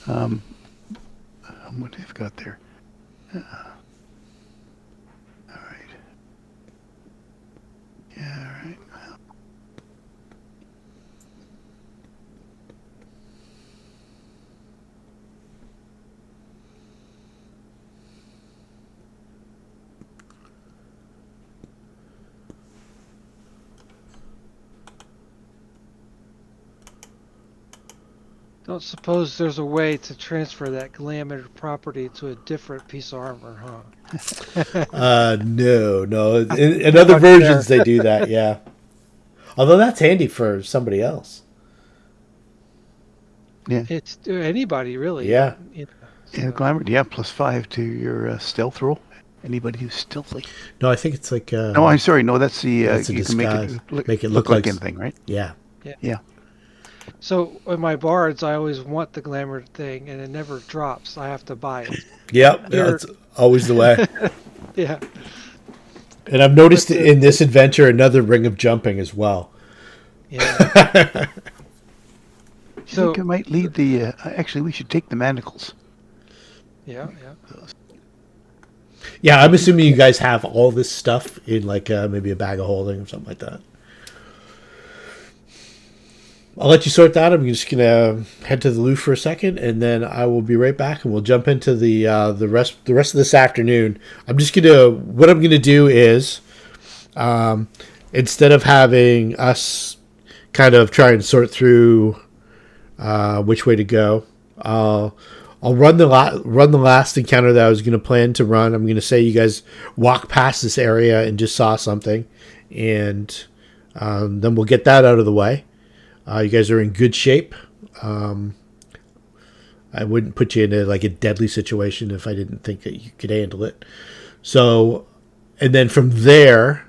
Speaker 3: What have I got there? All right. Yeah, all right.
Speaker 2: Don't suppose there's a way to transfer that glamour property to a different piece of armor, huh?
Speaker 1: No. In other versions, they do that. Yeah. Although that's handy for somebody else.
Speaker 3: Yeah.
Speaker 2: It's anybody really.
Speaker 1: Yeah.
Speaker 2: You know,
Speaker 3: Yeah, glamour. Yeah, +5 to your stealth roll. Anybody who's stealthy.
Speaker 1: No, I think it's like.
Speaker 3: No, I'm sorry. No, that's the
Speaker 1: That's a
Speaker 3: you can
Speaker 1: disguise.
Speaker 3: make it look like anything, right?
Speaker 1: Yeah.
Speaker 3: Yeah.
Speaker 2: So in my bards, I always want the glamour thing, and it never drops. I have to buy it.
Speaker 1: Yep.
Speaker 2: Here-
Speaker 1: That's always the way.
Speaker 2: Yeah.
Speaker 1: And I've noticed in this adventure another ring of jumping as well.
Speaker 2: Yeah.
Speaker 3: I
Speaker 2: So
Speaker 3: think I might lead the. Actually, we should take the manacles.
Speaker 2: yeah.
Speaker 1: Yeah, I'm assuming you guys have all this stuff in like maybe a bag of holding or something like that. I'll let you sort that. I'm just gonna head to the loo for a second, and then I will be right back, and we'll jump into the rest of this afternoon. What I'm gonna do is, instead of having us kind of try and sort through which way to go, I'll run the last encounter that I was gonna plan to run. I'm gonna say you guys walk past this area and just saw something, and then we'll get that out of the way. You guys are in good shape. I wouldn't put you in a deadly situation if I didn't think that you could handle it. So, and then from there,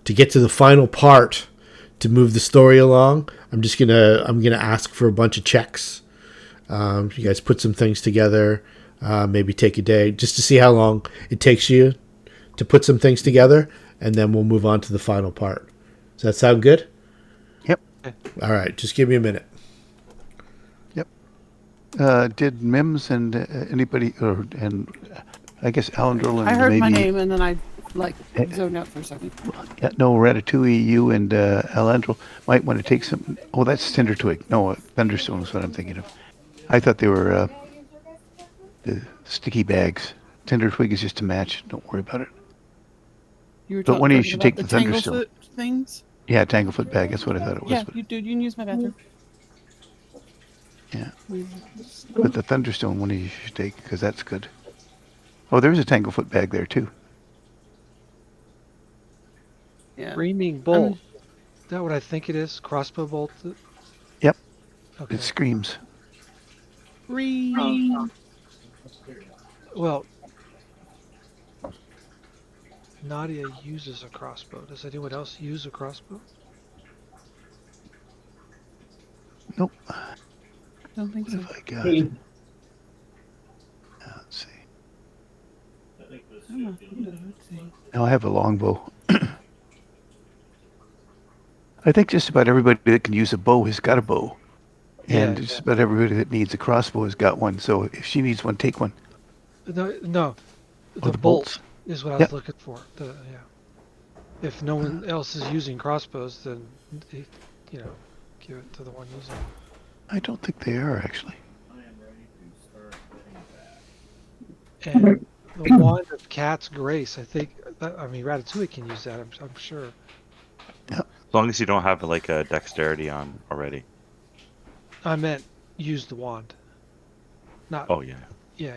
Speaker 1: to get to the final part, to move the story along, I'm gonna ask for a bunch of checks. You guys put some things together. Maybe take a day just to see how long it takes you to put some things together, and then we'll move on to the final part. Does that sound good? All right, just give me a minute.
Speaker 3: Yep. Did Mims and anybody, and I guess Alandril and
Speaker 4: I heard
Speaker 3: maybe,
Speaker 4: my name and then I zoned out for a second.
Speaker 3: Yeah, no, Ratatouille, you and Alandril might want to take some. Oh, that's Tinder Twig. No, Thunderstone is what I'm thinking of. I thought they were the sticky bags. Tinder Twig is just a match. Don't worry about it.
Speaker 4: You were
Speaker 3: But one of you
Speaker 4: talking
Speaker 3: should
Speaker 4: about
Speaker 3: take
Speaker 4: the
Speaker 3: the Thunderstone.
Speaker 4: Tanglefoot things?
Speaker 3: Yeah, Tanglefoot bag. That's what I thought it was.
Speaker 4: Yeah,
Speaker 3: But,
Speaker 4: you can use my bathroom.
Speaker 3: yeah. But the Thunderstone one you should take because that's good. Oh, there's a Tanglefoot bag there too.
Speaker 4: Yeah.
Speaker 2: Screaming bolt. Is that what I think it is? Crossbow bolt.
Speaker 3: Yep.
Speaker 2: Okay.
Speaker 3: It screams.
Speaker 2: Well, Nadia uses a crossbow. Does anyone else use a crossbow?
Speaker 3: Nope.
Speaker 4: Don't think
Speaker 3: What
Speaker 4: so.
Speaker 3: have I got?
Speaker 9: Hey,
Speaker 3: Let's see.
Speaker 4: Oh, let's see.
Speaker 3: Now I have a longbow. I think just about everybody that can use a bow has got a bow. And
Speaker 2: Yeah,
Speaker 3: just about everybody that needs a crossbow has got one. So if she needs one, take one.
Speaker 2: No,
Speaker 3: Oh,
Speaker 2: the
Speaker 3: the
Speaker 2: bolt
Speaker 3: bolts.
Speaker 2: is what I
Speaker 3: Yep.
Speaker 2: was looking for. Yeah. If no one else is using crossbows, then you know, give it to the one using it.
Speaker 3: I don't think they are, actually.
Speaker 8: I am ready to start heading back.
Speaker 2: And the wand of Cat's Grace, I think. I mean, Ratatouille can use that. I'm sure.
Speaker 7: As long as you don't have like a dexterity on already.
Speaker 2: I meant use the wand. Not.
Speaker 7: Oh yeah.
Speaker 2: Yeah.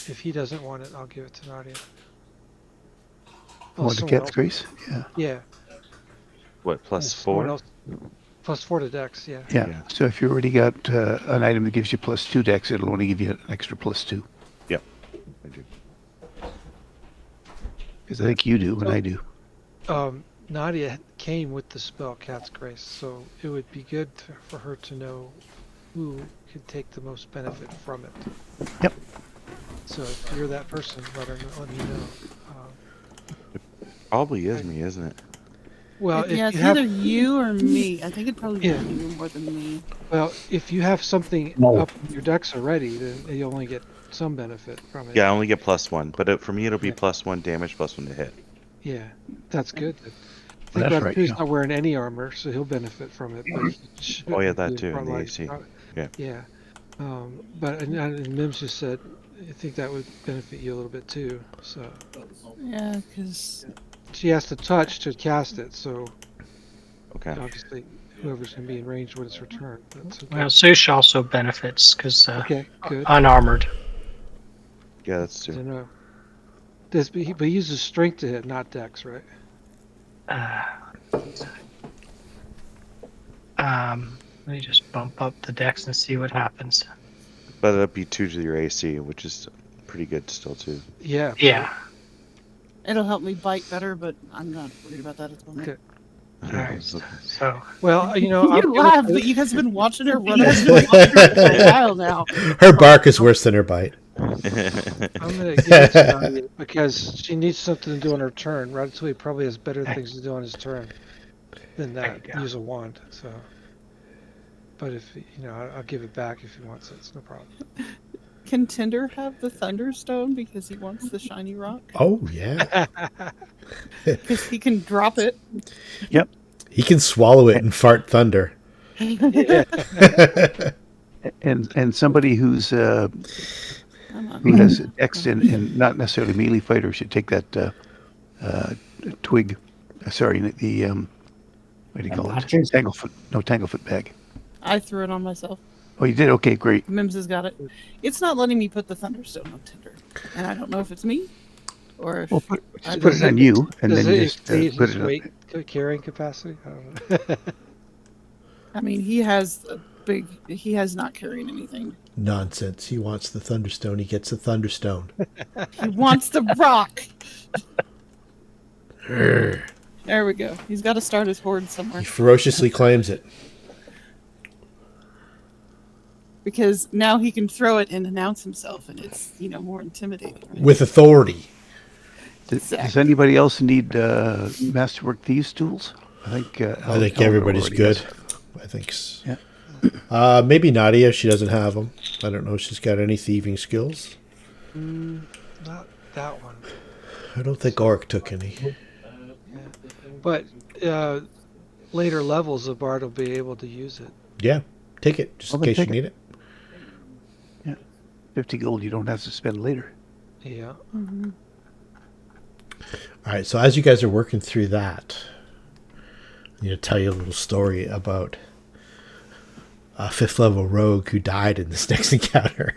Speaker 2: If he doesn't want it, I'll give it to Nadia.
Speaker 3: Want the
Speaker 2: someone
Speaker 3: cat's
Speaker 2: else-
Speaker 3: grace? Yeah.
Speaker 2: Yeah.
Speaker 7: What, plus
Speaker 2: Yeah, someone
Speaker 7: 4?
Speaker 2: else- plus 4 to Dex. Yeah.
Speaker 3: Yeah.
Speaker 7: Yeah.
Speaker 3: So if you already got an item that gives you +2 dex, it'll only give you an extra +2.
Speaker 7: Yep. I do.
Speaker 3: Because I think you do and I do.
Speaker 2: Nadia came with the spell Cat's Grace, so it would be good for her to know who could take the most benefit from it.
Speaker 3: Yep.
Speaker 2: So if you're that person, let me know.
Speaker 7: Probably is me, isn't it?
Speaker 2: Well, if
Speaker 4: Yeah, it's
Speaker 2: you have,
Speaker 4: either you or me. I think it'd probably be
Speaker 2: Yeah.
Speaker 4: you more than me.
Speaker 2: well, if you have something
Speaker 9: No.
Speaker 2: up in your decks already, then you only get some benefit from it.
Speaker 7: Yeah, I only get +1, but for me it'll be +1 damage, +1 to hit.
Speaker 2: Yeah, that's good. I
Speaker 3: Well,
Speaker 2: think
Speaker 3: that's right,
Speaker 2: Ratatouille's
Speaker 3: yeah.
Speaker 2: not wearing any armor, so he'll benefit from it. But he
Speaker 7: Oh, yeah,
Speaker 2: shouldn't
Speaker 7: that
Speaker 2: be a
Speaker 7: too, and the
Speaker 2: frontline
Speaker 7: AC.
Speaker 2: shot.
Speaker 7: Yeah.
Speaker 2: Yeah. But and Mims just said, I think that would benefit you a little bit too. So
Speaker 4: Yeah, because
Speaker 2: she has to touch to cast it. So
Speaker 7: Okay.
Speaker 2: obviously, whoever's going to be in range when it's her turn. That's okay.
Speaker 5: Well, Sush also benefits because
Speaker 2: Okay, good.
Speaker 5: unarmored.
Speaker 7: Yeah, that's
Speaker 2: I
Speaker 7: true.
Speaker 2: don't know. But he uses strength to hit, not dex, right?
Speaker 5: Let me just bump up the dex and see what happens.
Speaker 7: But it'll be 2 to your AC, which is pretty good still too.
Speaker 2: Yeah.
Speaker 5: Yeah.
Speaker 4: it'll help me bite better, but I'm not worried about that at the moment.
Speaker 2: Okay.
Speaker 5: Alright. So
Speaker 2: Well,
Speaker 4: You
Speaker 2: I'm
Speaker 4: laugh, but you guys have been watching her run over the for a while now.
Speaker 1: Her bark is worse than her bite.
Speaker 2: I'm gonna give it to Nadia because she needs something to do on her turn. Ratatouille probably has better things to do on his turn than that.
Speaker 5: There you go.
Speaker 2: Use a wand. So, but if I'll give it back if he wants it. It's no problem.
Speaker 4: Can Tinder have the Thunderstone because he wants the shiny rock?
Speaker 1: Oh, yeah.
Speaker 4: Because he can drop it.
Speaker 3: Yep.
Speaker 1: He can swallow it and fart thunder.
Speaker 3: And somebody who has Dex and not necessarily melee fighter should take that twig. Sorry, the what do you call it?
Speaker 9: Matches?
Speaker 3: Tanglefoot. No, Tanglefoot bag.
Speaker 4: I threw it on myself.
Speaker 3: Oh, you did? Okay, great.
Speaker 4: Mims has got it. It's not letting me put the Thunderstone on Tinder. And I don't know if it's me or if...
Speaker 3: Well,
Speaker 4: I
Speaker 3: put it on you, and
Speaker 2: Does
Speaker 3: then you
Speaker 2: it
Speaker 3: just
Speaker 2: exceed
Speaker 3: put
Speaker 2: his
Speaker 3: it on.
Speaker 2: weight carrying capacity? I don't know.
Speaker 4: I mean, he has a big... He has not carried anything.
Speaker 1: Nonsense. He wants the Thunderstone. He gets the Thunderstone.
Speaker 4: He wants the rock!
Speaker 1: Urgh.
Speaker 4: There we go. He's got to start his horde somewhere.
Speaker 1: He ferociously claims it.
Speaker 4: Because now he can throw it and announce himself, and it's, more intimidating. Right?
Speaker 1: With authority.
Speaker 3: Does anybody else need Masterwork Thieves tools? I think
Speaker 1: Everybody's
Speaker 3: already
Speaker 1: good.
Speaker 3: has.
Speaker 1: I think.
Speaker 3: Yeah.
Speaker 1: Maybe Nadia. She doesn't have them. I don't know if she's got any thieving skills.
Speaker 2: Not that one.
Speaker 1: I don't think Orc took any.
Speaker 2: But later levels of Bard will be able to use it.
Speaker 1: Yeah. Take it, just in
Speaker 3: Well, then
Speaker 1: case you
Speaker 3: take
Speaker 1: need it.
Speaker 3: 50 gold you don't have to spend later.
Speaker 2: Yeah.
Speaker 4: Mm-hmm.
Speaker 1: All right, so as you guys are working through that, I'm going to tell you a little story about a 5th level rogue who died in this next encounter.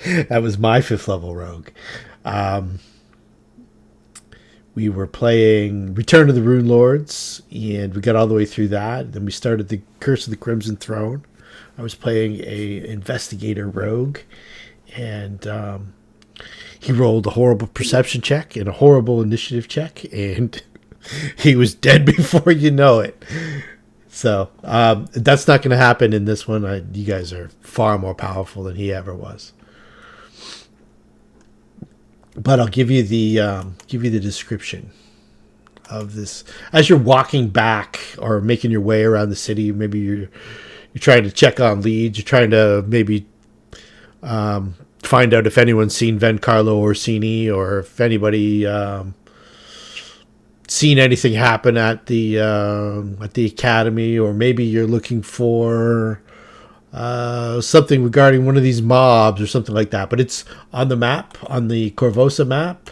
Speaker 1: That was my 5th level rogue. We were playing Return of the Runelords, and we got all the way through that. Then we started the Curse of the Crimson Throne. I was playing a investigator rogue, and He rolled a horrible perception check and a horrible initiative check, and he was dead before you know it. So that's not going to happen in this one. You guys are far more powerful than he ever was. But I'll give you the description of this as you're walking back or making your way around the city. Maybe you're trying to check on leads. You're trying to maybe find out if anyone's seen Vencarlo Orsini or if anybody seen anything happen at the academy, or maybe you're looking for something regarding one of these mobs or something like that. But it's on the map, on the Korvosa map.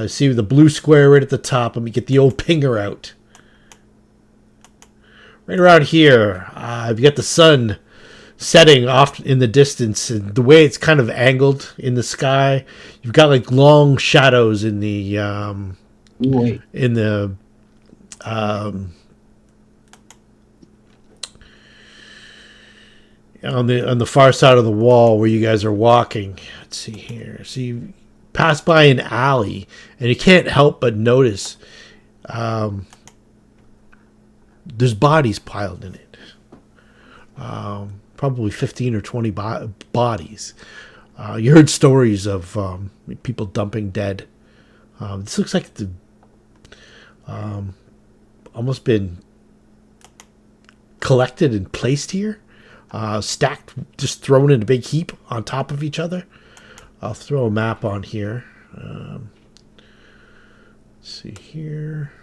Speaker 1: See the blue square right at the top. Let me get the old pinger out. Right around here, you've got the sun setting off in the distance, and the way it's kind of angled in the sky, you've got like long shadows in the on the far side of the wall where you guys are walking. Let's see here. So you pass by an alley, and you can't help but notice there's bodies piled in it. Probably 15 or 20 bodies. You heard stories of people dumping dead. This looks like the almost been collected and placed here, stacked, just thrown in a big heap on top of each other. I'll throw a map on here. Let's see here.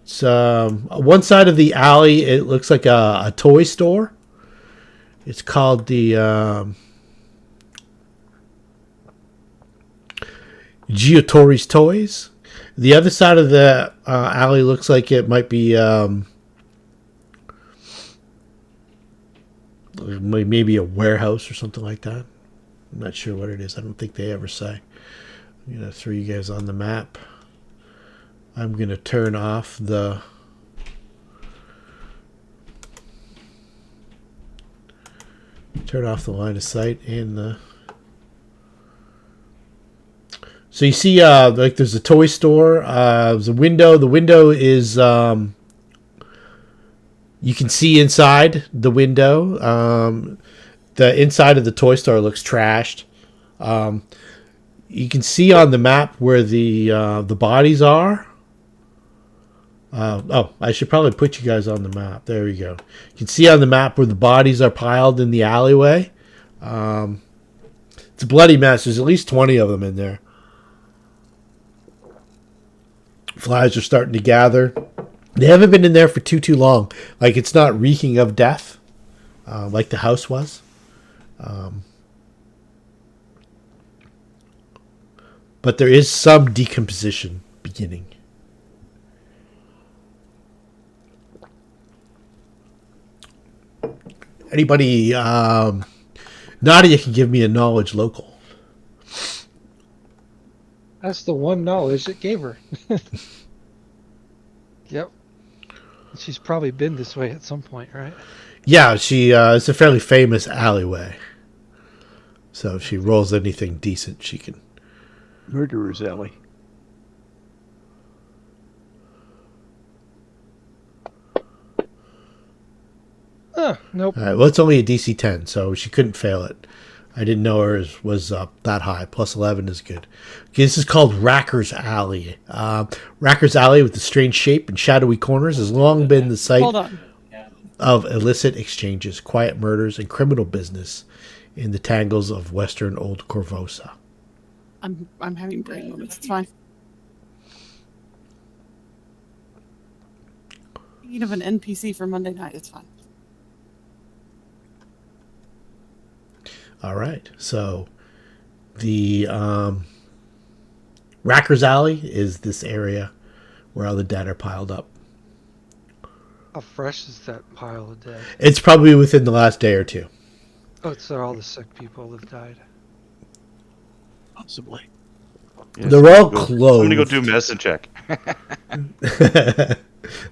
Speaker 1: It's one side of the alley. It looks like a toy store. It's called the Giottori's Toys. The other side of the alley looks like it might be maybe a warehouse or something like that. I'm not sure what it is. I don't think they ever say. I'm going to throw you guys on the map. I'm going to turn off the line of sight and the. So you see, like there's a toy store. There's a window. The window is you can see inside the window. The inside of the toy store looks trashed. You can see on the map where the bodies are. I should probably put you guys on the map. There we go. You can see on the map where the bodies are piled in the alleyway. It's a bloody mess. There's at least 20 of them in there. Flies are starting to gather. They haven't been in there for too long. Like, it's not reeking of death, like the house was. But there is some decomposition beginning. Anybody, Nadia can give me a knowledge local.
Speaker 2: That's the one knowledge it gave her. Yep. She's probably been this way at some point, right?
Speaker 1: Yeah, it's a fairly famous alleyway. So if she rolls anything decent, she can.
Speaker 3: Murderer's Alley.
Speaker 2: Nope.
Speaker 1: All right, well, it's only a DC 10, so she couldn't fail it. I didn't know hers was that high. Plus 11 is good. Okay, this is called Racker's Alley. Racker's Alley, with the strange shape and shadowy corners, has long been the site of illicit exchanges, quiet murders, and criminal business in the tangles of western Old Korvosa.
Speaker 4: I'm having brain moments. It's fine. Thinking of an NPC for Monday night. It's fine.
Speaker 1: All right, so the Racker's Alley is this area where all the dead are piled up.
Speaker 2: How fresh is that pile of dead?
Speaker 1: It's probably within the last day or two.
Speaker 2: Oh, it's all the sick people that died.
Speaker 3: Possibly.
Speaker 7: Yes,
Speaker 1: They're all closed.
Speaker 7: I'm going to go do medicine check.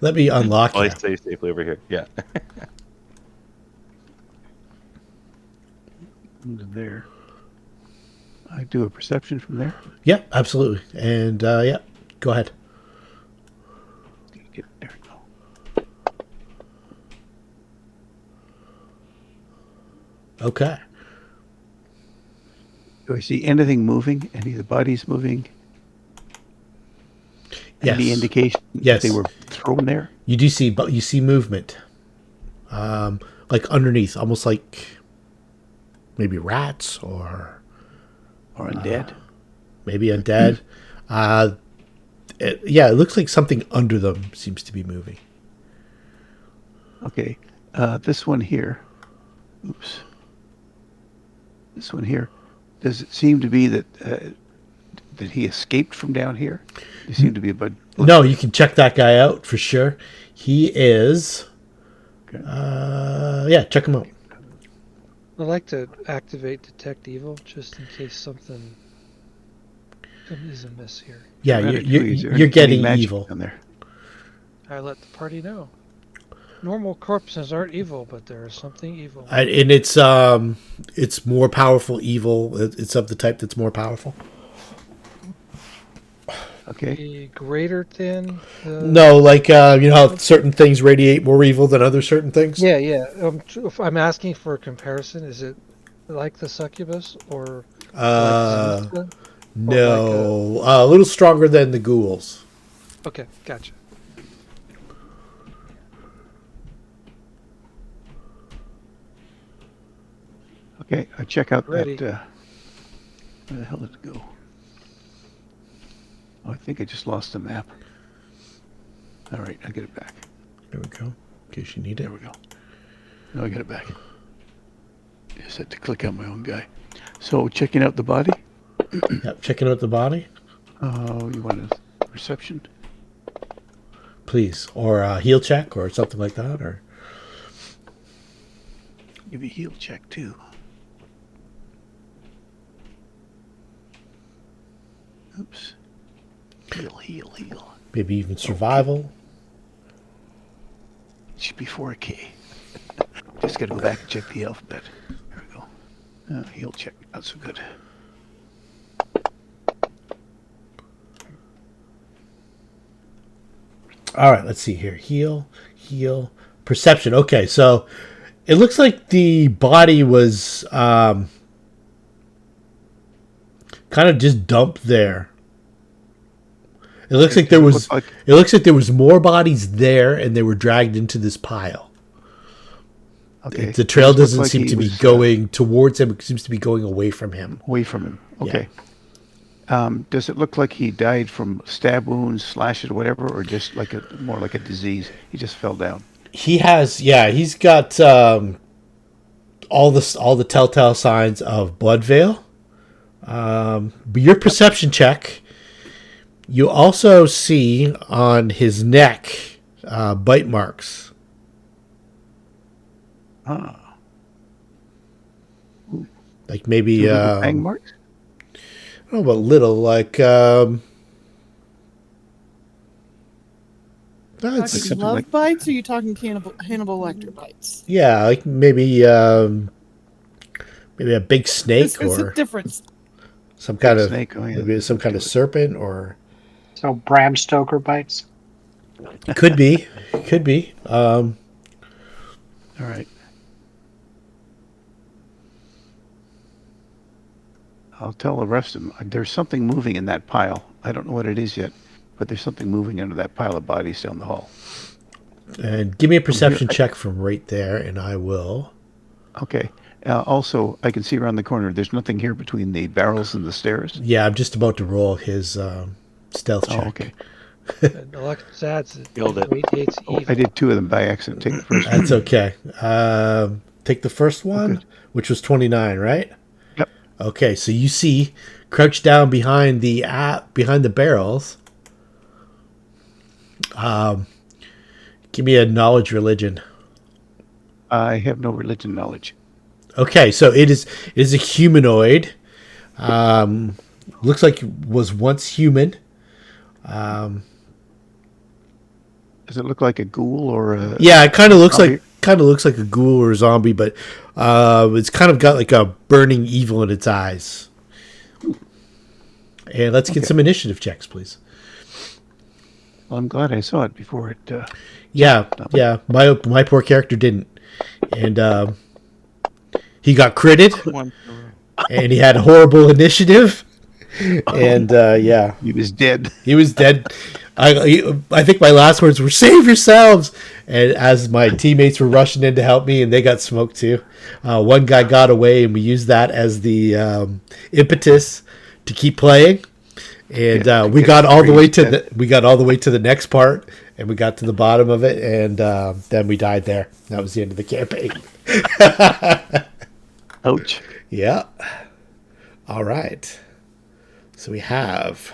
Speaker 1: Let me unlock
Speaker 7: I
Speaker 1: you.
Speaker 7: stay safely over here. Yeah.
Speaker 3: Into there. I do a perception from there.
Speaker 1: Yeah, absolutely. And yeah, go ahead.
Speaker 3: Get there. We go.
Speaker 1: Okay.
Speaker 3: Do I see anything moving? Any of the bodies moving? Any
Speaker 1: Yes.
Speaker 3: indication
Speaker 1: Yes.
Speaker 3: that they were thrown there?
Speaker 1: You do see, but you see movement, like underneath, almost like maybe rats or
Speaker 3: Undead?
Speaker 1: maybe undead. Yeah, it looks like something under them seems to be moving.
Speaker 3: Okay. This one here. Oops. This one here. Does it seem to be that that he escaped from down here? They seem to be about.
Speaker 1: No, you can check that guy out for sure. He is.
Speaker 3: Okay.
Speaker 1: Yeah, check him out.
Speaker 2: I'd like to activate Detect Evil just in case something is amiss here.
Speaker 1: Yeah,
Speaker 3: Is there
Speaker 1: you're
Speaker 3: any
Speaker 1: getting
Speaker 3: magic
Speaker 1: evil.
Speaker 3: down there?
Speaker 2: I let the party know. Normal corpses aren't evil, but there is something evil.
Speaker 1: And it's more powerful evil. It's of the type that's more powerful.
Speaker 3: Okay.
Speaker 2: Greater than the...
Speaker 1: No, like you know how certain things radiate more evil than other certain things.
Speaker 2: Yeah, yeah. If I'm asking for a comparison. Is it like the succubus or like the
Speaker 1: No, a little stronger than the ghouls.
Speaker 2: Okay, gotcha.
Speaker 3: Okay, I check out
Speaker 2: Ready.
Speaker 3: that. Where the hell did it go? Oh, I think I just lost the map. All right, I'll get it back.
Speaker 1: There we go. In case you need it.
Speaker 3: There we go. No, I got it back. Just had to click on my own guy. So, checking out the body.
Speaker 1: Yep, checking out the body,
Speaker 3: Oh, you want a perception?
Speaker 1: please, or a heal check or something like that, or
Speaker 3: Give you a heal check too. Oops. Heal.
Speaker 1: maybe even survival.
Speaker 3: Should be 4K. Just gotta go back and check the alphabet. There we go. Heal check, not so good.
Speaker 1: All right, let's see here. Heal, perception. Okay, so it looks like the body was kind of just dumped there. It looks like there was. It looks like there was more bodies there, and they were dragged into this pile.
Speaker 3: Okay.
Speaker 1: The trail
Speaker 3: Does it
Speaker 1: doesn't
Speaker 3: look like
Speaker 1: seem
Speaker 3: he
Speaker 1: to be
Speaker 3: was,
Speaker 1: going towards him. It seems to be going away from him.
Speaker 3: away from him. Okay. Does it look like he died from stab wounds, slashes, whatever, or just like more like a disease? He just fell down.
Speaker 1: He has, yeah, he's got all the telltale signs of blood veil. But your perception check, you also see on his neck bite marks.
Speaker 3: Ah.
Speaker 1: Like maybe
Speaker 3: Fang marks?
Speaker 1: I don't know about little, like
Speaker 4: Talking
Speaker 1: that's,
Speaker 4: love
Speaker 3: like-
Speaker 4: bites, or are you talking Hannibal Lecter bites?
Speaker 1: yeah, like maybe maybe a big snake
Speaker 4: There's
Speaker 1: or
Speaker 4: a difference.
Speaker 1: some kind of
Speaker 3: snake. Oh, yeah.
Speaker 1: maybe some kind of serpent, or
Speaker 5: So Bram Stoker bites.
Speaker 1: could be.
Speaker 3: All right. I'll tell the rest of them. There's something moving in that pile. I don't know what it is yet, but there's something moving under that pile of bodies down the hall.
Speaker 1: And give me a perception check from right there, and I will.
Speaker 3: Okay. Also, I can see around the corner. There's nothing here between the barrels and the stairs.
Speaker 1: Yeah, I'm just about to roll his stealth check.
Speaker 3: Oh, okay.
Speaker 2: And Alexis adds it
Speaker 7: Killed it.
Speaker 2: radiates
Speaker 3: Oh,
Speaker 2: evil.
Speaker 3: I did two of them by accident. Take the first one.
Speaker 1: That's okay. Take the first one, which was 29, right?
Speaker 3: Yep.
Speaker 1: Okay, so you see, crouched down behind the barrels. Give me a knowledge religion.
Speaker 3: I have no religion knowledge.
Speaker 1: Okay, so it is a humanoid. Looks like it was once human.
Speaker 3: Does it look like a ghoul or a...
Speaker 1: Yeah, it kind of looks kind of looks like a ghoul or a zombie, but it's kind of got like a burning evil in its eyes. And let's get some initiative checks, please.
Speaker 3: Well, I'm glad I saw it before it.
Speaker 1: Yeah. My poor character didn't, and he got critted,
Speaker 7: One in a row.
Speaker 1: and he had horrible initiative, and yeah,
Speaker 3: He was dead.
Speaker 1: he was dead. I think my last words were "save yourselves," and as my teammates were rushing in to help me, and they got smoked too. One guy got away, and we used that as the impetus to keep playing. And we got all the way to the next part, and we got to the bottom of it, and then we died there. That was the end of the campaign.
Speaker 3: Ouch.
Speaker 1: Yeah. All right. So we have.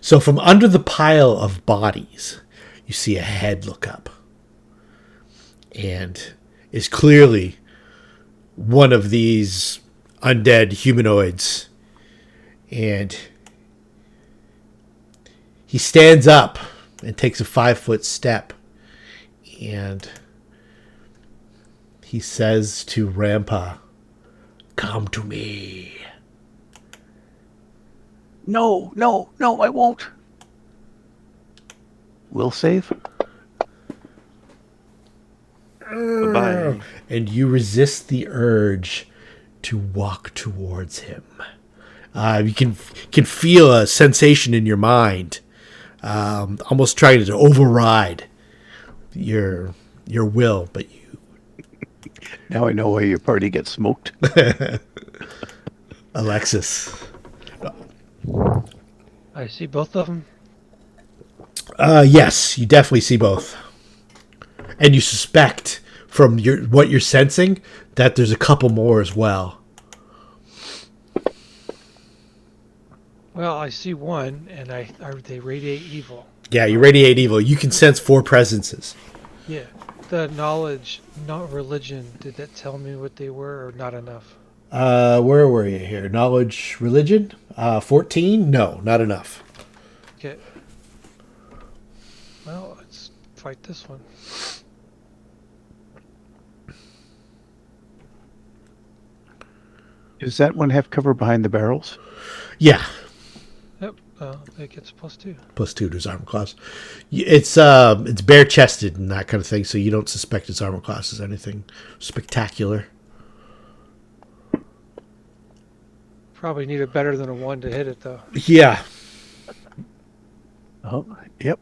Speaker 1: So from under the pile of bodies, you see a head look up, and is clearly one of these undead humanoids. And he stands up and takes a 5-foot step, and he says to Rampa, "Come to me."
Speaker 3: No, I won't. Will save?
Speaker 7: Bye-bye.
Speaker 1: And you resist the urge to walk towards him. You can feel a sensation in your mind, almost trying to override your will, but you.
Speaker 3: Now I know why your party gets smoked.
Speaker 1: Alexis.
Speaker 2: I see both of them.
Speaker 1: Yes, you definitely see both, and you suspect from what you're sensing that there's a couple more as well.
Speaker 2: Well, I see one, and they radiate evil.
Speaker 1: Yeah, you radiate evil. You can sense 4 presences.
Speaker 2: Yeah. The knowledge, not religion, did that tell me what they were, or not enough?
Speaker 1: Where were you here? Knowledge, religion? 14? No, not enough.
Speaker 2: Okay. Well, let's fight this one.
Speaker 3: Does that one have cover behind the barrels?
Speaker 1: Yeah,
Speaker 2: Yep. It gets +2.
Speaker 1: +2 to his armor class. It's bare chested and that kind of thing, so you don't suspect its armor class is anything spectacular.
Speaker 2: Probably need a better than a 1 to hit it, though.
Speaker 1: Yeah.
Speaker 3: Oh, yep.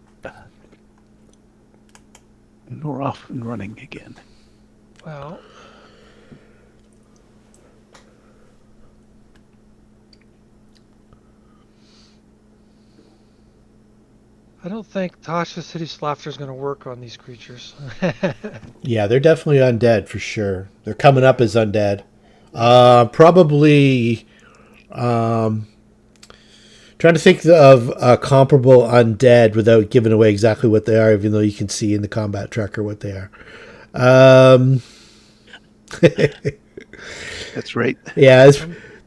Speaker 3: And we're off and running again.
Speaker 2: Well, I don't think Tasha City Slaughter is going to work on these creatures.
Speaker 1: Yeah, they're definitely undead for sure. They're coming up as undead. Probably. Trying to think of a comparable undead without giving away exactly what they are, even though you can see in the combat tracker what they are.
Speaker 3: That's right.
Speaker 1: Yeah,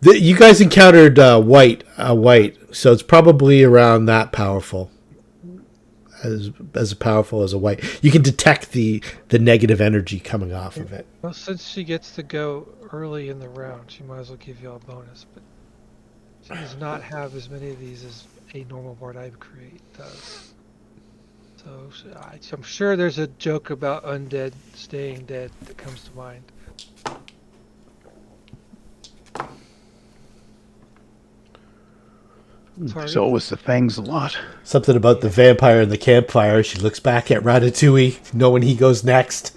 Speaker 1: you guys encountered white, so it's probably around that powerful. As powerful as a white. You can detect the negative energy coming off of it.
Speaker 2: Well, since she gets to go early in the round, she might as well give you a bonus. But she does not have as many of these as a normal bard I create does. So I'm sure there's a joke about undead staying dead that comes to mind.
Speaker 3: So it was the Fangs a lot.
Speaker 1: Something about the vampire in the campfire. She looks back at Ratatouille, knowing he goes next.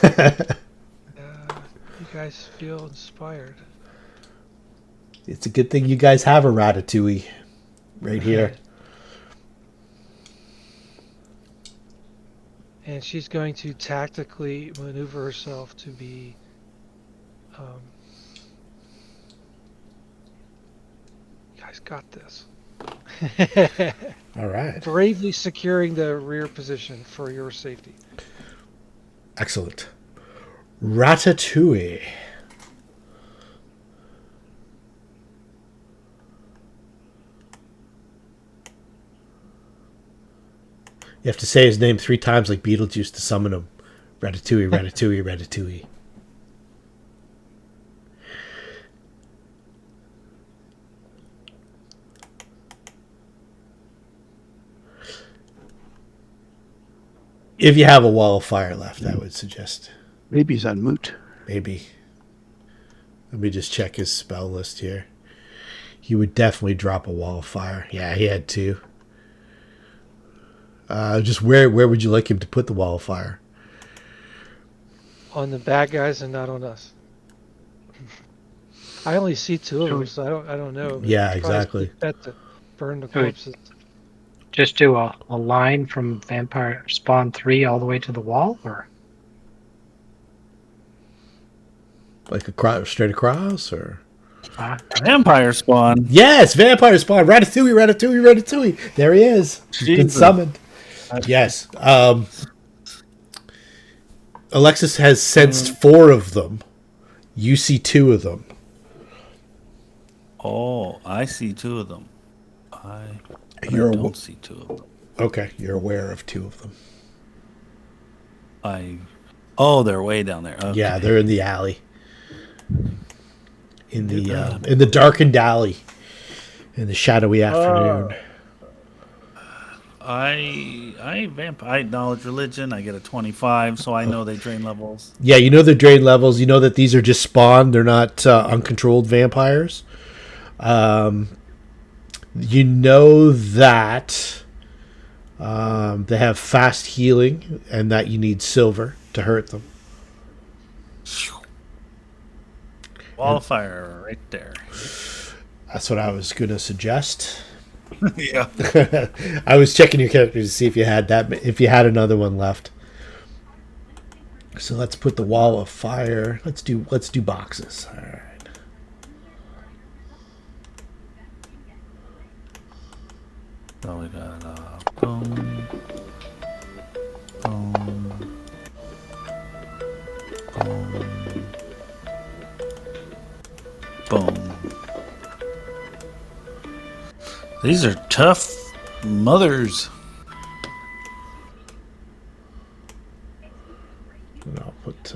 Speaker 2: You guys feel inspired.
Speaker 1: It's a good thing you guys have a Ratatouille right here.
Speaker 2: And she's going to tactically maneuver herself to be you guys got this.
Speaker 1: All right.
Speaker 2: Bravely securing the rear position for your safety.
Speaker 1: Excellent. Ratatouille. You have to say his name 3 times like Beetlejuice to summon him. Ratatouille, ratatouille, ratatouille. If you have a wall of fire left, I would suggest.
Speaker 3: Maybe he's on moot.
Speaker 1: Maybe. Let me just check his spell list here. He would definitely drop a wall of fire. Yeah, he had 2. Just where would you like him to put the wall of fire?
Speaker 2: On the bad guys and not on us. I only see 2 of them, so I don't know.
Speaker 1: Yeah,
Speaker 2: Try
Speaker 1: exactly.
Speaker 2: That to burn the
Speaker 5: Good.
Speaker 2: corpses.
Speaker 5: Just do a line from Vampire Spawn 3 all the way to the wall, or
Speaker 1: Like straight across, or?
Speaker 6: Vampire spawn.
Speaker 1: Yes, vampire spawn. Ratatouille, ratatouille, ratatouille. There he is. He's been
Speaker 6: Jesus.
Speaker 1: summoned. Yes. Alexis has sensed 4 of them. You see 2 of them.
Speaker 6: Oh, I see 2 of them. I
Speaker 1: You're
Speaker 6: don't see 2 of them.
Speaker 1: Okay, you're aware of 2 of them.
Speaker 6: Oh, they're way down there. Okay.
Speaker 1: Yeah, they're in the alley. In the darkened alley. In the shadowy afternoon.
Speaker 6: I acknowledge religion. I get a 25, so I know they drain levels.
Speaker 1: Yeah, you know the drain levels. You know that these are just spawn. They're not uncontrolled vampires. You know that they have fast healing and that you need silver to hurt them.
Speaker 6: Wall of fire right there.
Speaker 1: That's what I was going to suggest.
Speaker 6: Yeah.
Speaker 1: I was checking your character to see if you had that, if you had another one left. So let's put the wall of fire. Let's do boxes. All right.
Speaker 6: So we got boom, boom, boom, boom. These are tough mothers.
Speaker 1: And I'll put.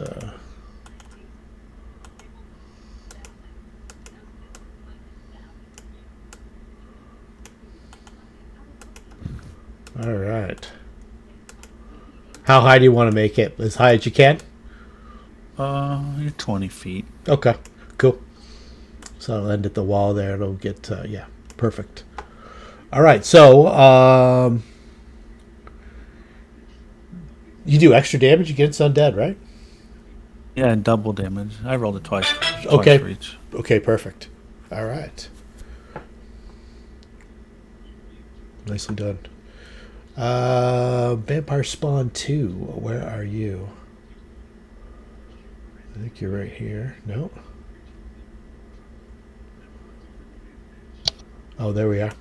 Speaker 1: All right. How high do you want to make it? As high as you can?
Speaker 6: You're 20 feet.
Speaker 1: Okay, cool. So I'll end at the wall there. It'll get, yeah, perfect. All right, so you do extra damage against undead, right?
Speaker 6: Yeah, double damage. I rolled it twice
Speaker 1: Okay.
Speaker 6: for each.
Speaker 1: Okay, perfect. All right. Nicely done. Vampire Spawn 2. Where are you? I think you're right here. No. Oh, there we are.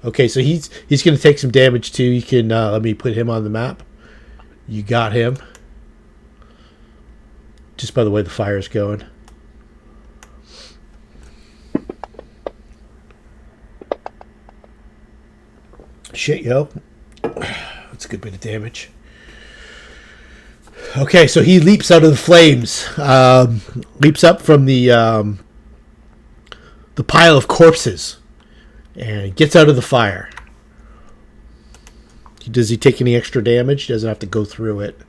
Speaker 1: Okay, so he's going to take some damage too. You can let me put him on the map. You got him. Just by the way the fire's going. Shit, yo. That's a good bit of damage. Okay, so he leaps out of the flames. Leaps up from the pile of corpses. And gets out of the fire. Does he take any extra damage? He doesn't have to go through it.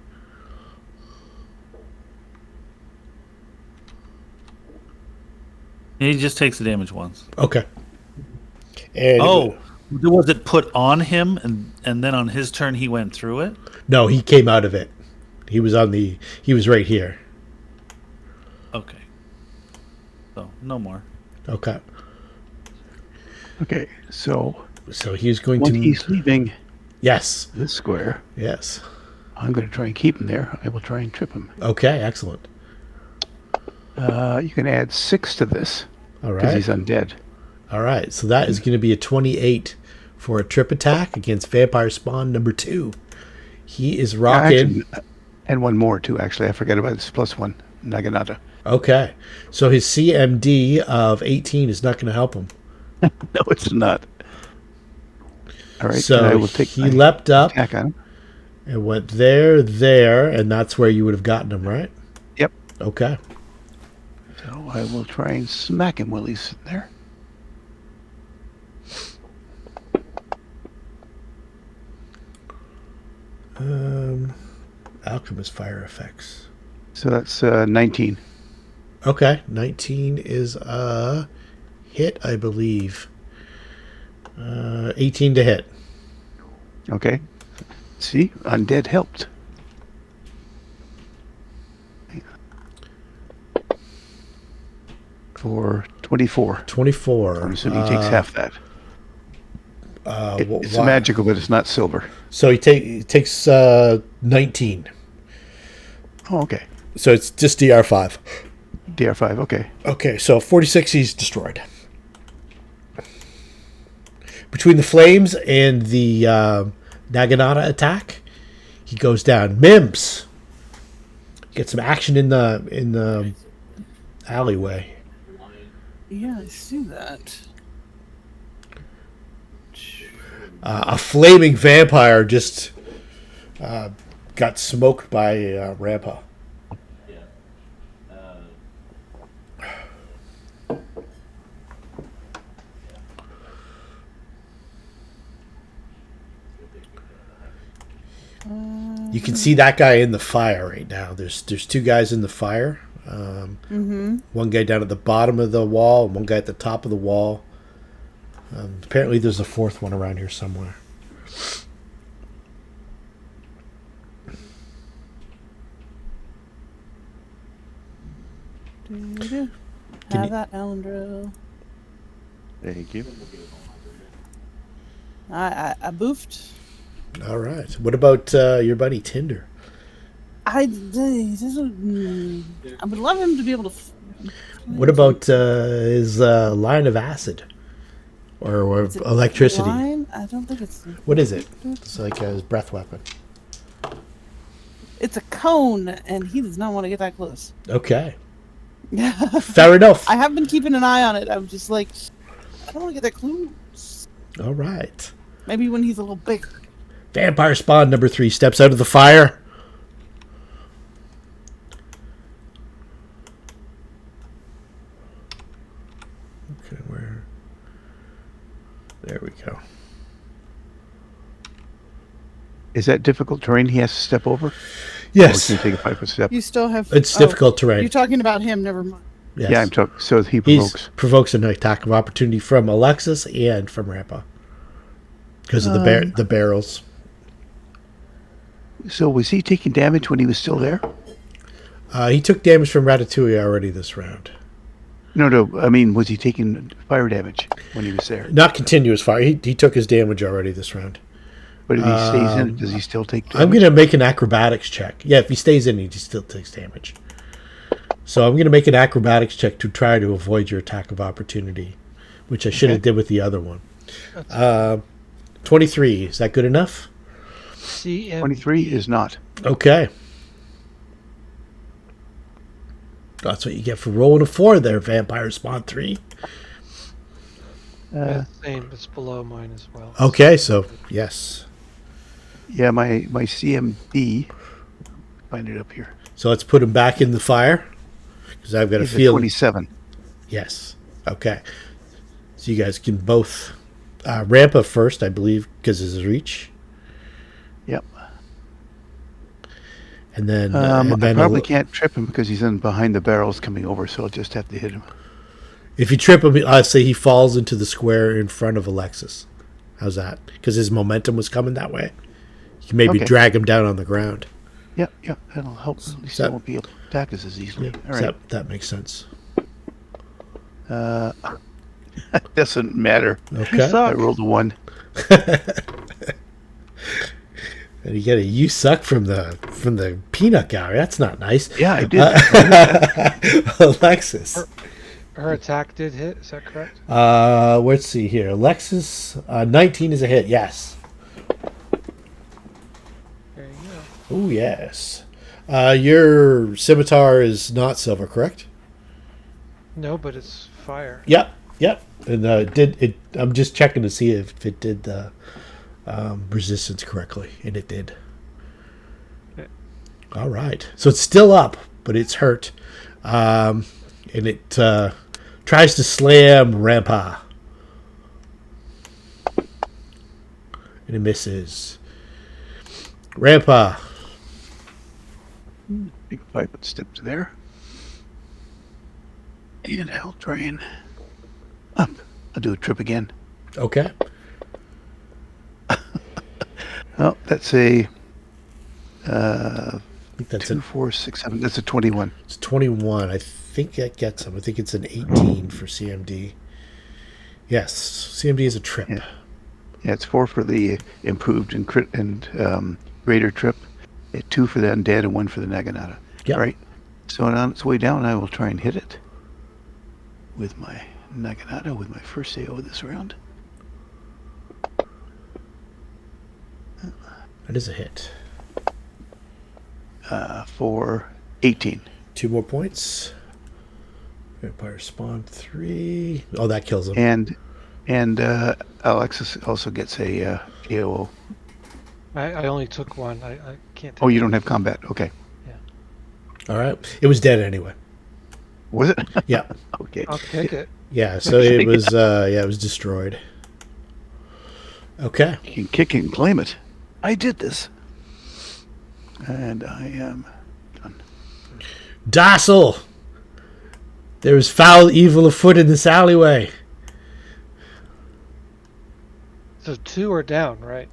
Speaker 6: He just takes the damage once.
Speaker 1: Okay. And
Speaker 6: was it put on him and then on his turn he went through it?
Speaker 1: No, he came out of it. He was right here.
Speaker 6: Okay. So no more.
Speaker 1: Okay.
Speaker 3: Okay, so
Speaker 1: he's going
Speaker 3: when
Speaker 1: to.
Speaker 3: he's leaving
Speaker 1: Yes.
Speaker 3: this square,
Speaker 1: Yes.
Speaker 3: I'm going to try and keep him there. I will try and trip him.
Speaker 1: Okay. Excellent.
Speaker 3: You can add 6 to this
Speaker 1: All
Speaker 3: because
Speaker 1: right.
Speaker 3: he's undead.
Speaker 1: All right. So that is going to be a 28 for a trip attack against Vampire Spawn number 2. He is rocking.
Speaker 3: And one more too. Actually, I forgot about this +1 Naginata.
Speaker 1: Okay. So his CMD of 18 is not going to help him.
Speaker 3: No, it's not. All right.
Speaker 1: So
Speaker 3: and I will take
Speaker 1: he
Speaker 3: my
Speaker 1: leapt up
Speaker 3: attack on him.
Speaker 1: and went there, and that's where you would have gotten him, right?
Speaker 3: Yep.
Speaker 1: Okay.
Speaker 3: So I will try and smack him while he's sitting there.
Speaker 1: Alchemist fire effects.
Speaker 3: So that's 19.
Speaker 1: Okay, 19 is a hit, I believe. 18 to hit.
Speaker 3: Okay. See, undead helped. For 24.
Speaker 1: 24.
Speaker 3: I'm assuming he takes half that. It's magical, but it's not silver.
Speaker 1: So he takes 19.
Speaker 3: Oh, okay.
Speaker 1: So it's just DR5.
Speaker 3: DR5, okay.
Speaker 1: Okay, so 46, he's destroyed. Between the flames and the Naginata attack, he goes down. Mims, get some action in the alleyway.
Speaker 4: Yeah, I see that.
Speaker 1: A flaming vampire just got smoked by Rampa. You can see that guy in the fire right now. There's two guys in the fire. One guy down at the bottom of the wall, and one guy at the top of the wall. Apparently there's a fourth one around here somewhere.
Speaker 4: Have that, Alendro.
Speaker 7: Thank you.
Speaker 4: I boofed.
Speaker 1: All right. What about your buddy Tinder?
Speaker 4: I would love him to be able to.
Speaker 1: What about his line of acid or
Speaker 4: Is it
Speaker 1: electricity?
Speaker 4: line? I don't think it's.
Speaker 1: What is it? It's like his breath weapon.
Speaker 4: It's a cone, and he does not want to get that close.
Speaker 1: Okay. Fair enough.
Speaker 4: I have been keeping an eye on it. I'm just like, I don't want to get that close.
Speaker 1: All right.
Speaker 4: Maybe when he's a little bigger.
Speaker 1: Vampire Spawn number 3 steps out of the fire. Okay, where? There we go.
Speaker 3: Is that difficult terrain he has to step over?
Speaker 1: Yes.
Speaker 3: Or can he take a 5-foot step?
Speaker 4: You still have.
Speaker 1: It's difficult terrain.
Speaker 4: You're talking about him. Never mind.
Speaker 1: Yes.
Speaker 3: Yeah, I'm talking. So he
Speaker 1: He
Speaker 3: provokes.
Speaker 1: an attack of opportunity from Alexis and from Rampa because of the barrels.
Speaker 3: So was he taking damage when he was still there?
Speaker 1: He took damage from Ratatouille already this round.
Speaker 3: No. I mean, was he taking fire damage when he was there?
Speaker 1: Not continuous fire. He took his damage already this round.
Speaker 3: But if he stays in it, does he still take damage?
Speaker 1: I'm going to make an acrobatics check. Yeah, if he stays in, he still takes damage. So I'm going to make an acrobatics check to try to avoid your attack of opportunity, which I should have did with the other one. 23. Is that good enough?
Speaker 3: 23 is not.
Speaker 1: Okay. That's what you get for rolling a 4 there, Vampire Spawn 3.
Speaker 2: Same. It's below mine as well.
Speaker 1: Okay, so yes.
Speaker 3: Yeah, my CMD. Find it up here.
Speaker 1: So let's put him back in the fire because I've got a
Speaker 3: He's a
Speaker 1: feeling.
Speaker 3: 27.
Speaker 1: Yes. Okay. So you guys can both ramp up first, I believe, because of his reach,
Speaker 3: Yep.
Speaker 1: and then
Speaker 3: I probably can't trip him because he's in behind the barrels coming over, so I'll just have to hit him.
Speaker 1: if you trip him, I'd say he falls into the square in front of Alexis. How's that? Because his momentum was coming that way. You can maybe
Speaker 3: Okay.
Speaker 1: drag him down on the ground.
Speaker 3: Yep, that'll help. At least
Speaker 1: that-
Speaker 3: he won't be able to attack us as easily. All
Speaker 1: So
Speaker 3: right.
Speaker 1: that makes sense.
Speaker 3: Doesn't matter.
Speaker 1: Okay.
Speaker 3: I rolled a 1.
Speaker 1: And you get a "you suck" from the peanut gallery. That's not nice.
Speaker 3: Yeah, I did.
Speaker 1: Alexis.
Speaker 2: Her attack did hit. Is that correct?
Speaker 1: Let's see here. Alexis, 19 is a hit. Yes.
Speaker 2: There you go.
Speaker 1: Oh yes. Your scimitar is not silver, correct?
Speaker 2: No, but it's fire.
Speaker 1: Yep. And I'm just checking to see if it did the resistance correctly, and it did.
Speaker 2: Okay.
Speaker 1: All right. So it's still up, but it's hurt. And it tries to slam Rampa. And it misses. Rampa.
Speaker 3: Big 5-foot step to there. And I'll try and up. I'll do a trip again.
Speaker 1: Okay.
Speaker 3: Oh, that's a
Speaker 1: I think that's
Speaker 3: 2, 4, 6, 7. That's a 21.
Speaker 1: It's 21. I think that gets him. I think it's an 18 for CMD. Yes, CMD is a trip.
Speaker 3: Yeah. Yeah, it's 4 for the improved and crit and greater trip, 2 for the undead, and 1 for the Naginata.
Speaker 1: Yep.
Speaker 3: Right. So on its way down, I will try and hit it with my Naginata with my first AO this round.
Speaker 1: That is a hit.
Speaker 3: For 18.
Speaker 1: 2 more points. Vampire spawn 3. Oh, that kills him.
Speaker 3: And Alexis also gets a AO.
Speaker 2: I only took one. I can't take
Speaker 3: Oh, you don't have combat. Okay.
Speaker 1: All right. It was dead anyway.
Speaker 3: Was it?
Speaker 1: Yeah.
Speaker 3: Okay.
Speaker 2: I'll take it.
Speaker 1: Yeah, so it was it was destroyed. Okay.
Speaker 3: You can kick it and claim it. I did this. And I am done.
Speaker 1: Docile! There is foul evil afoot in this alleyway.
Speaker 2: So 2 are down, right?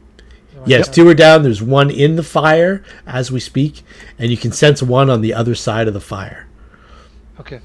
Speaker 1: Yes, 2 are down. There's 1 in the fire as we speak, and you can sense 1 on the other side of the fire.
Speaker 2: Okay.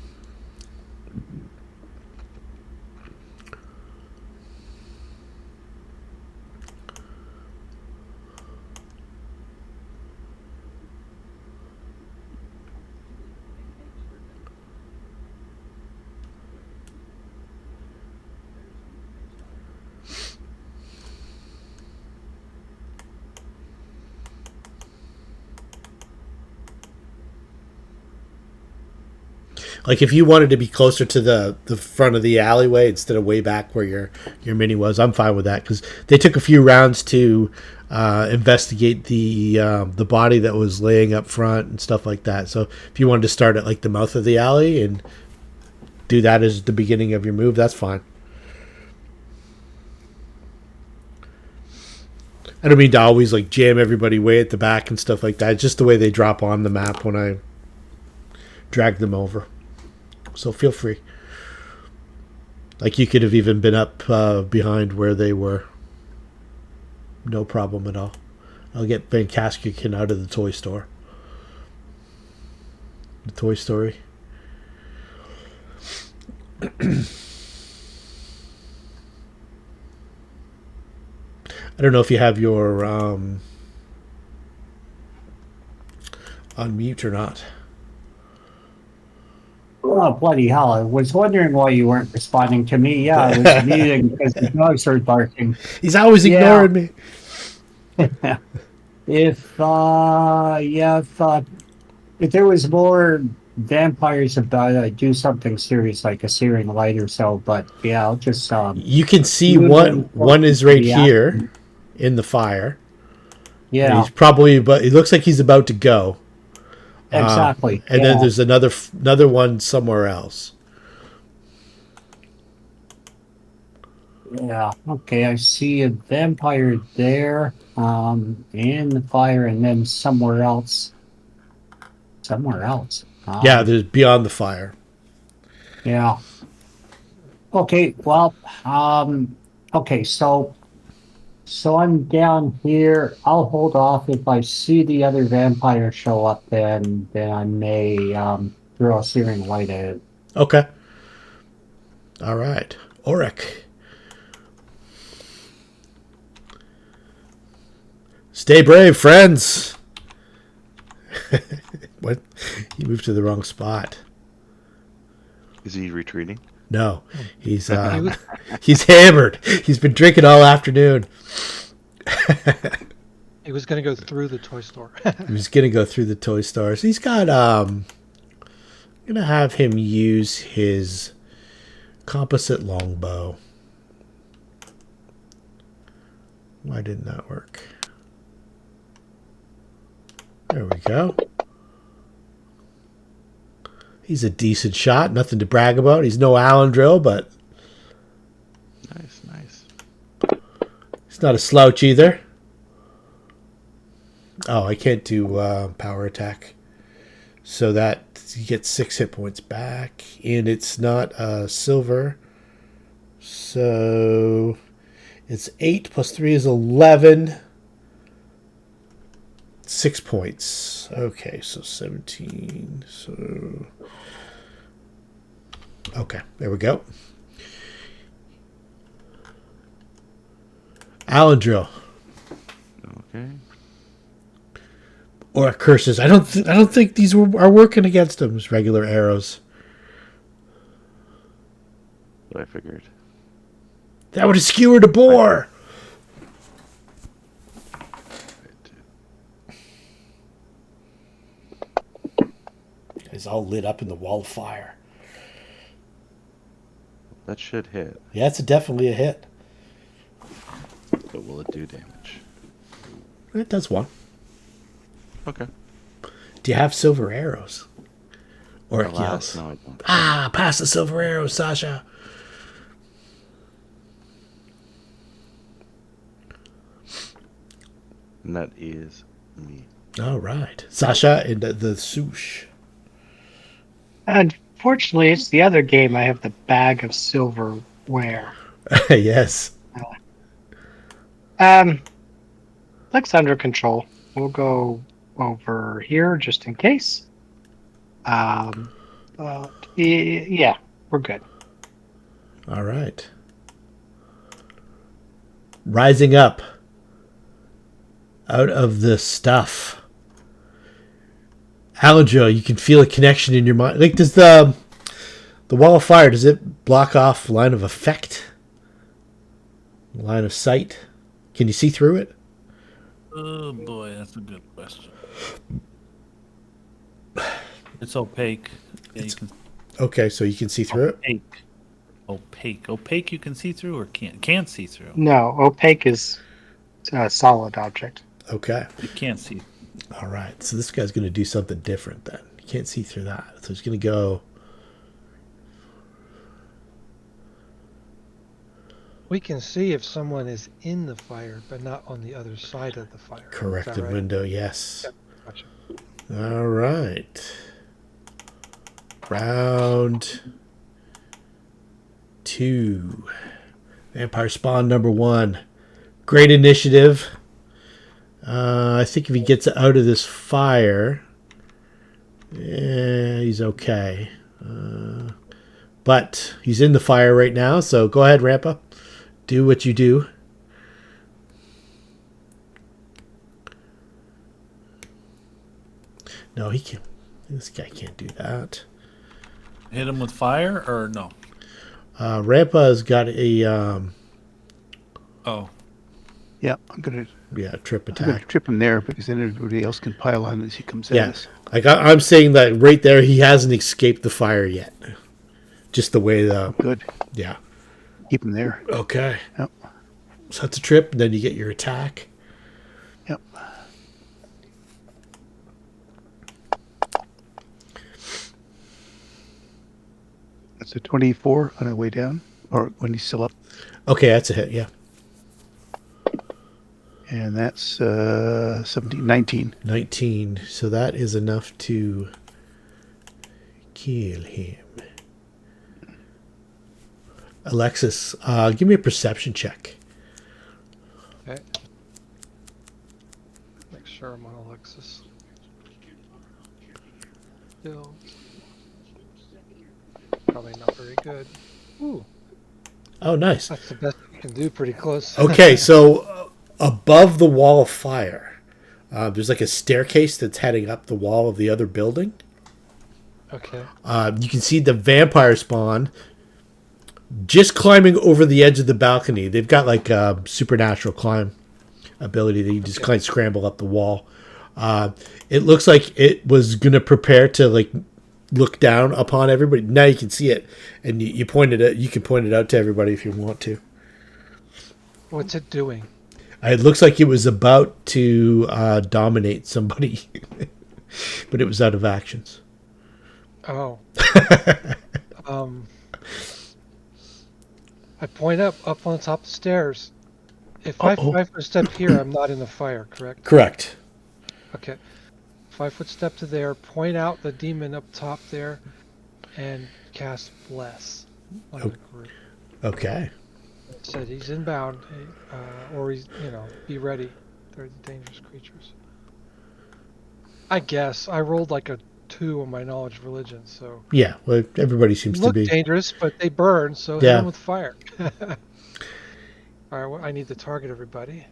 Speaker 1: Like if you wanted to be closer to the front of the alleyway instead of way back where your mini was, I'm fine with that because they took a few rounds to investigate the body that was laying up front and stuff like that. So if you wanted to start at like the mouth of the alley and do that as the beginning of your move, that's fine. I don't mean to always like jam everybody way at the back and stuff like that. It's just the way they drop on the map when I drag them over. So feel free. Like you could have even been up behind where they were. No problem at all. I'll get Van Kaskerkin out of the toy store. The Toy Story. I don't know if you have your on mute or not.
Speaker 9: Oh, bloody hell. I was wondering why you weren't responding to me. Yeah, I was muting because the dogs started barking.
Speaker 1: He's always ignoring me.
Speaker 9: If there was more vampires about, I'd do something serious like a searing light or so. But yeah, I'll just
Speaker 1: you can see one is right here in the fire.
Speaker 9: Yeah,
Speaker 1: he's probably, but it looks like he's about to go.
Speaker 9: Exactly.
Speaker 1: And then there's another one somewhere else.
Speaker 9: Yeah. Okay, I see a vampire there, in the fire, and then somewhere else.
Speaker 1: Yeah, there's beyond the fire.
Speaker 9: Yeah. Okay. Well. Okay. So I'm down here. I'll hold off. If I see the other vampire show up, then I may throw a searing light at it.
Speaker 1: Okay. All right. Auric. Stay brave, friends. What? You moved to the wrong spot.
Speaker 7: Is he retreating?
Speaker 1: No, he's hammered. He's been drinking all afternoon.
Speaker 2: He was going to go through the toy store.
Speaker 1: He was going to go through the toy stores. He's got I'm going to have him use his composite longbow. Why didn't that work? There we go. He's a decent shot. Nothing to brag about. He's no Alendril, but
Speaker 7: Nice.
Speaker 1: he's not a slouch either. Oh, I can't do power attack. So that you get 6 hit points back. And it's not silver. So it's 8 plus 3 is 11. 6 points. Okay, so 17. So okay, there we go. Alendril.
Speaker 7: Okay.
Speaker 1: Or curses. I don't think these are working against him as regular arrows.
Speaker 7: What I figured.
Speaker 1: That would have skewered a boar. He's all lit up in the wall of fire.
Speaker 7: That should hit.
Speaker 1: Yeah, it's definitely a hit.
Speaker 7: But will it do damage?
Speaker 1: It does one.
Speaker 7: Okay.
Speaker 1: Do you have silver arrows? Or
Speaker 7: Alas,
Speaker 1: yes.
Speaker 7: no, I don't.
Speaker 1: Ah, pass the silver arrows, Sasha.
Speaker 7: And that is me.
Speaker 1: All right. Sasha and the swoosh.
Speaker 5: Unfortunately, it's the other game. I have the bag of silverware.
Speaker 1: Yes.
Speaker 5: Looks under control. We'll go over here just in case. Yeah, we're good.
Speaker 1: All right. Rising up out of the stuff. Alendril, you can feel a connection in your mind. Like, does the wall of fire, does it block off line of effect? Line of sight? Can you see through it?
Speaker 6: Oh boy, that's a good question. It's opaque. Yeah, you can.
Speaker 1: Okay, so you can see through it?
Speaker 6: Opaque. You can see through or can't see through.
Speaker 5: No, opaque is a solid object.
Speaker 1: Okay.
Speaker 6: You can't see.
Speaker 1: All right. So this guy's going to do something different then. You can't see through that. So he's going to go.
Speaker 2: We can see if someone is in the fire, but not on the other side of the fire.
Speaker 1: Corrected
Speaker 2: right?
Speaker 1: window, yes.
Speaker 2: Gotcha.
Speaker 1: All right. Round 2. Vampire spawn number 1. Great initiative. I think if he gets out of this fire, he's okay. But he's in the fire right now, so go ahead, Rampa. Do what you do. No, he can't. This guy can't do that.
Speaker 6: Hit him with fire or no?
Speaker 1: Rampa's got a
Speaker 6: Oh,
Speaker 3: Yeah, I'm gonna
Speaker 1: trip
Speaker 3: I'm gonna
Speaker 1: attack.
Speaker 3: trip him there because then everybody else can pile on as he comes at
Speaker 1: Yeah,
Speaker 3: us.
Speaker 1: I'm saying that right there. He hasn't escaped the fire yet. Just the way the
Speaker 3: Good.
Speaker 1: yeah.
Speaker 3: Keep him there.
Speaker 1: Okay.
Speaker 3: Yep.
Speaker 1: So that's a trip. And then you get your attack.
Speaker 3: Yep. That's a 24 on the way down, or when he's still up.
Speaker 1: Okay, that's a hit. Yeah,
Speaker 3: And that's 17, 19.
Speaker 1: 19. So that is enough to kill him. Alexis, give me a perception check.
Speaker 2: Okay. Make sure I'm on Alexis. Still. Probably not very good. Ooh,
Speaker 1: Oh, nice.
Speaker 2: that's the best you can do. Pretty close.
Speaker 1: Okay, so above the wall of fire, there's like a staircase that's heading up the wall of the other building.
Speaker 2: Okay.
Speaker 1: You can see the vampire spawn just climbing over the edge of the balcony. They've got like a supernatural climb ability. They just kind of scramble up the wall. It looks like it was going to prepare to like look down upon everybody. Now you can see it, and you pointed it. You can point it out to everybody if you want to.
Speaker 2: What's it doing?
Speaker 1: It looks like it was about to dominate somebody, but it was out of actions.
Speaker 2: Oh. I point up on the top of the stairs. If I
Speaker 1: Uh-oh.
Speaker 2: 5 foot step here, I'm not in the fire, correct?
Speaker 1: Correct.
Speaker 2: Okay. 5 foot step to there, point out the demon up top there, and cast Bless on the group.
Speaker 1: Okay.
Speaker 2: Said he's inbound, or he's, be ready. They're the dangerous creatures. I guess. I rolled like a 2 on my knowledge of religion, so.
Speaker 1: Yeah, well, everybody seems to
Speaker 2: Look
Speaker 1: be.
Speaker 2: dangerous, but they burn, so hit
Speaker 1: Yeah.
Speaker 2: them with fire. Alright, well, I need to target everybody.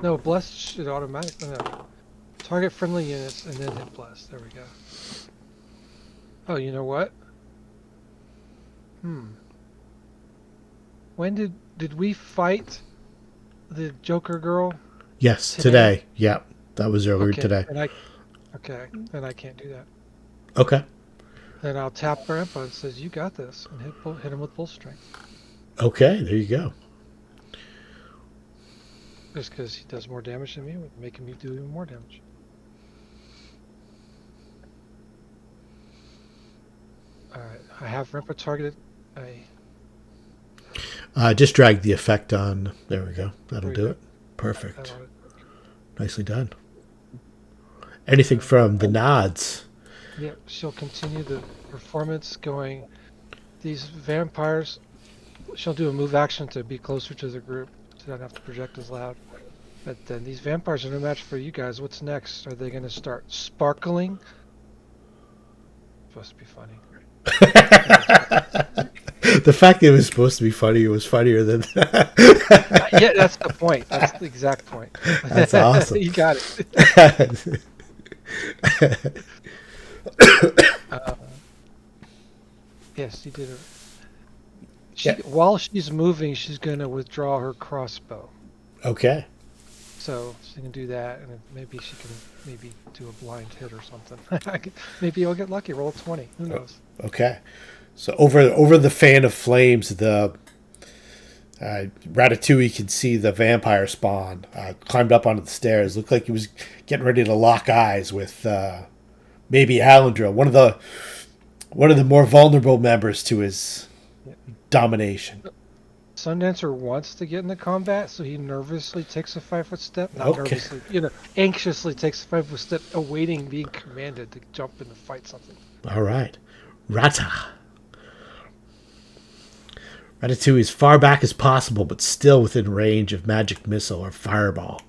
Speaker 2: No, Bless should automatically. No. Target friendly units and then hit Bless. There we go. Oh, you know what? When did we fight the Joker girl?
Speaker 1: Yes, today. Yeah, that was earlier
Speaker 2: Okay,
Speaker 1: today.
Speaker 2: then I can't do that.
Speaker 1: Okay.
Speaker 2: Then I'll tap Grandpa and says, "You got this," and hit him with full strength.
Speaker 1: Okay, there you go.
Speaker 2: Just because he does more damage than me, would make me do even more damage. Alright, I have Grandpa targeted.
Speaker 1: Just drag the effect on. There we go. That'll
Speaker 2: There we
Speaker 1: do
Speaker 2: go.
Speaker 1: it. Perfect. Nicely done. Anything from the nods?
Speaker 2: Yeah, she'll continue the performance going. These vampires, she'll do a move action to be closer to the group, so I don't have to project as loud. But then these vampires are no match for you guys. What's next? Are they going to start sparkling? Supposed to be funny.
Speaker 1: The fact that it was supposed to be funny, it was funnier than that.
Speaker 2: Yeah, that's the point. That's the exact point.
Speaker 1: That's awesome.
Speaker 2: You got it. Yes, you did it. While she's moving, she's going to withdraw her crossbow.
Speaker 1: Okay.
Speaker 2: So she can do that, and maybe she can do a blind hit or something. Maybe you'll get lucky. Roll 20. Who knows?
Speaker 1: Okay. So over the fan of flames, the Ratatouille can see the vampire spawn climbed up onto the stairs. Looked like he was getting ready to lock eyes with maybe Alendril, one of the more vulnerable members to his domination.
Speaker 2: Sundancer wants to get into combat, so he nervously takes a 5 foot step. Not
Speaker 1: Okay.
Speaker 2: nervously, anxiously takes a 5 foot step, awaiting being commanded to jump in and fight something.
Speaker 1: All right. Ratatouille as far back as possible, but still within range of magic missile or fireball.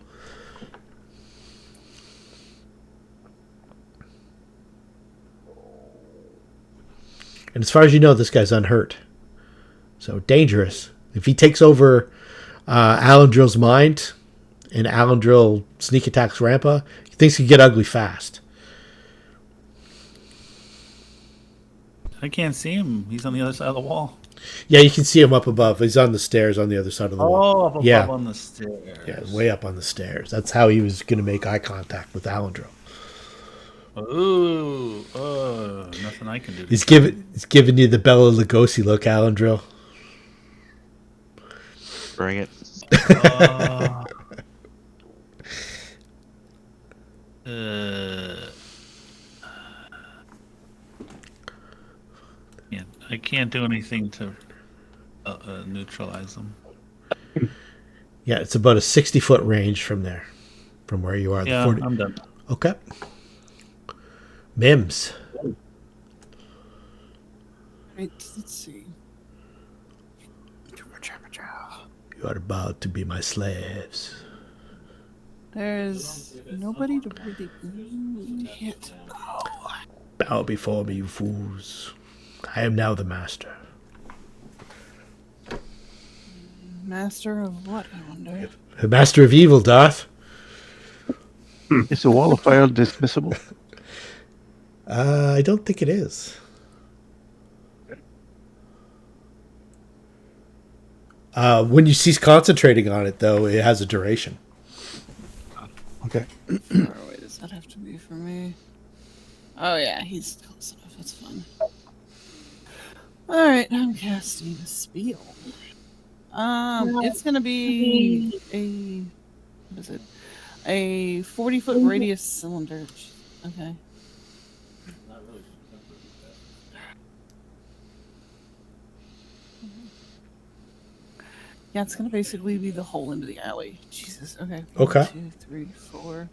Speaker 1: And as far as you know, this guy's unhurt. So dangerous. If he takes over Alendril's mind and Alendril sneak attacks Rampa, things can get ugly fast.
Speaker 6: I can't see him. He's on the other side of the wall.
Speaker 1: Yeah, you can see him up above. He's on the stairs on the other side of the wall.
Speaker 6: Oh, up above
Speaker 1: Yeah.
Speaker 6: on the stairs.
Speaker 1: Yeah, way up on the stairs. That's how he was going to make eye contact with Alendril.
Speaker 6: Ooh, nothing I can do.
Speaker 1: He's giving you the Bela Lugosi look, Alendril.
Speaker 7: Bring it.
Speaker 6: Yeah, I can't do anything to neutralize them.
Speaker 1: Yeah, it's about a 60-foot range from there, from where you are.
Speaker 6: Yeah, I'm done.
Speaker 1: Okay. Mims.
Speaker 4: Right, let's see.
Speaker 1: You are about to be my slaves.
Speaker 4: There's nobody to really hit.
Speaker 1: Bow before me, you fools. I am now the master.
Speaker 4: Master of what, I wonder?
Speaker 1: The master of evil, Darth.
Speaker 3: Is the wall of fire dismissible?
Speaker 1: I don't think it is. When you cease concentrating on it, though, it has a duration.
Speaker 3: Okay.
Speaker 4: Far away does that have to be for me? Oh yeah, he's close enough. That's fun. Alright, I'm casting a spell. It's gonna be a what is it? A 40-foot radius cylinder. Okay. Yeah, it's gonna basically be the hole into the alley. Jesus. Okay.
Speaker 1: Okay.
Speaker 4: 1, 2, 3, 4,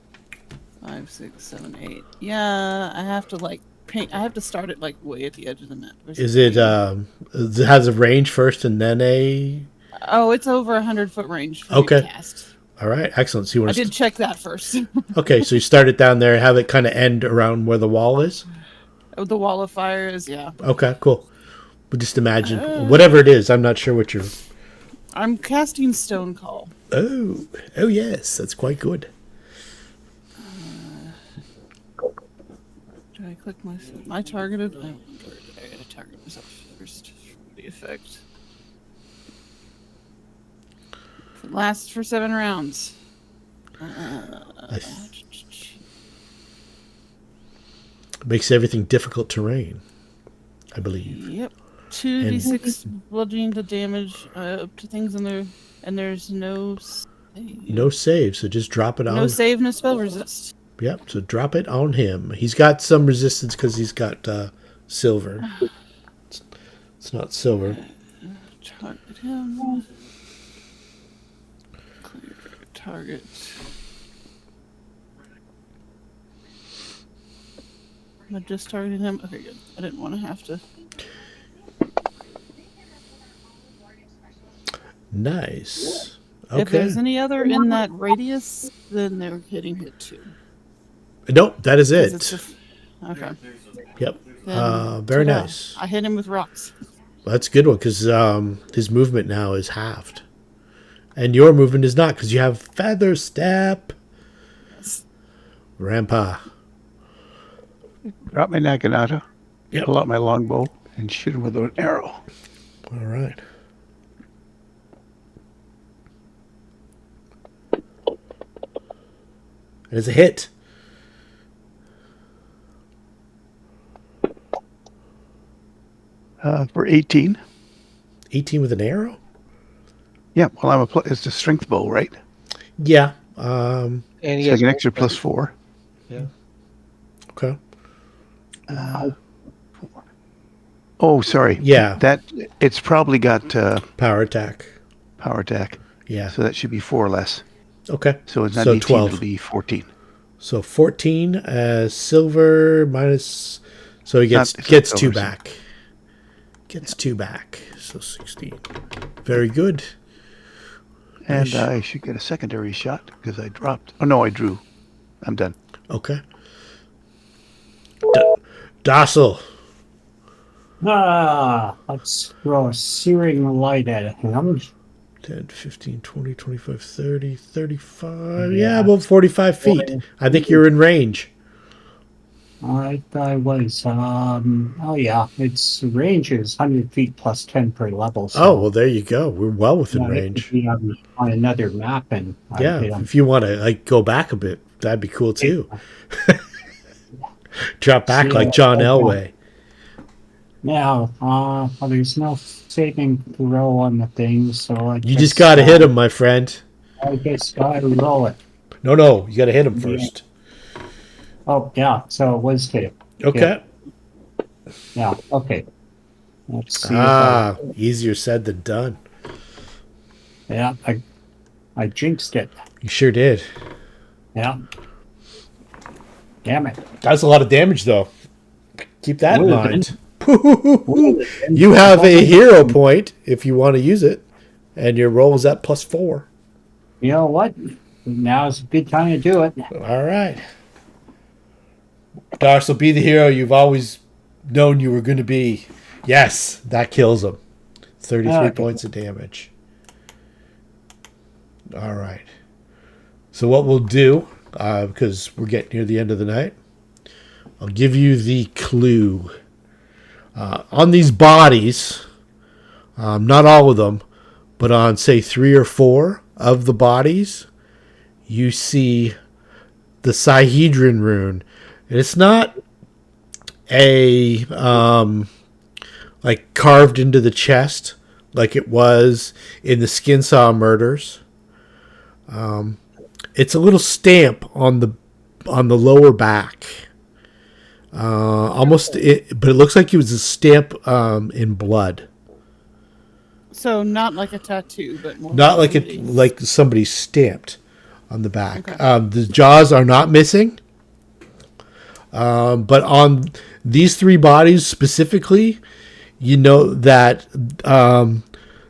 Speaker 4: 5, 6, 7, 8. Yeah, I have to like paint. I have to start it like way at the edge of the map.
Speaker 1: Is it has a range first and then a?
Speaker 4: Oh, it's over 100-foot range for me
Speaker 1: Okay.
Speaker 4: to cast.
Speaker 1: All right, excellent. So you
Speaker 4: I
Speaker 1: want
Speaker 4: did check that first.
Speaker 1: Okay, so you start it down there, have it kind of end around where the wall is.
Speaker 4: Oh, the wall of fire is
Speaker 1: Okay, cool. But just imagine whatever it is. I'm not sure what you're.
Speaker 4: I'm casting Stone Call.
Speaker 1: Oh yes, that's quite good.
Speaker 4: Do I click my targeted? I gotta target myself first for the effect. It lasts for 7 rounds.
Speaker 1: Makes everything difficult terrain, I believe.
Speaker 4: Yep. 2d6 bludgeoning to damage up to things in there, and there's no save.
Speaker 1: No save, so just drop it on.
Speaker 4: No save, no spell resist.
Speaker 1: Yep, so drop it on him. He's got some resistance because he's got silver. It's not silver.
Speaker 4: Target him. Clear target. Am I just targeting him? Okay, good. I didn't want to have to.
Speaker 1: Nice. Okay.
Speaker 4: If there's any other in that radius, then they're getting hit too.
Speaker 1: Nope, that is it.
Speaker 4: Okay.
Speaker 1: Yep.
Speaker 4: Then,
Speaker 1: Very
Speaker 4: ta-da.
Speaker 1: nice.
Speaker 4: I hit him with rocks.
Speaker 1: Well, that's a good one because his movement now is halved. And your movement is not because you have Feather Step.
Speaker 4: Yes.
Speaker 1: Rampa.
Speaker 3: Drop my naginata.
Speaker 1: Yep.
Speaker 3: Pull out my longbow and shoot him with an arrow.
Speaker 1: All right. It's a hit.
Speaker 3: For 18.
Speaker 1: 18 with an arrow?
Speaker 3: Yeah, well, it's a strength bow, right?
Speaker 1: Yeah.
Speaker 5: And he
Speaker 3: So I
Speaker 5: has
Speaker 3: get an extra
Speaker 5: more-
Speaker 3: +4.
Speaker 5: Yeah.
Speaker 1: Okay.
Speaker 3: Oh, sorry.
Speaker 1: Yeah.
Speaker 3: It's probably got
Speaker 1: Power attack.
Speaker 3: power attack.
Speaker 1: Yeah.
Speaker 3: So that should be 4 less.
Speaker 1: Okay.
Speaker 3: So it's not
Speaker 1: So
Speaker 3: 18,
Speaker 1: 12.
Speaker 3: it'll be 14.
Speaker 1: So 14 silver minus. So he
Speaker 3: It's
Speaker 1: gets
Speaker 3: not
Speaker 1: 2
Speaker 3: silver, so-
Speaker 1: back. Gets 2 back. So 16. Very good.
Speaker 3: And
Speaker 1: Nice.
Speaker 3: I should get a secondary shot because I dropped. Oh, no, I drew. I'm done.
Speaker 1: Okay. Docile.
Speaker 9: Let's throw a searing light at him.
Speaker 1: 10, 15, 20, 25, 30, 35. Yeah, about 45 feet. I think you're in range.
Speaker 9: I was. Oh yeah, its range is 100 feet plus 10 per level. So,
Speaker 1: Oh, well, there you go. We're well within
Speaker 9: yeah, it
Speaker 1: range.
Speaker 9: could be on another map, and I'd hit
Speaker 1: Yeah,
Speaker 9: him.
Speaker 1: if you want to go back a bit, that'd be cool too. Drop back like John Elway.
Speaker 9: Now, well, there's no saving throw on the thing, so
Speaker 1: You just got to hit him, my friend.
Speaker 9: I guess gotta roll it.
Speaker 1: No, you got to hit him first.
Speaker 9: Oh yeah, so it was hit.
Speaker 1: Okay.
Speaker 9: Yeah. Okay. Let's see.
Speaker 1: Easier said than done.
Speaker 9: Yeah, I jinxed it.
Speaker 1: You sure did.
Speaker 9: Yeah. Damn it.
Speaker 1: That's a lot of damage, though. Keep that in
Speaker 9: Would've
Speaker 1: mind. You have a hero point if you want to use it, and your roll is at +4.
Speaker 9: You know what? Now's a good time to do it.
Speaker 1: All right. Darce will be the hero you've always known you were going to be. Yes, that kills him. 33
Speaker 9: Okay.
Speaker 1: points of damage. All right. So what we'll do, because we're getting near the end of the night, I'll give you the clue. On these bodies, not all of them, but on, say, 3 or 4 of the bodies, you see the Sihedron rune. And it's not like carved into the chest like it was in the Skinsaw murders. It's a little stamp on the lower back. But it looks like it was a stamp in blood.
Speaker 4: So not like a tattoo, but more
Speaker 1: Not like like somebody stamped on the back.
Speaker 4: Okay.
Speaker 1: The jaws are not missing. But on these three bodies specifically, you know that the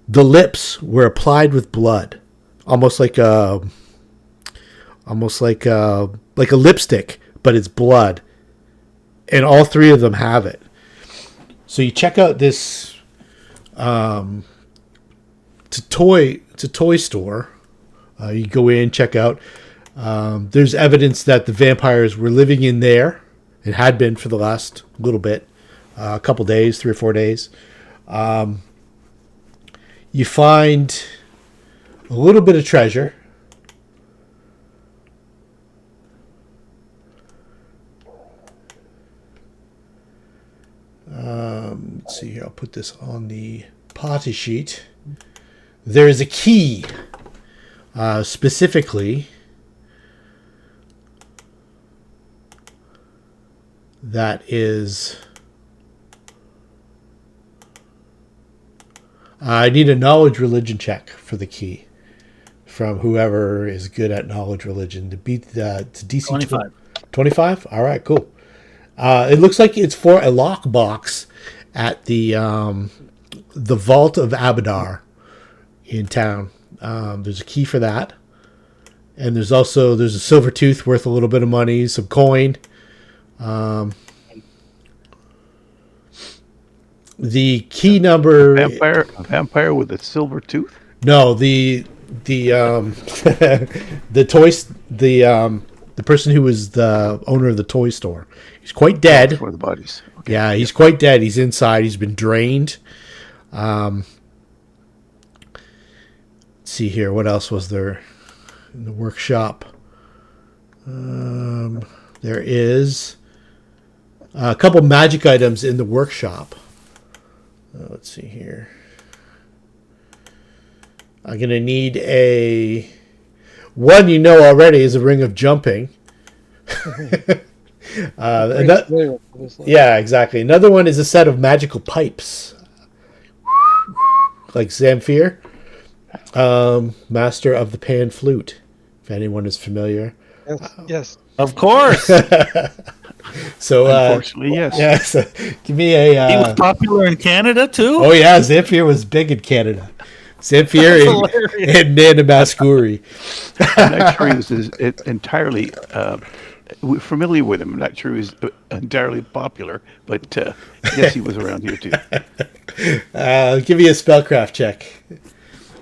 Speaker 1: lips were applied with blood, almost like a lipstick, but it's blood, and all three of them have it. So you check out this toy store. You go in, check out. There's evidence that the vampires were living in there and had been for the last little bit, a couple days, 3 or 4 days. You find a little bit of treasure. Let's see here. I'll put this on the party sheet. There is a key, specifically, that is... I need a knowledge religion check for the key from whoever is good at knowledge religion to beat the DC
Speaker 6: 25.
Speaker 1: 25? All right, cool. It looks like it's for a lockbox at the Vault of Abadar in town. There's a key for that. And there's a silver tooth worth a little bit of money, some coin. The key number...
Speaker 3: A vampire with a silver tooth?
Speaker 1: No, the person who was the owner of the toy store. He's quite dead.
Speaker 3: For the bodies. Okay.
Speaker 1: Yeah, he's quite dead. He's inside. He's been drained. Let's see here. What else was there in the workshop? There is a couple magic items in the workshop. Let's see here. I'm going to need one you know already is a ring of jumping. Yeah, exactly. Another one is a set of magical pipes. Like Zamfir, master of the pan flute, if anyone is familiar.
Speaker 2: Yes.
Speaker 6: Of course.
Speaker 1: So,
Speaker 3: unfortunately, yes.
Speaker 1: Yeah, so give me a...
Speaker 6: he was popular in Canada, too?
Speaker 1: Oh, yeah, Zamfir was big in Canada. Zamfir and Nana Mascuri.
Speaker 3: I'm not sure he was entirely familiar with him. I'm not sure he was entirely popular, but yes, he was around here too.
Speaker 1: Give me a spellcraft check.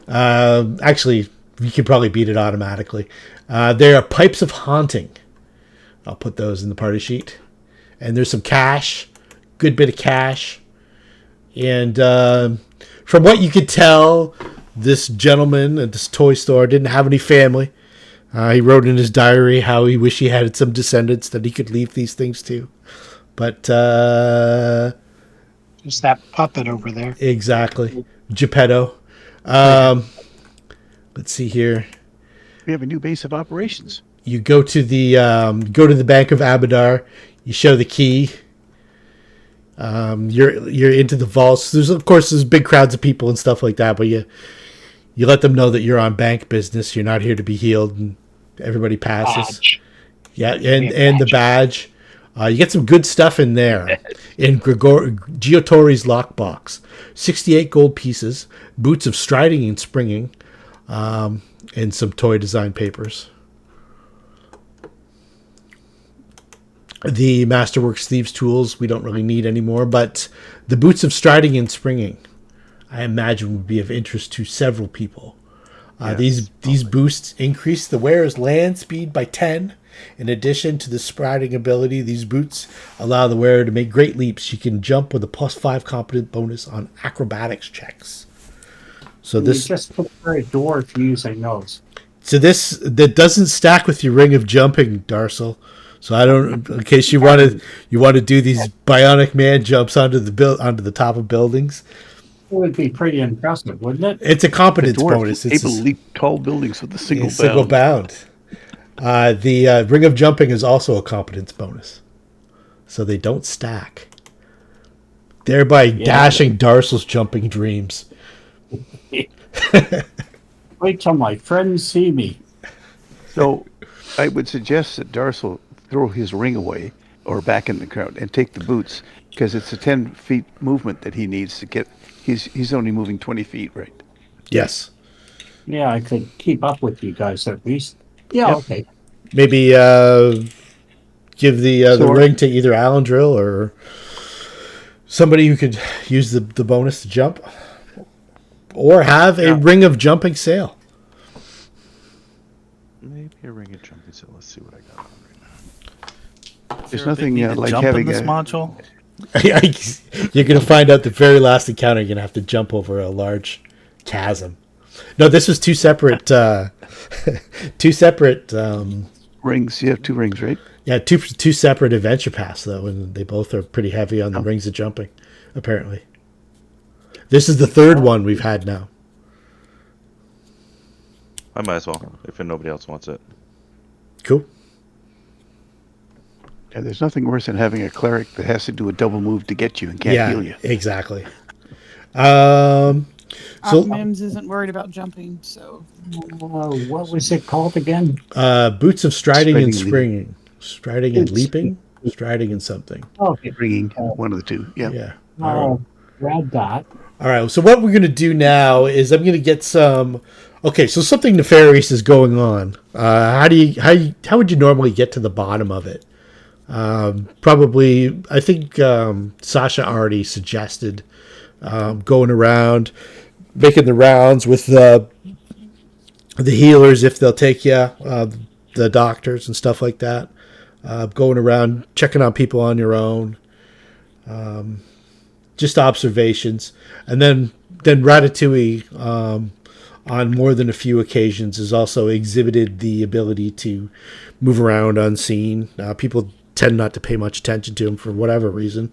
Speaker 1: Actually, you can probably beat it automatically. There are pipes of haunting. I'll put those in the party sheet. And there's some cash, good bit of cash. And from what you could tell, this gentleman at this toy store didn't have any family. He wrote in his diary how he wished he had some descendants that he could leave these things to. But...
Speaker 5: There's that puppet over there.
Speaker 1: Exactly. Geppetto. Let's see here.
Speaker 3: We have a new base of operations.
Speaker 1: You go to the Bank of Abadar. You show the key. You're into the vaults. There's big crowds of people and stuff like that, but you let them know that you're on bank business. You're not here to be healed, and everybody passes.
Speaker 5: Badge.
Speaker 1: Yeah, and the badge. You get some good stuff in there. In Giottori's lockbox. 68 gold pieces, boots of striding and springing, and some toy design papers. The Masterworks Thieves tools we don't really need anymore, but the boots of striding and springing, I imagine, would be of interest to several people. These boosts increase the wearer's land speed by 10. In addition to the striding ability, these boots allow the wearer to make great leaps. You can jump with a +5 competent bonus on acrobatics checks. So
Speaker 9: You just prepare a door for using those.
Speaker 1: So that doesn't stack with your ring of jumping, Darcel. So I don't. In case you want to do these bionic man jumps onto the top of buildings.
Speaker 9: would be pretty impressive, wouldn't it?
Speaker 1: It's a competence
Speaker 3: Dwarf
Speaker 1: bonus.
Speaker 3: able
Speaker 1: It's
Speaker 3: to
Speaker 1: a
Speaker 3: leap tall buildings with a single bound.
Speaker 1: single bound. The ring of jumping is also a competence bonus, so they don't stack, thereby dashing Darcel's jumping dreams.
Speaker 9: Wait till my friends see me.
Speaker 3: So I would suggest that Darcel throw his ring away or back in the crowd and take the boots, because it's a 10 feet movement that he needs to get. He's only moving 20 feet, right?
Speaker 1: Yes.
Speaker 9: Yeah, I could keep up with you guys at least. Yeah,
Speaker 3: Yep.
Speaker 9: okay.
Speaker 1: Maybe give the ring to either Alandril or somebody who could use the bonus to jump, or have a ring of jumping sail.
Speaker 7: Maybe a ring of jumping. So let's see what I got on right now.
Speaker 3: There's
Speaker 6: Is there a big
Speaker 3: nothing
Speaker 6: need to
Speaker 3: like
Speaker 6: jump
Speaker 3: having
Speaker 6: in this
Speaker 3: a.
Speaker 6: module.
Speaker 1: You're going to find out the very last encounter. You're going to have to jump over a large chasm. No, this was two separate
Speaker 3: Rings. You have 2 rings, right?
Speaker 1: yeah, two separate adventure paths though, and they both are pretty heavy on the rings of jumping. Apparently, this is the third one we've had now.
Speaker 7: I might as well if nobody else wants it.
Speaker 1: Cool.
Speaker 3: Yeah, there's nothing worse than having a cleric that has to do a double move to get you and can't heal you.
Speaker 1: Exactly.
Speaker 4: Mims isn't worried about jumping, so
Speaker 9: What was it called again?
Speaker 1: Boots of striding and
Speaker 3: Striding,
Speaker 1: springing, striding and
Speaker 9: Boots.
Speaker 1: leaping, striding and something.
Speaker 9: Okay.
Speaker 3: Bringing one of the two. Yeah.
Speaker 1: Yeah.
Speaker 9: Read that.
Speaker 1: All right. So what we're going to do now is I'm going to get some. Okay. So something nefarious is going on. How would you normally get to the bottom of it? Probably. I think Sasha already suggested going around, making the rounds with the healers if they'll take you, the doctors and stuff like that. Going around checking on people on your own. Just observations, and then Ratatouille, on more than a few occasions, has also exhibited the ability to move around unseen. People tend not to pay much attention to him for whatever reason.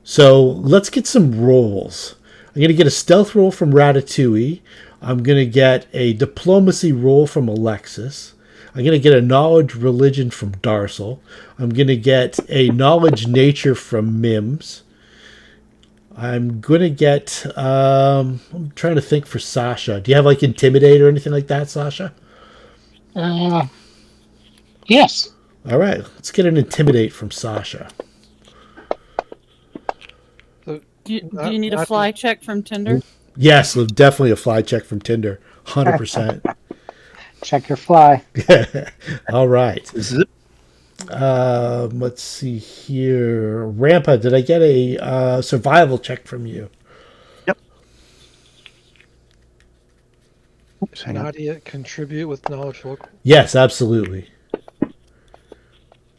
Speaker 1: So let's get some rolls. I'm going to get a stealth roll from Ratatouille. I'm going to get a diplomacy roll from Alexis. I'm going to get a knowledge religion from Darcel. I'm going to get a knowledge nature from Mims. I'm going to get... I'm trying to think for Sasha. Do you have like intimidate or anything like that, Sasha?
Speaker 5: Yes.
Speaker 1: All right. Let's get an intimidate from Sasha.
Speaker 2: So,
Speaker 4: do you need a fly check from Tinder?
Speaker 1: Yes, definitely a fly check from Tinder. 100%.
Speaker 5: Check your fly.
Speaker 1: All right.
Speaker 3: Zip.
Speaker 1: Let's see here. Rampa, did I get a survival check from you?
Speaker 3: Yep. Just hang on.
Speaker 2: Nadia contribute with knowledge local.
Speaker 1: Yes, absolutely.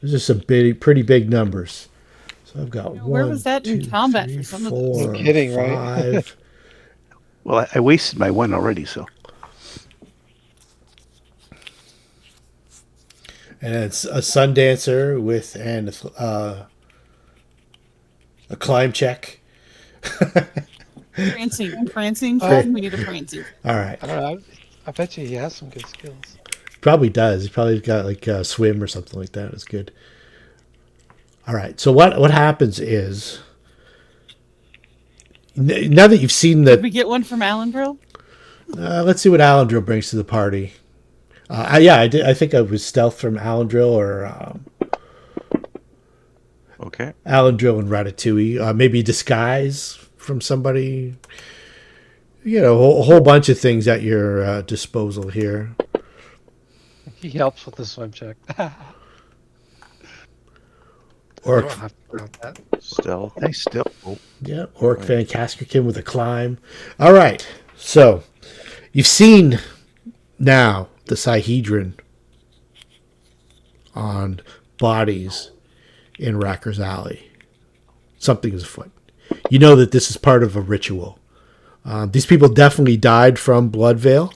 Speaker 1: These are some pretty big numbers. So I've got
Speaker 4: Where
Speaker 1: one,
Speaker 4: was that in
Speaker 1: 2,
Speaker 4: combat
Speaker 1: 3,
Speaker 4: for some of those?
Speaker 1: 4,
Speaker 2: You're kidding, right?
Speaker 1: 5.
Speaker 3: Well, I wasted my one already, so.
Speaker 1: And it's a sun dancer with a climb check.
Speaker 4: Prancing.
Speaker 2: Oh.
Speaker 4: We need a prancing.
Speaker 1: All right.
Speaker 2: I don't know. I bet you he has some good skills.
Speaker 1: Probably does. He probably got like swim or something like that. It's good. All right. So what happens is now that you've seen
Speaker 4: Did we get one from Alandril?
Speaker 1: let's see what Alandril brings to the party. I did. I think I was stealth from Alandril or
Speaker 7: Okay.
Speaker 1: Alandril and Ratatouille. Maybe disguise from somebody. You know, a whole bunch of things at your disposal here.
Speaker 2: He helps with the swim check.
Speaker 1: Orc,
Speaker 2: I don't have to count that.
Speaker 7: Stealth.
Speaker 3: Nice still. Oh,
Speaker 1: yeah, Orc Van Caskerkin with a climb. All right, so you've seen now the Sihedron on bodies in Racker's Alley. Something is afoot. You know that this is part of a ritual. These people definitely died from Bloodveil,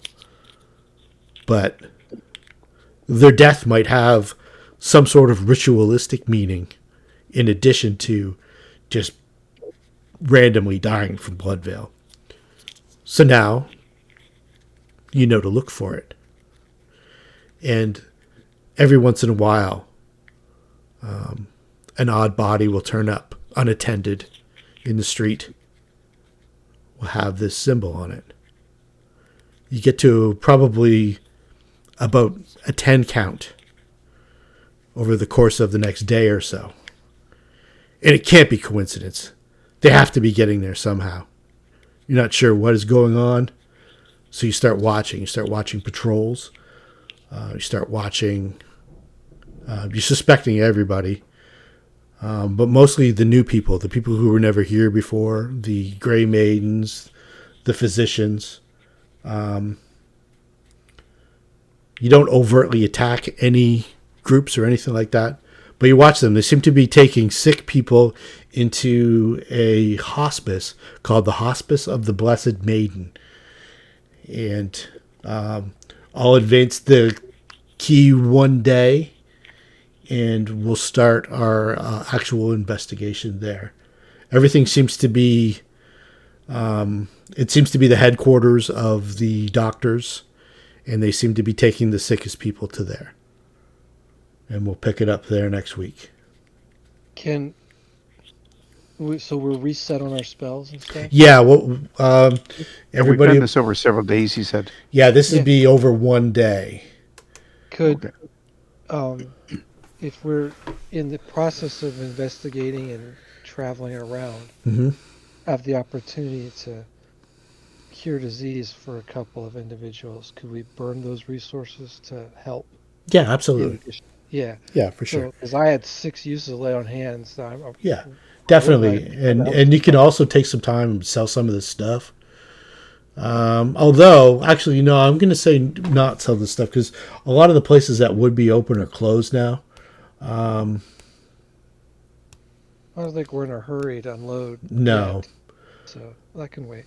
Speaker 1: but their death might have some sort of ritualistic meaning in addition to just randomly dying from blood veil. So now you know to look for it. And every once in a while, an odd body will turn up unattended in the street, will have this symbol on it. You get to probably about a 10 count over the course of the next day or so. And it can't be coincidence. They have to be getting there somehow. You're not sure what is going on, so you start watching. You start watching patrols. You start watching. You're suspecting everybody, but mostly the new people, the people who were never here before, the Gray Maidens, the physicians. You don't overtly attack any groups or anything like that, but you watch them. They seem to be taking sick people into a hospice called the Hospice of the Blessed Maiden. And I'll advance the key one day, and we'll start our actual investigation there. Everything seems to be, it seems to be the headquarters of the doctors, and they seem to be taking the sickest people to there. And we'll pick it up there next week.
Speaker 2: So we're reset on our spells and stuff?
Speaker 1: Yeah, well, everybody...
Speaker 3: We've done this over several days, he said.
Speaker 1: Yeah, this would be over one day.
Speaker 2: Could, if we're in the process of investigating and traveling around, have the opportunity to cure disease for a couple of individuals, could we burn those resources to help?
Speaker 1: Yeah, absolutely.
Speaker 2: Yeah.
Speaker 1: Yeah, for sure.
Speaker 2: Because I had 6 uses of lay on hands. So
Speaker 1: yeah, definitely. And you can also take some time and sell some of this stuff. Although, actually, I'm going to say not sell this stuff because a lot of the places that would be open are closed now. I
Speaker 2: don't think we're in a hurry to unload.
Speaker 1: No.
Speaker 2: Yet, so that can wait.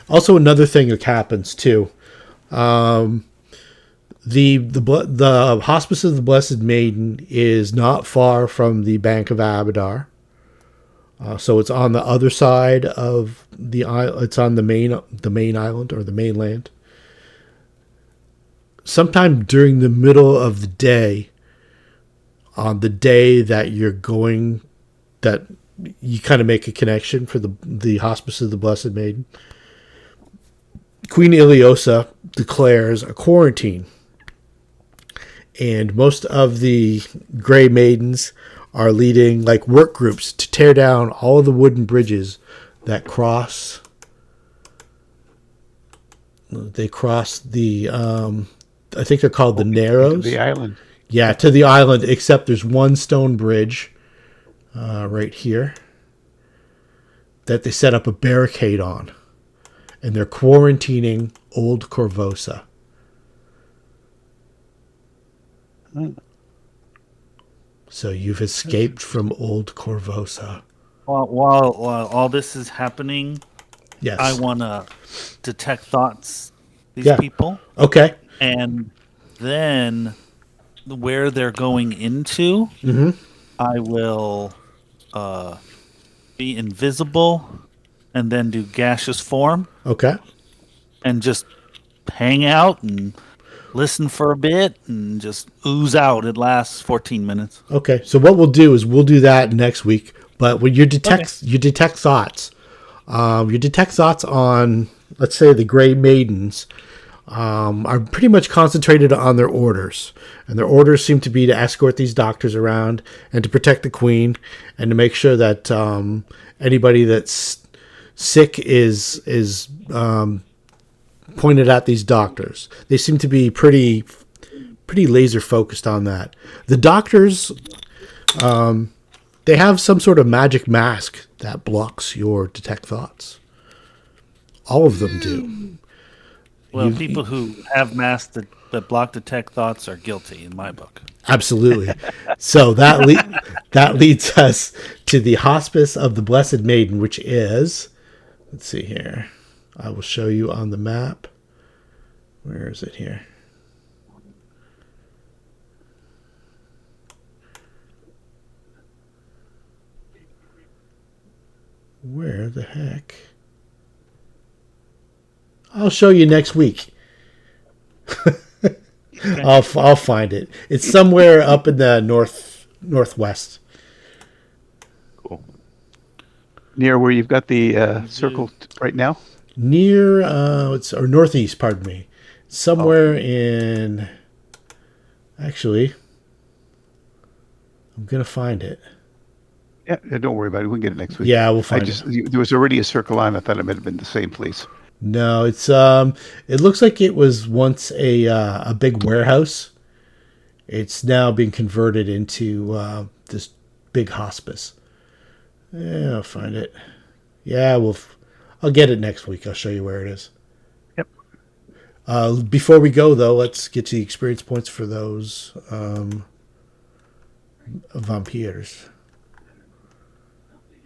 Speaker 1: Also, another thing that happens too. The Hospice of the Blessed Maiden is not far from the Bank of Abadar. So it's on the other side of the island. It's on the main island or the mainland. Sometime during the middle of the day, on the day that you're going, that you kind of make a connection for the Hospice of the Blessed Maiden, Queen Iliosa declares a quarantine. And most of the Gray Maidens are leading like work groups to tear down all of the wooden bridges that cross. They cross the, I think they're called the Narrows.
Speaker 3: The island.
Speaker 1: Yeah, to the island, except there's one stone bridge right here that they set up a barricade on. And they're quarantining Old Korvosa. So you've escaped from Old Korvosa.
Speaker 6: While all this is happening,
Speaker 1: yes,
Speaker 6: I want to detect thoughts. These people.
Speaker 1: Okay.
Speaker 6: And then where they're going into, I will be invisible and then do gaseous form.
Speaker 1: Okay.
Speaker 6: And just hang out and listen for a bit and just ooze out. It lasts 14 minutes.
Speaker 1: Okay. So what we'll do is we'll do that next week. But when you detect thoughts, you detect thoughts on, let's say, the Gray Maidens are pretty much concentrated on their orders. And their orders seem to be to escort these doctors around and to protect the queen and to make sure that anybody that's sick is pointed at these doctors. They seem to be pretty laser focused on that. The doctors, they have some sort of magic mask that blocks your detect thoughts. All of them do.
Speaker 6: Well, people who have masks that block detect thoughts are guilty in my book.
Speaker 1: Absolutely. So that leads us to the Hospice of the Blessed Maiden, which is, let's see here. I will show you on the map. Where is it here? Where the heck? I'll show you next week. I'll find it. It's somewhere up in the northwest.
Speaker 7: Cool.
Speaker 3: Near where you've got the circle right now?
Speaker 1: Near or northeast, pardon me. Somewhere in actually I'm gonna find it.
Speaker 3: Yeah, don't worry about it. We can get it next week.
Speaker 1: Yeah, we'll find it.
Speaker 3: There was already a circle on. I thought it might have been the same place.
Speaker 1: No, it's it looks like it was once a big warehouse. It's now been converted into this big hospice. Yeah, I'll find it. Yeah, I'll get it next week. I'll show you where it is.
Speaker 3: Yep.
Speaker 1: Before we go, though, let's get to the experience points for those vampires.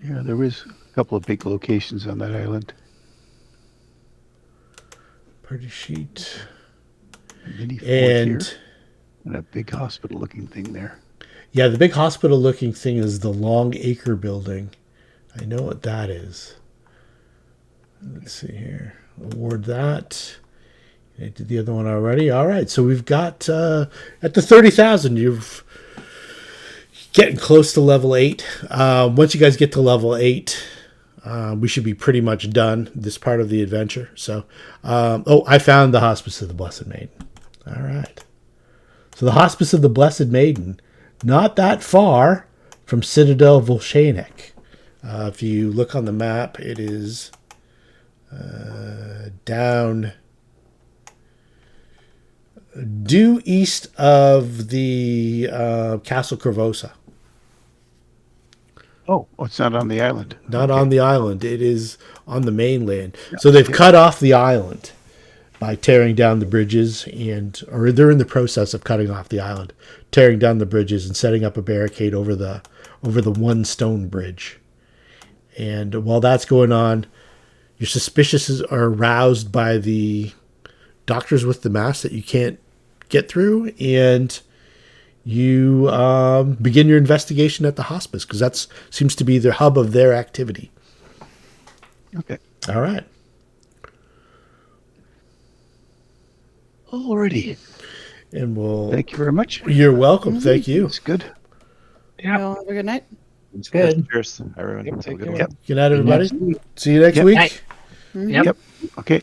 Speaker 3: Yeah, there is a couple of big locations on that island.
Speaker 1: Party sheet.
Speaker 3: A mini fort
Speaker 1: And
Speaker 3: here, and a big hospital-looking thing there.
Speaker 1: yeah, the big hospital-looking thing is the Long Acre building. I know what that is. Let's see here. Award that. I did the other one already. All right, so we've got at the 30,000. You've getting close to level 8. Once you guys get to level 8, we should be pretty much done this part of the adventure. So, I found the Hospice of the Blessed Maiden. All right. So the Hospice of the Blessed Maiden, not that far from Citadel Volcanic. If you look on the map, it is down due east of the Castle Korvosa.
Speaker 3: Oh, it's not on the island.
Speaker 1: Not on the island. It is on the mainland. So they've cut off the island by tearing down the bridges, or they're in the process of cutting off the island, tearing down the bridges and setting up a barricade over the one stone bridge. And while that's going on, your suspicions are aroused by the doctors with the mask that you can't get through, and you begin your investigation at the hospice, because that seems to be the hub of their activity.
Speaker 3: Okay.
Speaker 1: All right.
Speaker 3: Alrighty.
Speaker 1: And we'll...
Speaker 3: Thank you very much.
Speaker 1: You're welcome. Thank you.
Speaker 3: It's good.
Speaker 4: Yeah. Have a good night.
Speaker 9: It's good.
Speaker 7: Cheers, everyone. Have a good one.
Speaker 3: Yep.
Speaker 1: Good night, everybody.
Speaker 9: Next week.
Speaker 1: See you next
Speaker 3: Yep.
Speaker 1: week.
Speaker 9: Night.
Speaker 4: Mhm.
Speaker 9: Yep.
Speaker 3: Yep. Okay.